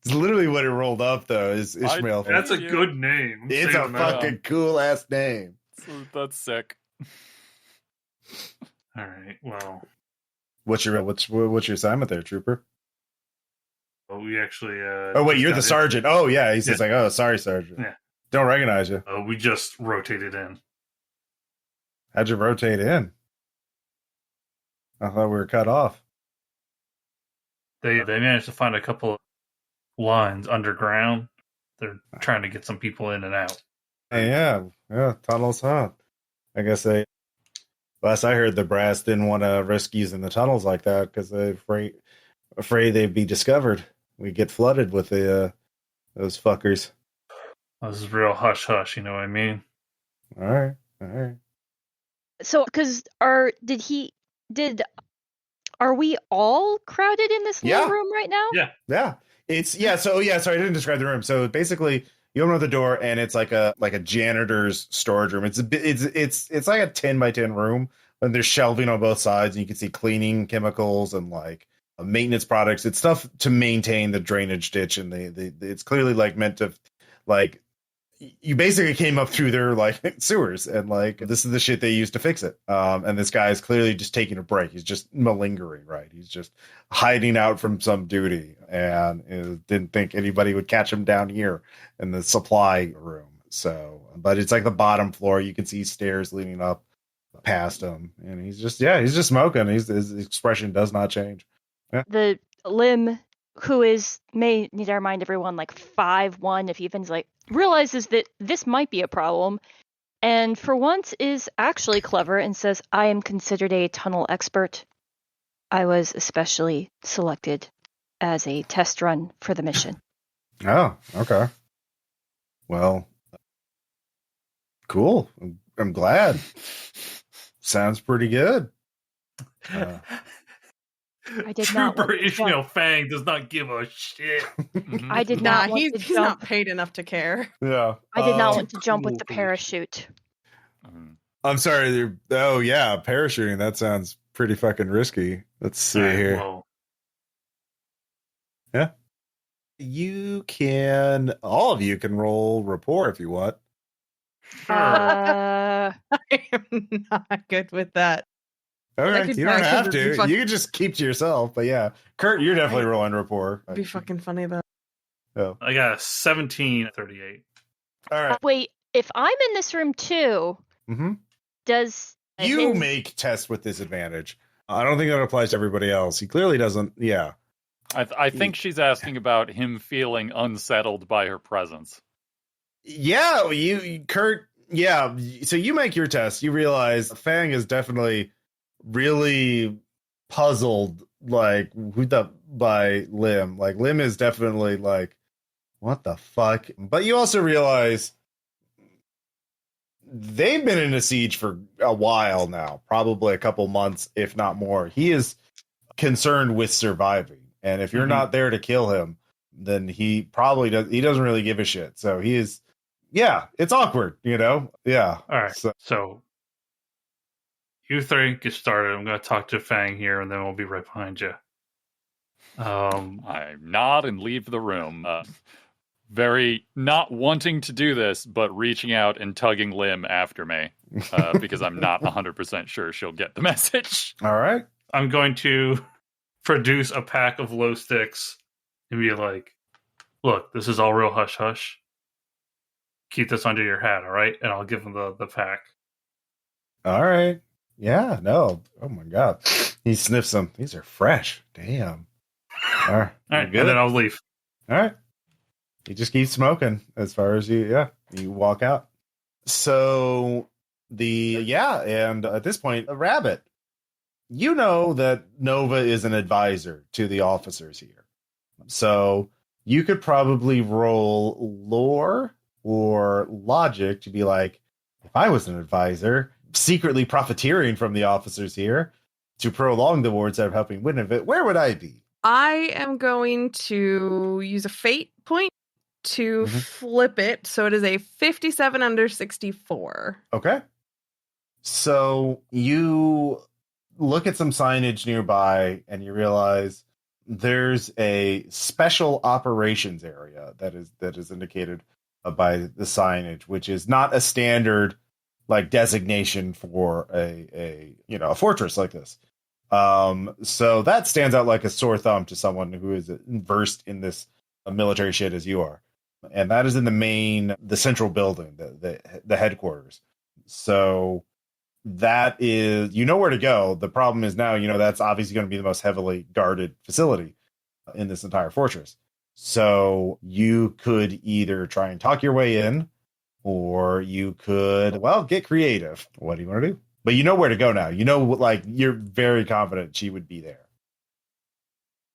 It's literally what it rolled up, though, is Ishmael Fang. That's a good name. It's a fucking cool-ass name. That's sick. All right, well. What's your assignment there, Trooper? Well, we actually... oh, wait, you're the sergeant. Oh, yeah. He's just like, oh, sorry, Sergeant. Yeah. Don't recognize you. We just rotated in. How'd you rotate in? I thought we were cut off. They managed to find a couple of lines underground. They're trying to get some people in and out. Yeah, tunnels, huh? I guess last I heard, the brass didn't want to risk using the tunnels like that because they're afraid they'd be discovered. We get flooded with those fuckers. This is real hush-hush, you know what I mean? All right. So, because are we all crowded in this little room right now? Yeah. Sorry, I didn't describe the room. So basically, you open up the door and it's like a janitor's storage room. It's like a 10 by 10 room, and there's shelving on both sides, and you can see cleaning chemicals and like maintenance products. It's stuff to maintain the drainage ditch, and it's clearly like meant to like. You basically came up through their like sewers, and like this is the shit they used to fix it. And this guy is clearly just taking a break. He's just malingering, right? He's just hiding out from some duty, and didn't think anybody would catch him down here in the supply room. So, but it's like the bottom floor. You can see stairs leading up past him, and he's just smoking. His expression does not change. Yeah. The Lim, who may need to remind everyone, like 5'1", if even's like, realizes that this might be a problem, and for once is actually clever and says, I am considered a tunnel expert. I was especially selected as a test run for the mission. Oh, okay. Well, cool. I'm glad. Sounds pretty good. I did not. Trooper Ishmael Fang does not give a shit. I did not. He's not paid enough to care. Yeah. I did not want to jump with the parachute. I'm sorry. Oh, yeah. Parachuting. That sounds pretty fucking risky. Let's see here. Well, yeah. All of you can roll rapport if you want. I am not good with that. Okay, you don't have to. You can just keep to yourself. But yeah, Khurt, you're definitely rolling rapport. It'd be fucking funny though. Oh. I got a 17-38. All right. Wait, if I'm in this room too, does you make tests with disadvantage? I don't think that applies to everybody else. He clearly doesn't. Yeah. I think she's asking about him feeling unsettled by her presence. Yeah, Khurt. Yeah. So you make your test. You realize Fang is definitely really puzzled, like by Lim. Like Lim is definitely like, what the fuck? But you also realize they've been in a siege for a while now, probably a couple months, if not more. He is concerned with surviving, and if you're not there to kill him, then he probably doesn't really give a shit. So he is, it's awkward, Yeah. All right. So you three get started. I'm going to talk to Fang here, and then we'll be right behind you. I nod and leave the room. Very not wanting to do this, but reaching out and tugging Lim after me because I'm not 100% sure she'll get the message. All right. I'm going to produce a pack of glow sticks and be like, look, this is all real hush-hush. Keep this under your hat, all right? And I'll give him the pack. All right. Yeah, no. Oh, my God. He sniffs them. These are fresh. Damn. All right. And then I'll leave. All right. You just keep smoking as far as you walk out. So and at this point, a rabbit. You know that Nova is an advisor to the officers here. So you could probably roll lore or logic to be like, if I was an advisor, secretly profiteering from the officers here, to prolong the war instead of helping win it, where would I be? I am going to use a fate point to flip it. So it is a 57 under 64. Okay. So you look at some signage nearby and you realize there's a special operations area that is indicated by the signage, which is not a standard like designation for a fortress like this. So that stands out like a sore thumb to someone who is versed in this military shit as you are. And that is in the central building, the headquarters. So that is, you know where to go. The problem is now, that's obviously going to be the most heavily guarded facility in this entire fortress. So you could either try and talk your way in, or you could, get creative. What do you want to do? But you know where to go now. You're very confident she would be there.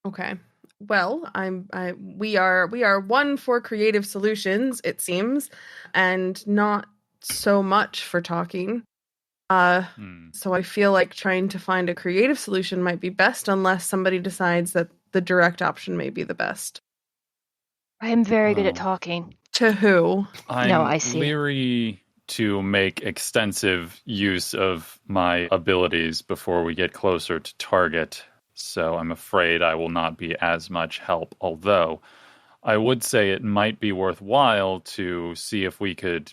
Okay. Well, we are one for creative solutions, it seems, and not so much for talking. So I feel like trying to find a creative solution might be best, unless somebody decides that the direct option may be the best. I am very good at talking. To who? I'm I see. leery to make extensive use of my abilities before we get closer to target, so I'm afraid I will not be as much help, although I would say it might be worthwhile to see if we could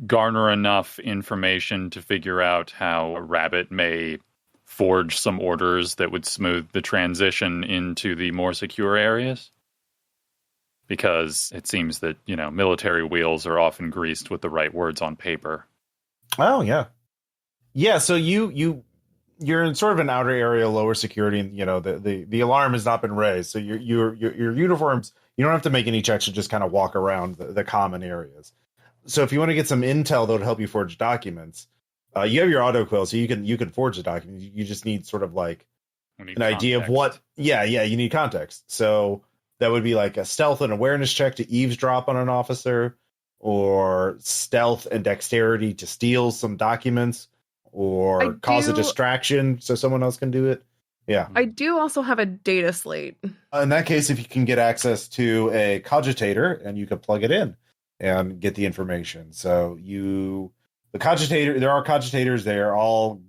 garner enough information to figure out how a rabbit may forge some orders that would smooth the transition into the more secure areas. Because it seems that, military wheels are often greased with the right words on paper. Oh, yeah. Yeah, so you're in sort of an outer area, lower security, and, the alarm has not been raised. So your uniforms, you don't have to make any checks to just kind of walk around the common areas. So if you want to get some intel that would help you forge documents, you have your autoquill, so you can forge the document. You just need sort of like an idea of what. Yeah, you need context. So that would be like a stealth and awareness check to eavesdrop on an officer, or stealth and dexterity to steal some documents, or cause a distraction so someone else can do it. Yeah. I do also have a data slate. In that case, if you can get access to a cogitator and you can plug it in and get the information. So there are cogitators, they are all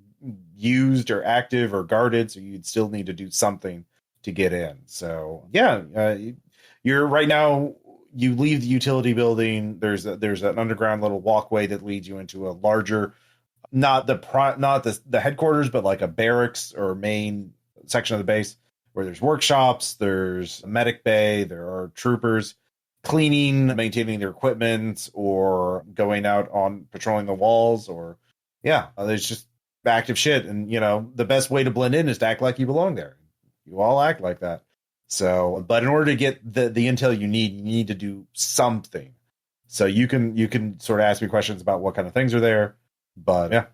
used or active or guarded, so you'd still need to do something to get in. So you're right now, you leave the utility building. There's an underground little walkway that leads you into a larger, not the headquarters, but like a barracks or main section of the base where there's workshops, there's a medic bay, there are troopers cleaning, maintaining their equipment, or going out on patrolling the walls, or there's just active shit. And the best way to blend in is to act like you belong there. You all act like that. So, but in order to get the intel you need to do something. So you can sort of ask me questions about what kind of things are there. But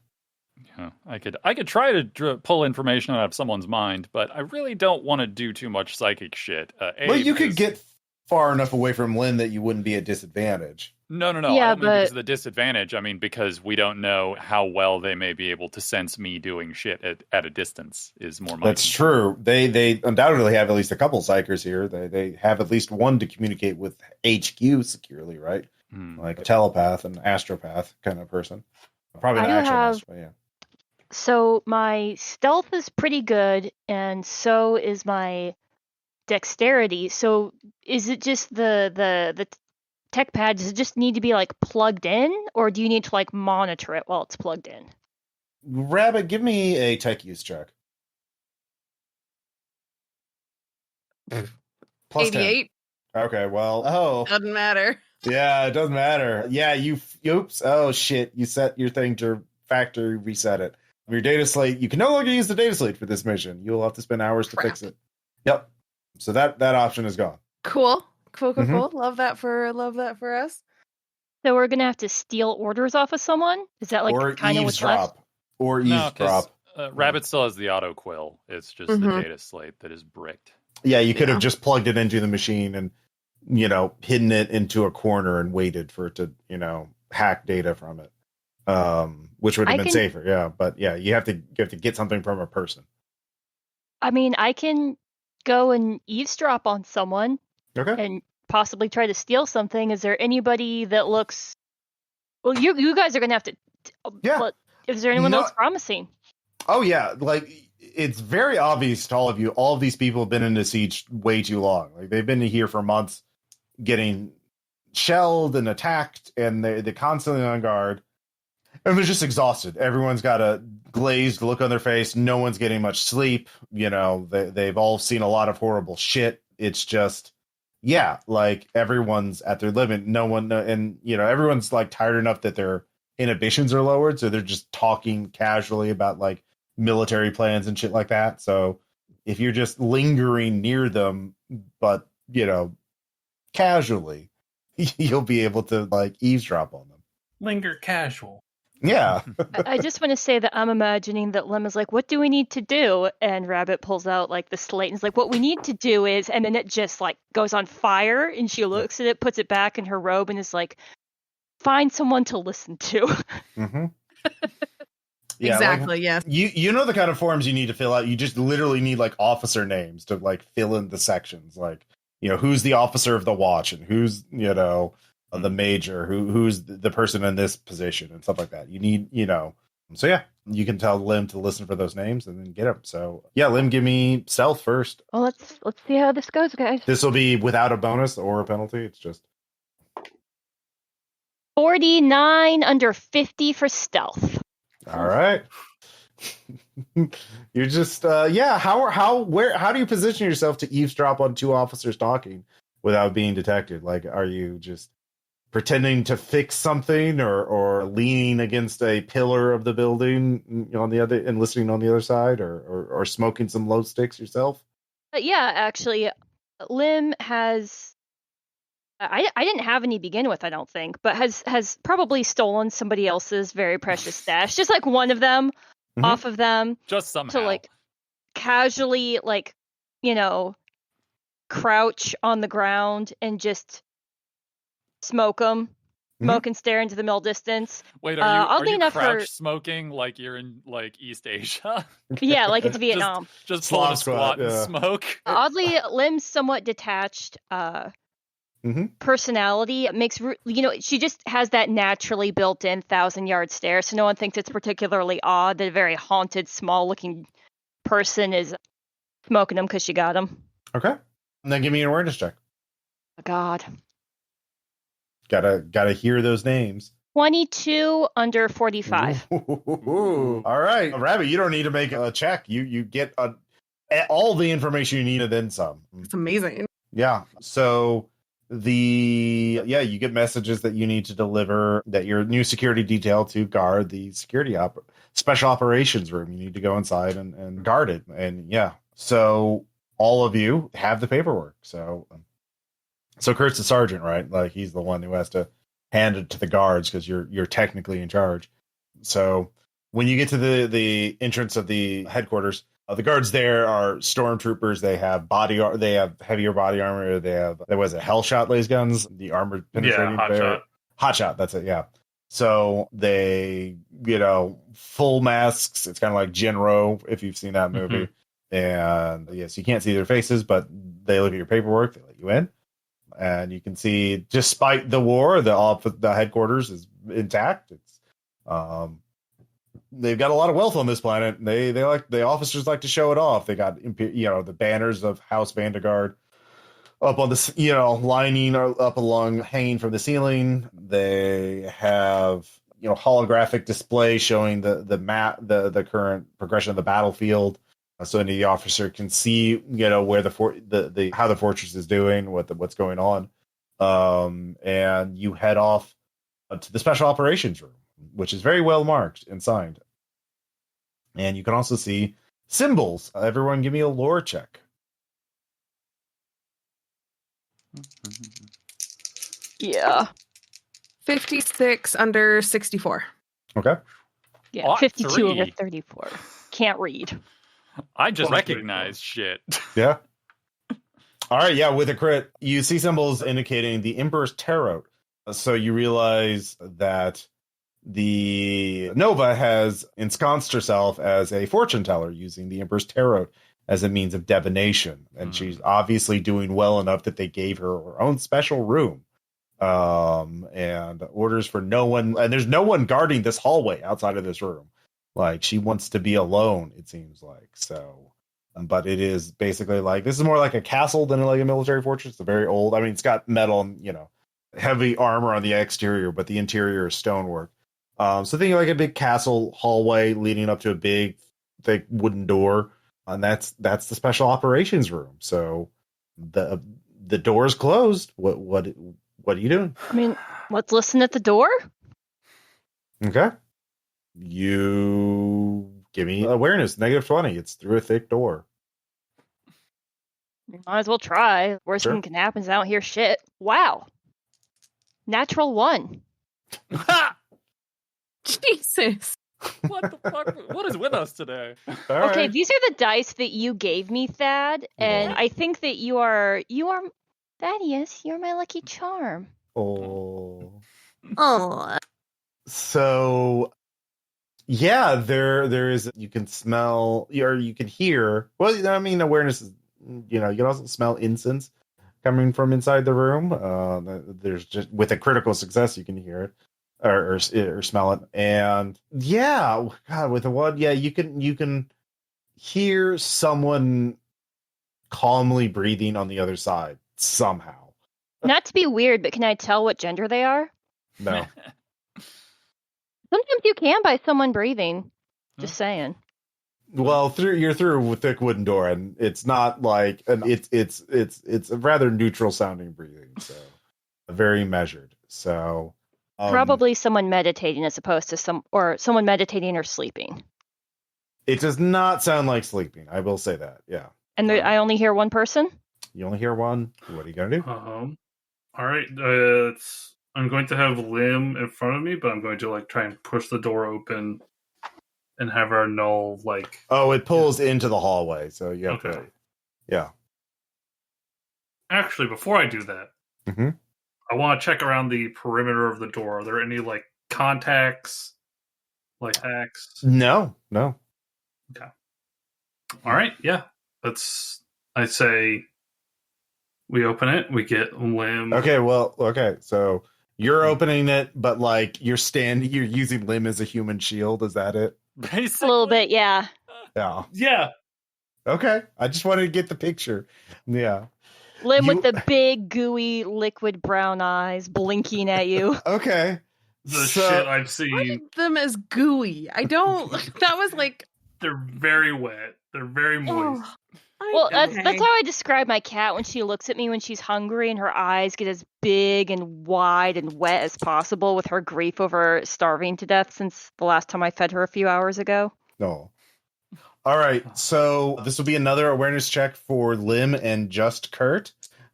yeah, I could try to pull information out of someone's mind, but I really don't want to do too much psychic shit. You could get far enough away from Lim that you wouldn't be at disadvantage. No. Yeah, I don't mean because of the disadvantage. I mean because we don't know how well they may be able to sense me doing shit at a distance. Is more. That's true. They undoubtedly have at least a couple psychers here. They have at least one to communicate with HQ securely, right? Like a telepath and astropath kind of person. Probably not actual master, yeah. So my stealth is pretty good, and so is my dexterity. So is it just the tech pad? Does it just need to be like plugged in, or do you need to like monitor it while it's plugged in? Rabbit, give me a tech use check. Plus 88. 10. Okay, well, Doesn't matter. Yeah, it doesn't matter. Yeah, oops. Oh shit, you set your thing to factory reset it. Your data slate, you can no longer use the data slate for this mission. You'll have to spend hours to fix it. Yep. So that option is gone. Cool. Love that for us. So we're gonna have to steal orders off of someone? Is that like kind of what's left? Or eavesdrop. Rabbit still has the auto quill. It's just the data slate that is bricked. Yeah, you could have just plugged it into the machine and hidden it into a corner and waited for it to, hack data from it. which would have been can- safer. Yeah, but yeah, you have to get something from a person. I mean, I can go and eavesdrop on someone Okay. and possibly try to steal something. Is there anybody that looks? Well, you guys are gonna have to. Yeah. But is there anyone No- else promising? Oh yeah, like it's very obvious to all of you. All of these people have been in the siege way too long. Like they've been here for months, getting shelled and attacked, and they're constantly on guard, and they're just exhausted. Everyone's got a glazed look on their face. No one's getting much sleep. You know, they've all seen a lot of horrible shit. It's just, yeah, like everyone's at their limit. No one, and you know, everyone's like tired enough that their inhibitions are lowered, so they're just talking casually about like military plans and shit like that. So if you're just lingering near them, but you know, casually, you'll be able to like eavesdrop on them. Linger casual. Yeah. I just want to say that I'm imagining that Lim is like, "What do we need to do?" And Rabbit pulls out like the slate and is like, "What we need to do is," and then it just like goes on fire, and she looks at it, puts it back in her robe, and is like, "Find someone to listen to." Mm-hmm. Yeah, Exactly. like, Yes. you know the kind of forms you need to fill out. You just literally need like officer names to like fill in the sections. Like, you know, who's the officer of the watch and who's, you know, the major, who's the person in this position and stuff like that. You need, you know. So yeah, you can tell Lim to listen for those names and then get them. So yeah, Lim, give me stealth first. Well, let's see how this goes, guys. This will be without a bonus or a penalty. It's just 49 under 50 for stealth. all right. You're just yeah. How do you position yourself to eavesdrop on two officers talking without being detected? Like, are you just pretending to fix something, or leaning against a pillar of the building on the other and listening on the other side, or smoking some low sticks yourself? Yeah, actually, Lim has. I didn't have any to begin with, I don't think, but has probably stolen somebody else's very precious stash, just like one of them, Mhm. off of them, Just somehow. to like casually, like, you know, crouch on the ground and just smoke them, smoke and stare into the middle distance. Wait, are oddly you enough, crouch her- smoking like you're in like East Asia? Yeah, like it's Vietnam. Just Slav pulling a squat, squat and yeah. smoke. Oddly, Lim's somewhat detached personality makes, you know, she just has that naturally built-in 1,000-yard stare, so no one thinks it's particularly odd that a very haunted, small-looking person is smoking them because she got them. Okay, and then give me an awareness check. Oh, God. Gotta hear those names. 22 under 45. Ooh. All right, Rabbit, you don't need to make a check. You get all the information you need and then some. It's amazing. Yeah. So you get messages that you need to deliver, that your new security detail to guard the security special operations room. You need to go inside and guard it. And yeah, so all of you have the paperwork. So Khurt's the sergeant, right? Like he's the one who has to hand it to the guards because you're technically in charge. So when you get to the entrance of the headquarters, the guards there are stormtroopers. They have they have heavier body armor. There was a Hellshot laser guns, the armored penetrating. Yeah, hot shot. That's it. Yeah. So they, you know, full masks. It's kind of like Jinro if you've seen that movie. And yes, you can't see their faces, but they look at your paperwork. They let you in, and you can see, despite the war, the headquarters is intact. It's they've got a lot of wealth on this planet. The officers like to show it off. They got, you know, the banners of House Vandeguard up on the, you know, lining or up along, hanging from the ceiling. They have, you know, holographic display showing the map, the current progression of the battlefield, so any officer can see, you know, where how the fortress is doing, what's going on. And you head off to the special operations room, which is very well marked and signed. And you can also see symbols. Everyone give me a lore check. Yeah. 56 under 64. Okay. Yeah, Ought 52 3. over 34. Can't read. I just Well, recognize shit. Yeah. All right. Yeah. With a crit, you see symbols indicating the Emperor's Tarot. So you realize that the Nova has ensconced herself as a fortune teller using the Emperor's Tarot as a means of divination. And she's obviously doing well enough that they gave her her own special room. And orders for no one, and there's no one guarding this hallway outside of this room. Like, she wants to be alone, it seems like. So, but it is basically like, this is more like a castle than like a military fortress. It's a very old, I mean, it's got metal and, heavy armor on the exterior, but the interior is stonework. So think of like a big castle hallway leading up to a big, thick wooden door. And that's the special operations room. So the door is closed. What are you doing? I mean, let's listen at the door. Okay. You give me awareness, -20. It's through a thick door. Might as well try. Worst Sure. thing can happen is I don't hear shit. Wow. Natural 1. Jesus. What the fuck? What is with us today? All Okay, right. these are the dice that you gave me, Thad, and I think that you are Thaddeus, you're my lucky charm. Oh. Oh. So yeah, there is, you can smell or you can hear. Well, I mean, awareness is, you can also smell incense coming from inside the room. There's just, with a critical success, you can hear it or smell it. And yeah, God, with the one, yeah, you can hear someone calmly breathing on the other side somehow. Not to be weird, but can I tell what gender they are? No. Sometimes you can by someone breathing. Just saying. Well, you're through a thick wooden door, and it's not like it's a rather neutral sounding breathing, so very measured. So Probably someone meditating as opposed to someone meditating or sleeping. it does not sound like sleeping. I will say that. Yeah. And I only hear one person. You only hear one. What are you gonna do? All right. I'm going to have Lim in front of me, but I'm going to try and push the door open and have our null Oh, it pulls into the hallway, so you have Okay. to. Yeah. Actually, before I do that, Mm-hmm. I want to check around the perimeter of the door. Are there any contacts, hacks? No. All right, yeah. I say we open it. We get Lim. Okay. So you're opening it, but you're using Lim as a human shield. Is that it? Basically. A little bit, yeah. Yeah. Yeah. Okay. I just wanted to get the picture. Yeah. Lim with the big, gooey, liquid brown eyes blinking at you. Okay. The shit I've seen. Worded them as gooey. I don't. That was They're very wet. They're very moist. Well, that's how I describe my cat when she looks at me when she's hungry and her eyes get as big and wide and wet as possible with her grief over starving to death since the last time I fed her a few hours ago. No. All right. So this will be another awareness check for Lim and just Khurt.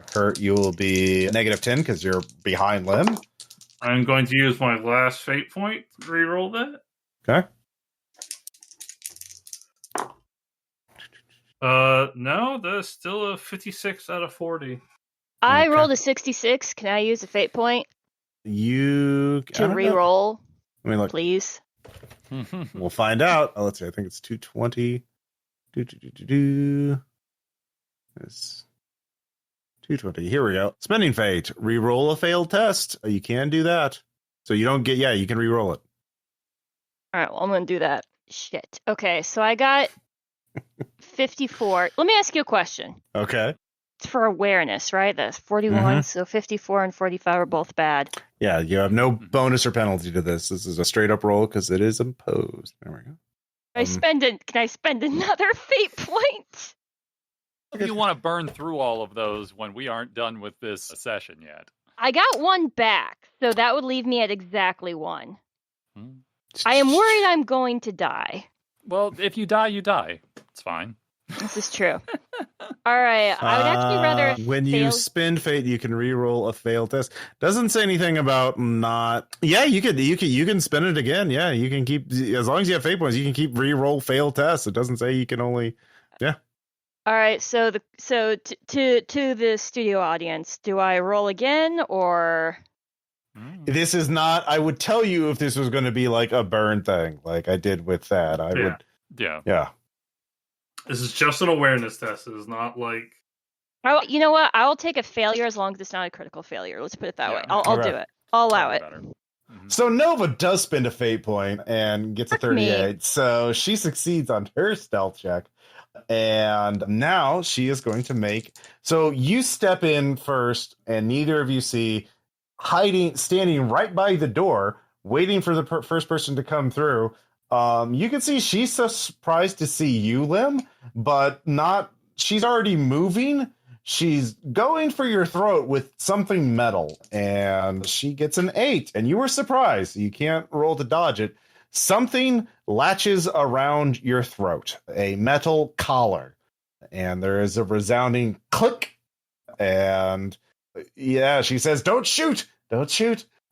Khurt, you will be -10 because you're behind Lim. I'm going to use my last fate point to reroll that. Okay. No, that's still a 56 out of 40. I Okay. rolled a 66. Can I use a fate point You to reroll, I mean, look, please? we'll find out. Oh, let's see. I think it's 220. It's 220. Here we go. Spending fate. Reroll a failed test. You can do that. So you don't get. Yeah, you can reroll it. All right, well, I'm going to do that. Shit. Okay, so I got 54. Let me ask you a question. Okay. It's for awareness, right? That's 41, so 54 and 45 are both bad. Yeah, you have no bonus or penalty to this. This is a straight up roll because it is imposed. There we go. Can I spend another fate point? If you want to burn through all of those when we aren't done with this session yet. I got one back, so that would leave me at exactly 1. I am worried I'm going to die. Well, if you die, you die. It's fine. This is true. All right, I would actually rather. When you spend fate, you can reroll a failed test. Doesn't say anything about not. Yeah, you can spend it again. Yeah, you can keep, as long as you have fate points, you can keep reroll failed tests. It doesn't say you can only. Yeah. All right, so to the studio audience, do I roll again or? this is not. I would tell you if this was going to be like a burn thing, like I did with that. I would. Yeah. This is just an awareness test. It is not like. Oh, you know what? I'll take a failure as long as it's not a critical failure. Let's put it that way. I'll do it. I'll allow it. So Nova does spend a fate point and gets a 38. So she succeeds on her stealth check. And now she is going to make. So you step in first, and neither of you see standing right by the door, waiting for the first person to come through. You can see she's so surprised to see you, Lim, but not. She's already moving. She's going for your throat with something metal, and she gets an 8, and you were surprised. You can't roll to dodge it. Something latches around your throat, a metal collar, and there is a resounding click, and she says, don't shoot.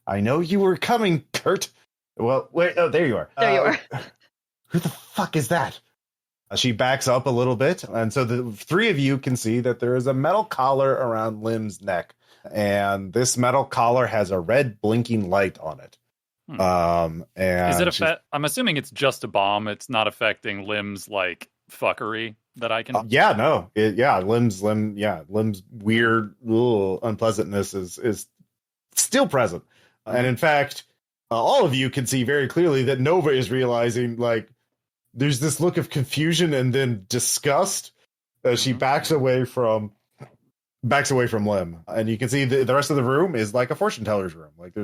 I know you were coming, Khurt. Well, wait, there you are. There you are. Who the fuck is that? She backs up a little bit, and so the three of you can see that there is a metal collar around Lim's neck, and this metal collar has a red blinking light on it. And is it I'm assuming it's just a bomb. It's not affecting Lim's like fuckery that I can. Lim's weird unpleasantness is still present, and in fact, all of you can see very clearly that Nova is realizing like. There's this look of confusion and then disgust as she backs away from Lim, and you can see the rest of the room is like a fortune teller's room. Like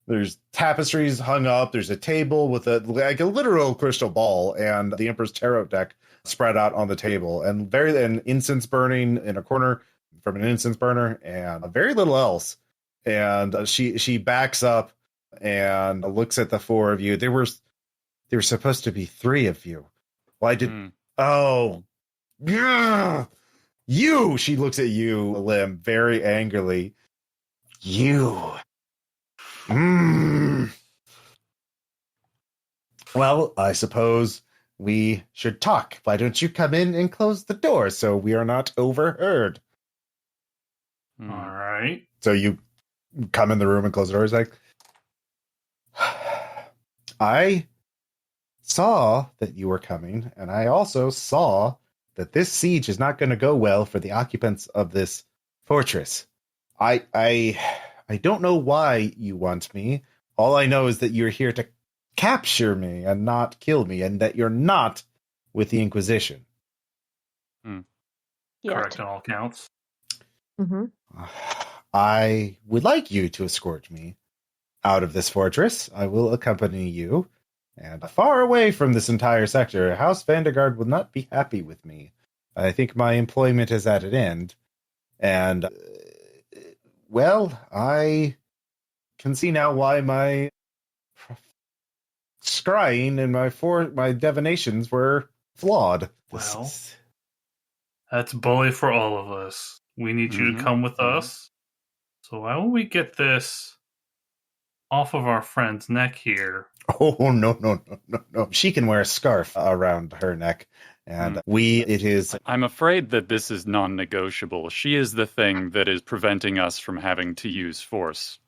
there's tapestries hung up. There's a table with a literal crystal ball and the Emperor's Tarot deck spread out on the table, and an incense burning in a corner from an incense burner, and very little else. And she backs up and looks at the four of you. There were supposed to be 3 of you. Why did... Oh. Yeah. You! She looks at you, Lim, very angrily. You. Well, I suppose we should talk. Why don't you come in and close the door so we are not overheard? All right. So you come in the room and close the door. It's like... I saw that you were coming, and I also saw that this siege is not going to go well for the occupants of this fortress. I don't know why you want me. All I know is that you're here to capture me and not kill me, and that you're not with the Inquisition. Correct on all counts. Mm-hmm. I would like you to escort me out of this fortress. I will accompany you. And far away from this entire sector, House Vandergaard will not be happy with me. I think my employment is at an end. And, I can see now why my scrying and my divinations were flawed. Well, that's bully for all of us. We need you to come with us. So why don't we get this off of our friend's neck here? Oh, no. She can wear a scarf around her neck. And I'm afraid that this is non-negotiable. She is the thing that is preventing us from having to use force.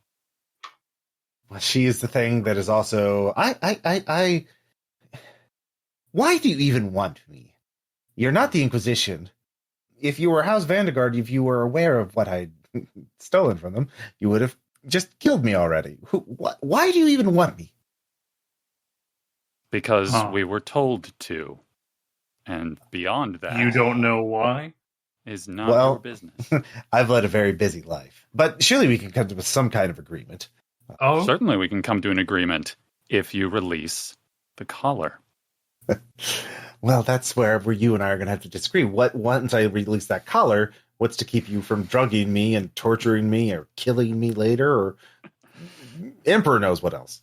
Well, she is the thing that is also... Why do you even want me? You're not the Inquisition. If you were House Vandergaard, if you were aware of what I'd stolen from them, you would have just killed me already. Why do you even want me? Because we were told to. And beyond that... You don't know why? Is not your business. I've led a very busy life. But surely we can come to some kind of agreement. Oh, certainly we can come to an agreement if you release the collar. Well, that's where you and I are going to have to disagree. Once I release that collar, what's to keep you from drugging me and torturing me or killing me later? Or Emperor knows what else.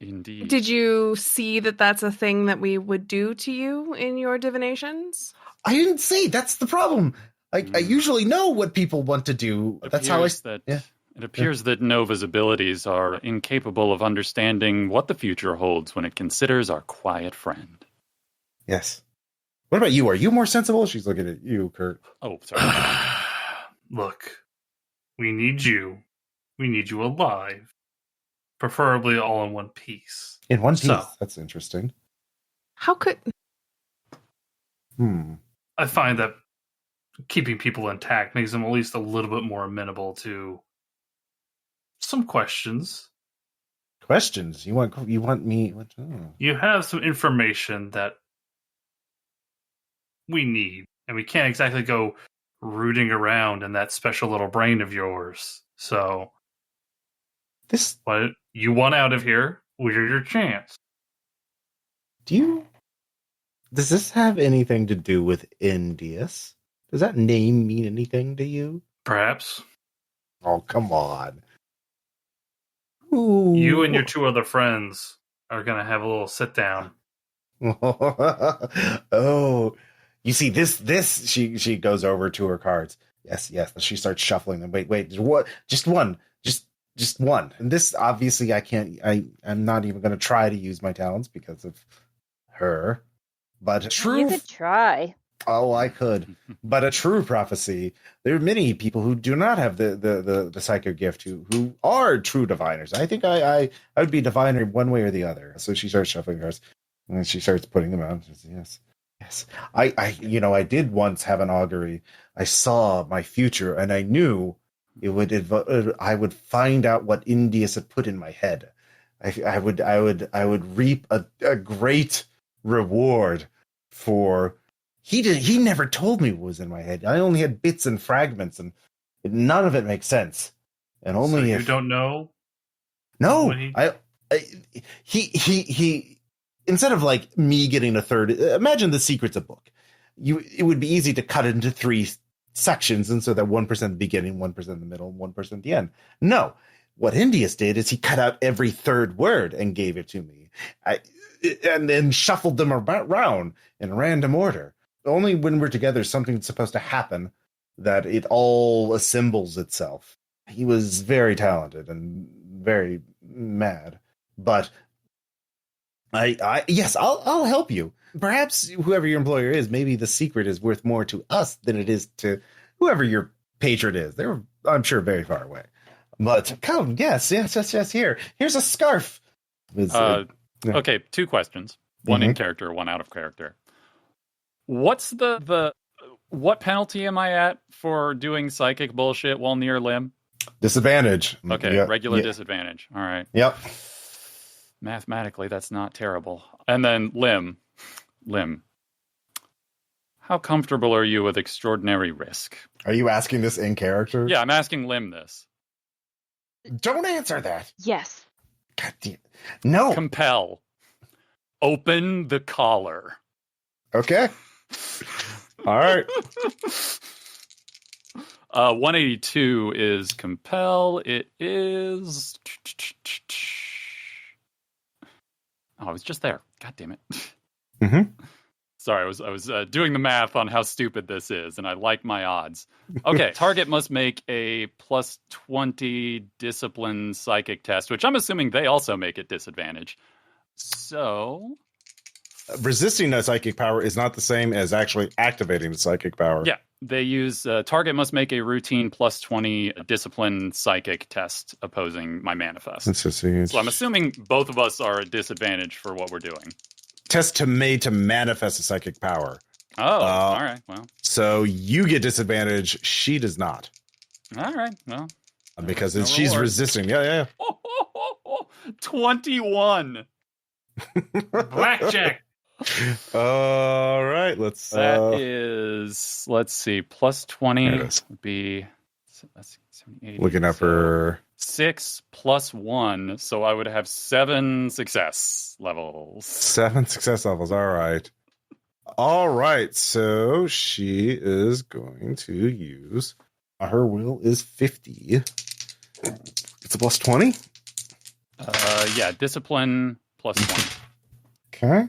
Indeed. Did you see that that's a thing that we would do to you in your divinations? I didn't see. That's the problem. I usually know what people want to do. That's how It appears that Nova's abilities are incapable of understanding what the future holds when it considers our quiet friend. Yes. What about you? Are you more sensible? She's looking at you, Khurt. Oh, sorry. Look, we need you we need you alive. Preferably all in one piece. In one piece. So- That's interesting. How could I find that keeping people intact makes them at least a little bit more amenable to some questions. Questions? You want me? What? Oh. You have some information that we need, and we can't exactly go rooting around in that special little brain of yours. So, what you want out of here? We're your chance. Does this have anything to do with Endius? Does that name mean anything to you? Perhaps. Oh, come on. Ooh. You and your two other friends are going to have a little sit down. Oh, you see this she goes over to her cards. Yes. She starts shuffling them. Wait, what? Just one. Just one. And this, obviously, I'm not even going to try to use my talents because of her. But true. You could try. Oh, I could. But a true prophecy. There are many people who do not have the psychic gift who are true diviners. I think I would be a diviner one way or the other. So she starts shuffling hers, and then she starts putting them out. She says, yes. I did once have an augury. I saw my future, and I knew I would find out what Endius had put in my head. I would reap a great reward for. He never told me what was in my head. I only had bits and fragments, and none of it makes sense. And only so if you don't know. No, he instead of like me getting a third. Imagine The Secret's a book. It would be easy to cut it into 3 sections, and so that 1% at the beginning, 1% in the middle, and 1% at the end. No, what Endius did is he cut out every third word and gave it to me, and then shuffled them around in random order. Only when we're together, something's supposed to happen that it all assembles itself. He was very talented and very mad, but I'll help you. Perhaps whoever your employer is, maybe the secret is worth more to us than it is to whoever your patron is. They're, I'm sure, very far away. But come, yes, here. Here's a scarf. Okay, 2 questions. One in character, one out of character. What's what penalty am I at for doing psychic bullshit while near Lim? Disadvantage. Okay, regular disadvantage. All right. Yep. Mathematically, that's not terrible. And then Lim, how comfortable are you with extraordinary risk? Are you asking this in character? Yeah, I'm asking Lim this. Don't answer that. Yes. God damn. No. Compel. Open the collar. Okay. All right. 182 is compel. It is. Oh, I was just there. God damn it. Mm-hmm. Sorry, I was doing the math on how stupid this is, and I like my odds. Okay, target must make a plus 20 discipline psychic test, which I'm assuming they also make at disadvantage. So. Resisting a psychic power is not the same as actually activating the psychic power. Yeah, they use target must make a routine plus 20 discipline psychic test opposing my manifest. So I'm assuming both of us are at disadvantage for what we're doing. Test to manifest a psychic power. Oh, all right. Well, so you get disadvantage. She does not. All right. Well, because she's resisting. Yeah. 21. Blackjack. All right, let's see, plus 20 would be 70, 80, looking up her 6 plus 1, so I would have 7 success levels. 7 success levels. All right, so she is going to use her will is 50. It's a plus 20. Yeah, discipline plus 20. Okay.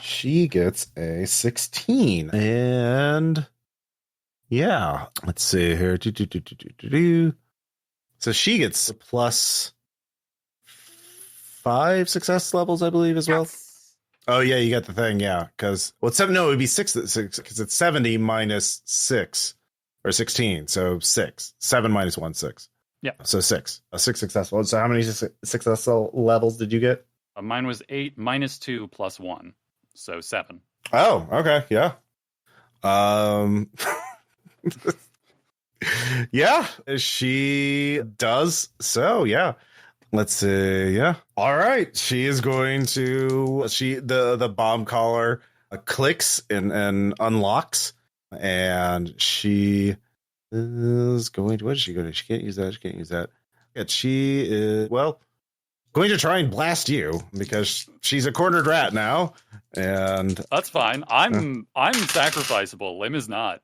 She gets a 16. And yeah, let's see here. So she gets a plus 5 success levels, I believe, as well. Oh, yeah, you got the thing. Yeah, because it would be 6 because it's 70 minus 6 or 16. So 6. 7 minus 1, 6. Yeah. So 6. 6 successful. So how many successful levels did you get? Mine was 8 minus 2 plus 1. So 7. Oh, okay. Yeah. Yeah, she does. So, yeah. Let's see. Yeah. All right. She is going to the bomb collar clicks and unlocks, and she is going to, what is she going to? She can't use that. She can't use that. And she is, well, going to try and blast you because she's a cornered rat now. And that's fine. I'm sacrificable. Lim is not.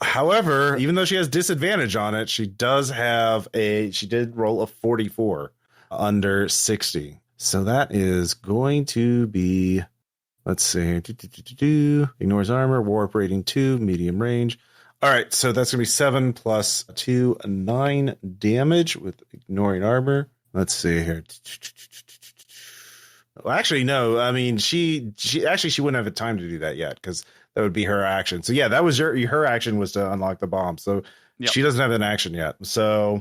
However, even though she has disadvantage on it, she did roll a 44 under 60. So that is going to be, let's see, ignores armor, warp rating 2, medium range. All right, so that's going to be 7 plus 2, 9 damage with ignoring armor. Let's see here. Well, actually, no. I mean, she wouldn't have the time to do that yet because that would be her action. So yeah, that was her action was to unlock the bomb. So She doesn't have an action yet. So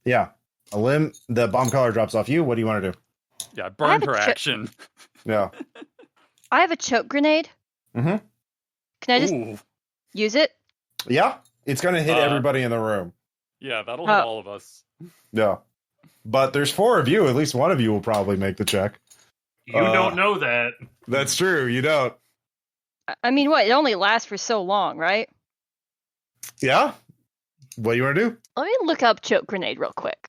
yeah, a Lim, the bomb collar drops off you. What do you want to do? Yeah, burn her action. Yeah. I have a choke grenade. Mm-hmm. Can I just use it? Yeah, it's going to hit everybody in the room. Yeah, that'll hit all of us. Yeah. But there's 4 of you. At least one of you will probably make the check. You don't know that. That's true. You don't. I mean, what? It only lasts for so long, right? Yeah. What do you want to do? Let me look up choke grenade real quick.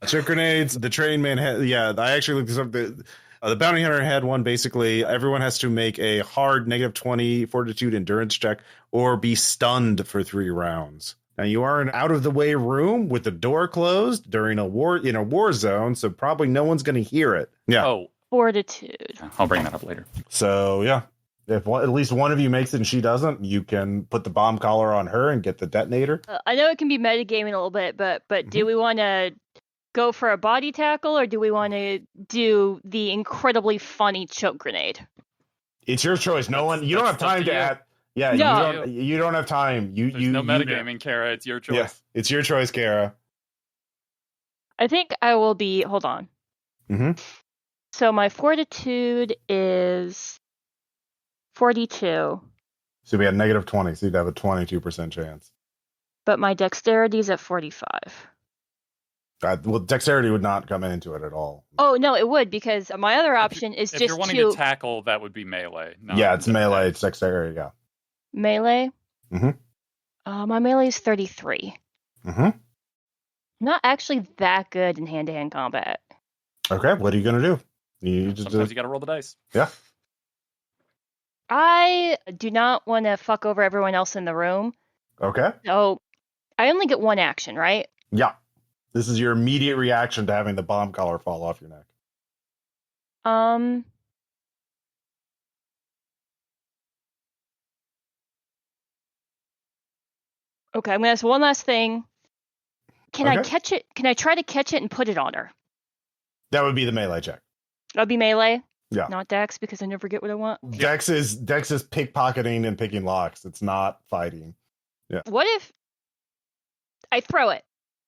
Choke grenades, the train man had, I actually looked this up. The bounty hunter had one. Basically, everyone has to make a hard -20 fortitude endurance check or be stunned for 3 rounds. Now, you are in an out-of-the-way room with the door closed during a war zone, so probably no one's going to hear it. Yeah. Oh. Fortitude. I'll bring that up later. So, yeah. If at least one of you makes it and she doesn't, you can put the bomb collar on her and get the detonator. I know it can be metagaming a little bit, but do we want to go for a body tackle or do we want to do the incredibly funny choke grenade? It's your choice. You don't have time to add. Yeah, no. you don't have time. There's no metagaming, Kara. It's your choice. Yeah, it's your choice, Kara. I think I will be. Hold on. Mm-hmm. So my fortitude is 42. So we had -20, so you'd have a 22% chance. But my dexterity is at 45. Well, dexterity would not come into it at all. Oh, no, it would, because my other option is if just you're wanting to tackle, that would be melee. Yeah, it's melee. It's dexterity, yeah. Melee? Mm-hmm. My melee is 33. Mm-hmm. Not actually that good in hand-to-hand combat. Okay, what are you going to do? Sometimes you got to roll the dice. Yeah. I do not want to fuck over everyone else in the room. Okay. So I only get one action, right? Yeah. This is your immediate reaction to having the bomb collar fall off your neck. Okay, I'm going to ask one last thing. Can I catch it? Can I try to catch it and put it on her? That would be the melee check. That would be melee? Yeah. Not dex, because I never get what I want? Dex is pickpocketing and picking locks. It's not fighting. Yeah. What if I throw it?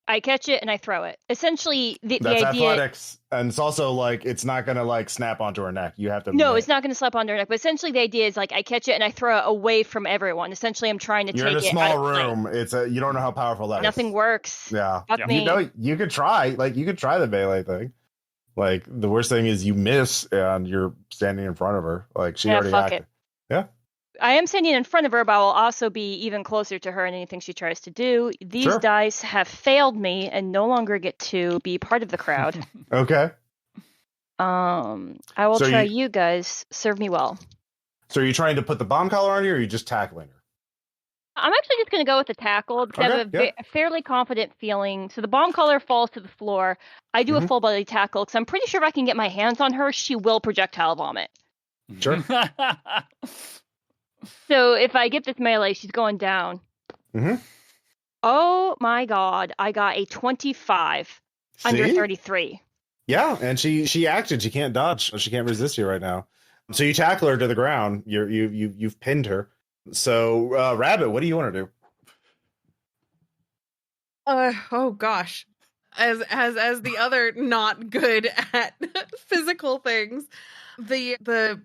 I catch it and I throw it. Essentially, That's the idea... athletics, and it's also like it's not going to like snap onto her neck. You have to... No, it's not going to slap onto her neck, but essentially the idea is like I catch it and I throw it away from everyone. Essentially, I'm trying to You're take it... in a small room. You don't know how powerful that is. Nothing works. Yeah. Fuck me. You could try. Like, you could try the melee thing. Like, the worst thing is you miss and you're standing in front of her. Like, she already fuck acted. it. Yeah. I am standing in front of her, but I will also be even closer to her in anything she tries to do. These dice have failed me and no longer get to be part of the crowd. Okay. I will try you guys. Serve me well. So are you trying to put the bomb collar on her, or are you just tackling her? I'm actually just going to go with the tackle because I have a fairly confident feeling. So the bomb collar falls to the floor. I do a full body tackle because I'm pretty sure if I can get my hands on her, she will projectile vomit. Sure. So if I get this melee, she's going down. Mm-hmm. Oh my god, I got a 25 under 33. Yeah, and she acted. She can't dodge. She can't resist you right now. So you tackle her to the ground. You've pinned her. So Rabbit, what do you want to do? Oh gosh. As the other not good at physical things, can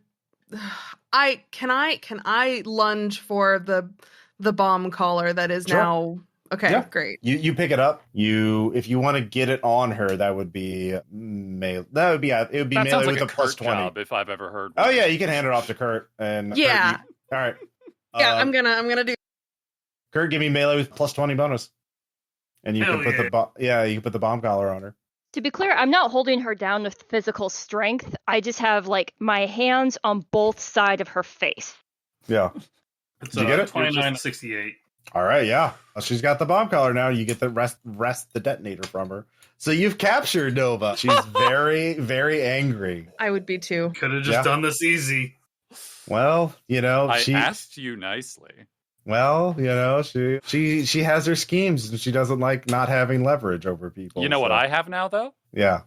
I lunge for the bomb collar that is Sure. now okay, Yeah. great. You pick it up. If you want to get it on her, that would be melee. It would be That melee sounds like with a a plus Khurt 20. job if I've ever heard Oh one. yeah, you can hand it off to Khurt and Yeah. Khurt, all right. Yeah, I'm gonna do. Khurt, give me melee with plus 20 bonus, and you Hell can put yeah. you can put the bomb collar on her. To be clear, I'm not holding her down with physical strength. I just have like my hands on both sides of her face. Yeah. It's Did you get it? 29.68. All right. Yeah. Well, she's got the bomb collar now. You get the rest the detonator from her. So you've captured Nova. She's very, very angry. I would be too. Could have just done this easy. Well, I she asked you nicely. Well, she has her schemes and she doesn't like not having leverage over people. You know what I have now, though? Yeah,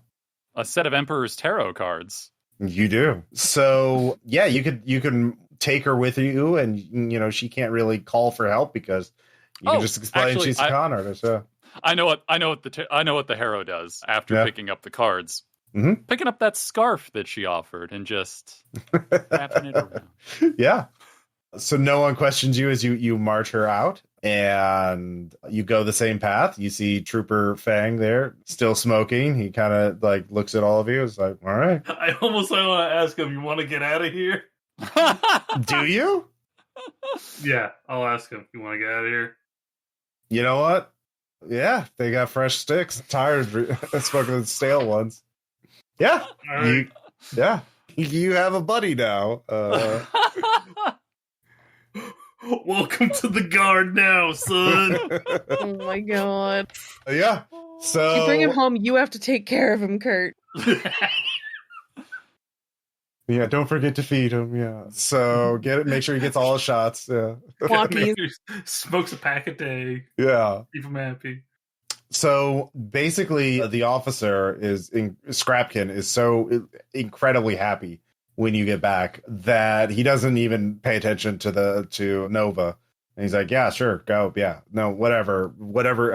A set of Emperor's Tarot cards. you do. So yeah, you can take her with you, and she can't really call for help because you can just explain actually, she's a con artist. Yeah. I know what the Harrow does after picking up the cards. Mm-hmm. Picking up that scarf that she offered and just wrapping it around. Yeah. So no one questions you as you march her out, and you go the same path. You see Trooper Fang there, still smoking. He kind of like looks at all of you. It's like, all right, I almost want to ask him, you want to get out of here? do you? Yeah, I'll ask him. You want to get out of here? You know what? Yeah, they got fresh sticks. Tired of smoking the stale ones. Yeah, All right. you have a buddy now. Welcome to the guard now, son. Oh my god. Yeah. So You bring him home, you have to take care of him, Khurt. yeah, don't forget to feed him. Yeah. So make sure he gets all his shots. Yeah. Walkies. Smokes a pack a day. Yeah. Keep him happy. So basically, the officer Scrapkin is so incredibly happy when you get back that he doesn't even pay attention to Nova. And he's like, yeah, sure, go. Yeah, no, whatever.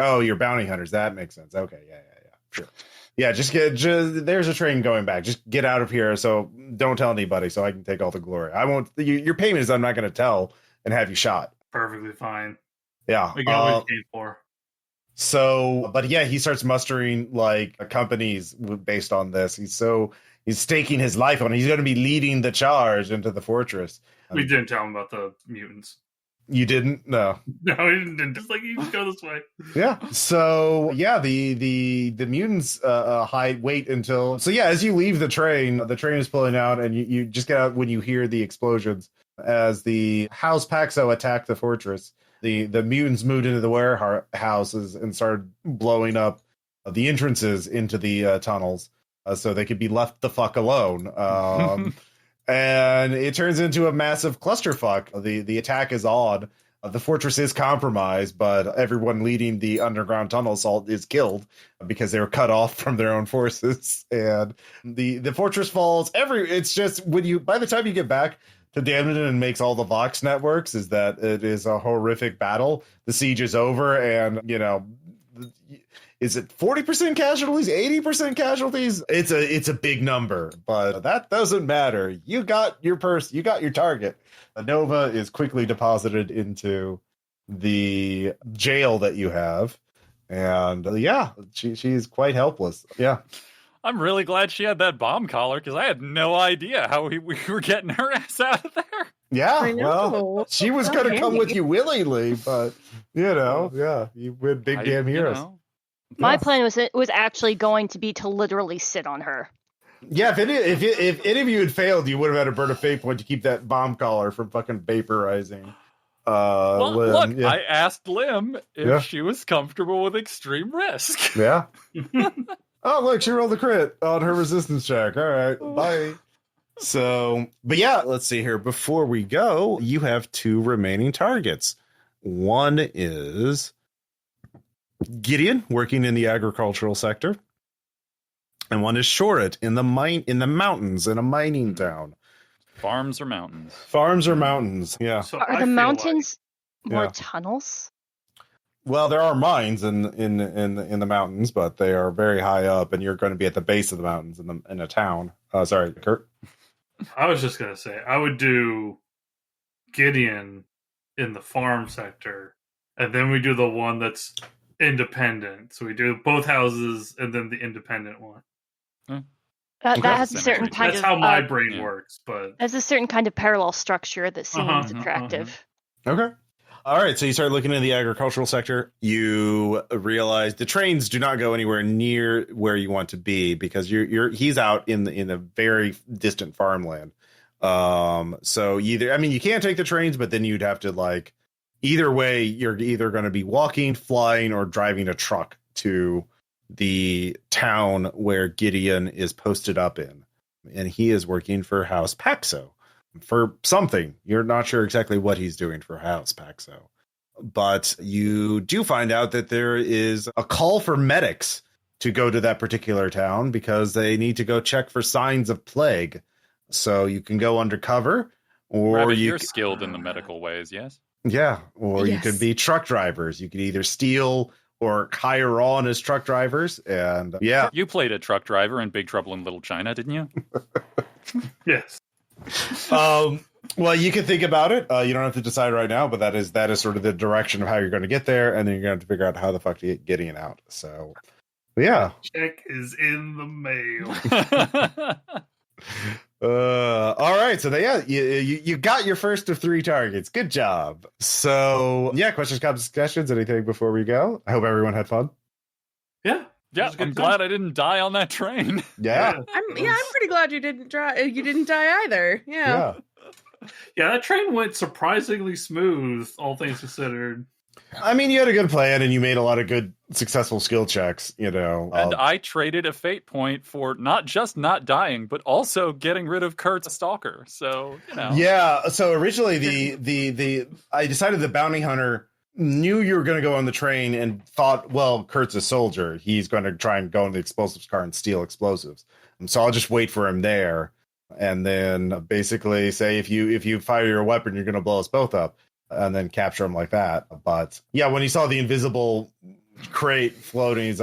Oh, you're bounty hunters. That makes sense. Okay. Yeah. Sure. Yeah, there's a train going back. Just get out of here. So don't tell anybody so I can take all the glory. I won't, your payment is I'm not going to tell and have you shot. Perfectly fine. Yeah. We got what we came for. So, but yeah, he starts mustering like companies based on this. He's staking his life on it. He's going to be leading the charge into the fortress. We didn't tell him about the mutants. You didn't? No. No, we didn't. Just like, you just go this way. Yeah. So yeah, the mutants wait until. So yeah, as you leave the train is pulling out, and you just get out when you hear the explosions as the House Paxo attack the fortress. The mutants moved into the warehouses and started blowing up the entrances into the tunnels so they could be left the fuck alone. And it turns into a massive clusterfuck. The attack is odd. The fortress is compromised, but everyone leading the underground tunnel assault is killed because they were cut off from their own forces. And the fortress falls. It's just by the time you get back to Damned and makes all the Vox networks, is that it is a horrific battle. The siege is over, and is it 40% casualties, 80% casualties? It's a big number, but that doesn't matter. You got your you got your target. Nova is quickly deposited into the jail that you have, and she's quite helpless. Yeah. I'm really glad she had that bomb collar because I had no idea how we were getting her ass out of there. Yeah, I know. well, she was going to come with you willingly, but you were big damn heroes. My plan was actually going to be to literally sit on her. Yeah, if any of you had failed, you would have had a bird of fate point to keep that bomb collar from fucking vaporizing. Well, Lim. look, Yeah. I asked Lim if she was comfortable with extreme risk. Yeah. Oh, look, she rolled a crit on her resistance check. All right, bye. So, but yeah, let's see here. Before we go, you have 2 remaining targets. One is Gideon, working in the agricultural sector, and one is Shorit in the mountains in a mining town. Farms or mountains? Farms or mountains? Yeah. So Are I the feel mountains more Yeah. tunnels? Well, there are mines in the mountains, but they are very high up, and you're going to be at the base of the mountains in a town. Sorry, Khurt. I was just gonna say I would do Gideon in the farm sector, and then we do the one that's independent. So we do both houses and then the independent one. That Okay. has a certain kind That's of how my brain works, but has a certain kind of parallel structure that seems attractive. Okay. All right, so you start looking in the agricultural sector. You realize the trains do not go anywhere near where you want to be because he's out in the very distant farmland. So you can't take the trains, but then you'd have to either way, you're either going to be walking, flying, or driving a truck to the town where Gideon is posted up in, and he is working for House Paxo. For something. You're not sure exactly what he's doing for House Paxo. But you do find out that there is a call for medics to go to that particular town because they need to go check for signs of plague. So you can go undercover, or Rabbit, you're skilled in the medical ways, yes? Yeah, or you Yes. could be truck drivers. You could either steal or hire on as truck drivers. And yeah. You played a truck driver in Big Trouble in Little China, didn't you? yes. Well, you can think about it. You don't have to decide right now, but that is sort of the direction of how you're going to get there, and then you're going to have to figure out how the fuck to get Gideon out. So, yeah. Check is in the mail. All right. So, you got your first of 3 targets. Good job. So, yeah, questions, comments, discussions, anything before we go? I hope everyone had fun. Yeah. Yeah, I'm glad I didn't die on that train. Yeah. I'm pretty glad you didn't die either. Yeah. Yeah, that train went surprisingly smooth, all things considered. I mean, you had a good plan, and you made a lot of good, successful skill checks, And I traded a fate point for not just not dying, but also getting rid of Khurt's stalker. So, Yeah, so originally I decided the bounty hunter knew you were going to go on the train and thought, well, Khurt's a soldier. He's going to try and go in the explosives car and steal explosives. So I'll just wait for him there. And then basically say, if you fire your weapon, you're going to blow us both up, and then capture him like that. But yeah, when he saw the invisible crate floating,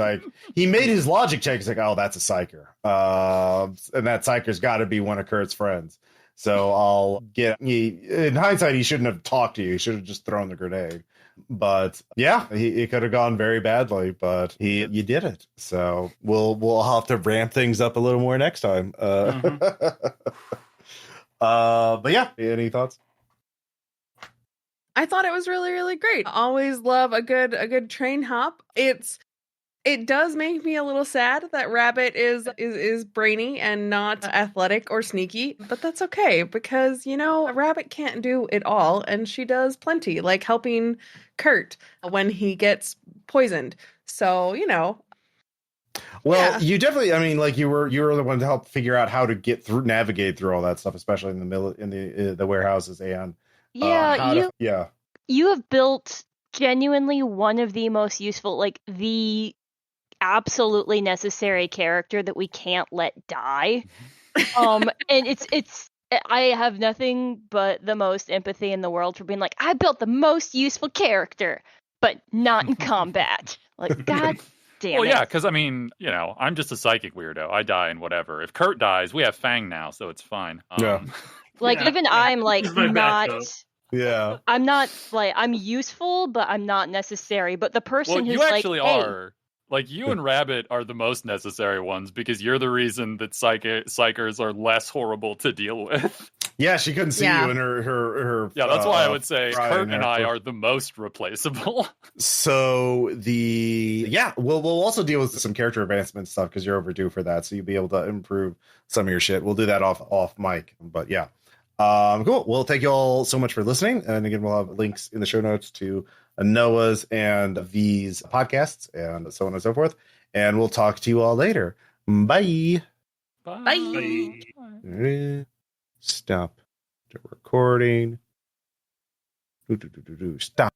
he made his logic check. He's like, oh, that's a psyker. And that psyker's got to be one of Khurt's friends. So in hindsight, he shouldn't have talked to you. He should have just thrown the grenade. But yeah, it could have gone very badly, but you did it. So we'll have to ramp things up a little more next time. But yeah, any thoughts? I thought it was really, really great. Always love a good train hop. It does make me a little sad that Rabbit is brainy and not athletic or sneaky, but that's okay because, Rabbit can't do it all, and she does plenty, like helping Khurt when he gets poisoned. So, Well, yeah. you definitely, you were the one to help figure out how to navigate through all that stuff, especially in the warehouses and you have built genuinely one of the most useful, the absolutely necessary character that we can't let die. And it's I have nothing but the most empathy in the world for being like, I built the most useful character, but not in combat. God damn it. Well, yeah, because I'm just a psychic weirdo. I die and whatever. If Khurt dies, we have Fang now, so it's fine. Yeah. Even I'm He's my not. backup. Yeah. I'm not I'm useful, but I'm not necessary. But the person who's you actually hey, are. You and Rabbit are the most necessary ones because you're the reason that psychers are less horrible to deal with. Yeah, she couldn't see you in her. Yeah, that's why I would say Brian Khurt and I are the most replaceable. So we'll also deal with some character advancement stuff because you're overdue for that. So you'll be able to improve some of your shit. We'll do that off mic, but yeah. Cool. Well, thank you all so much for listening. And again, we'll have links in the show notes to Noah's and V's podcasts and so on and so forth. And we'll talk to you all later. Bye. Bye. Stop the recording. Stop.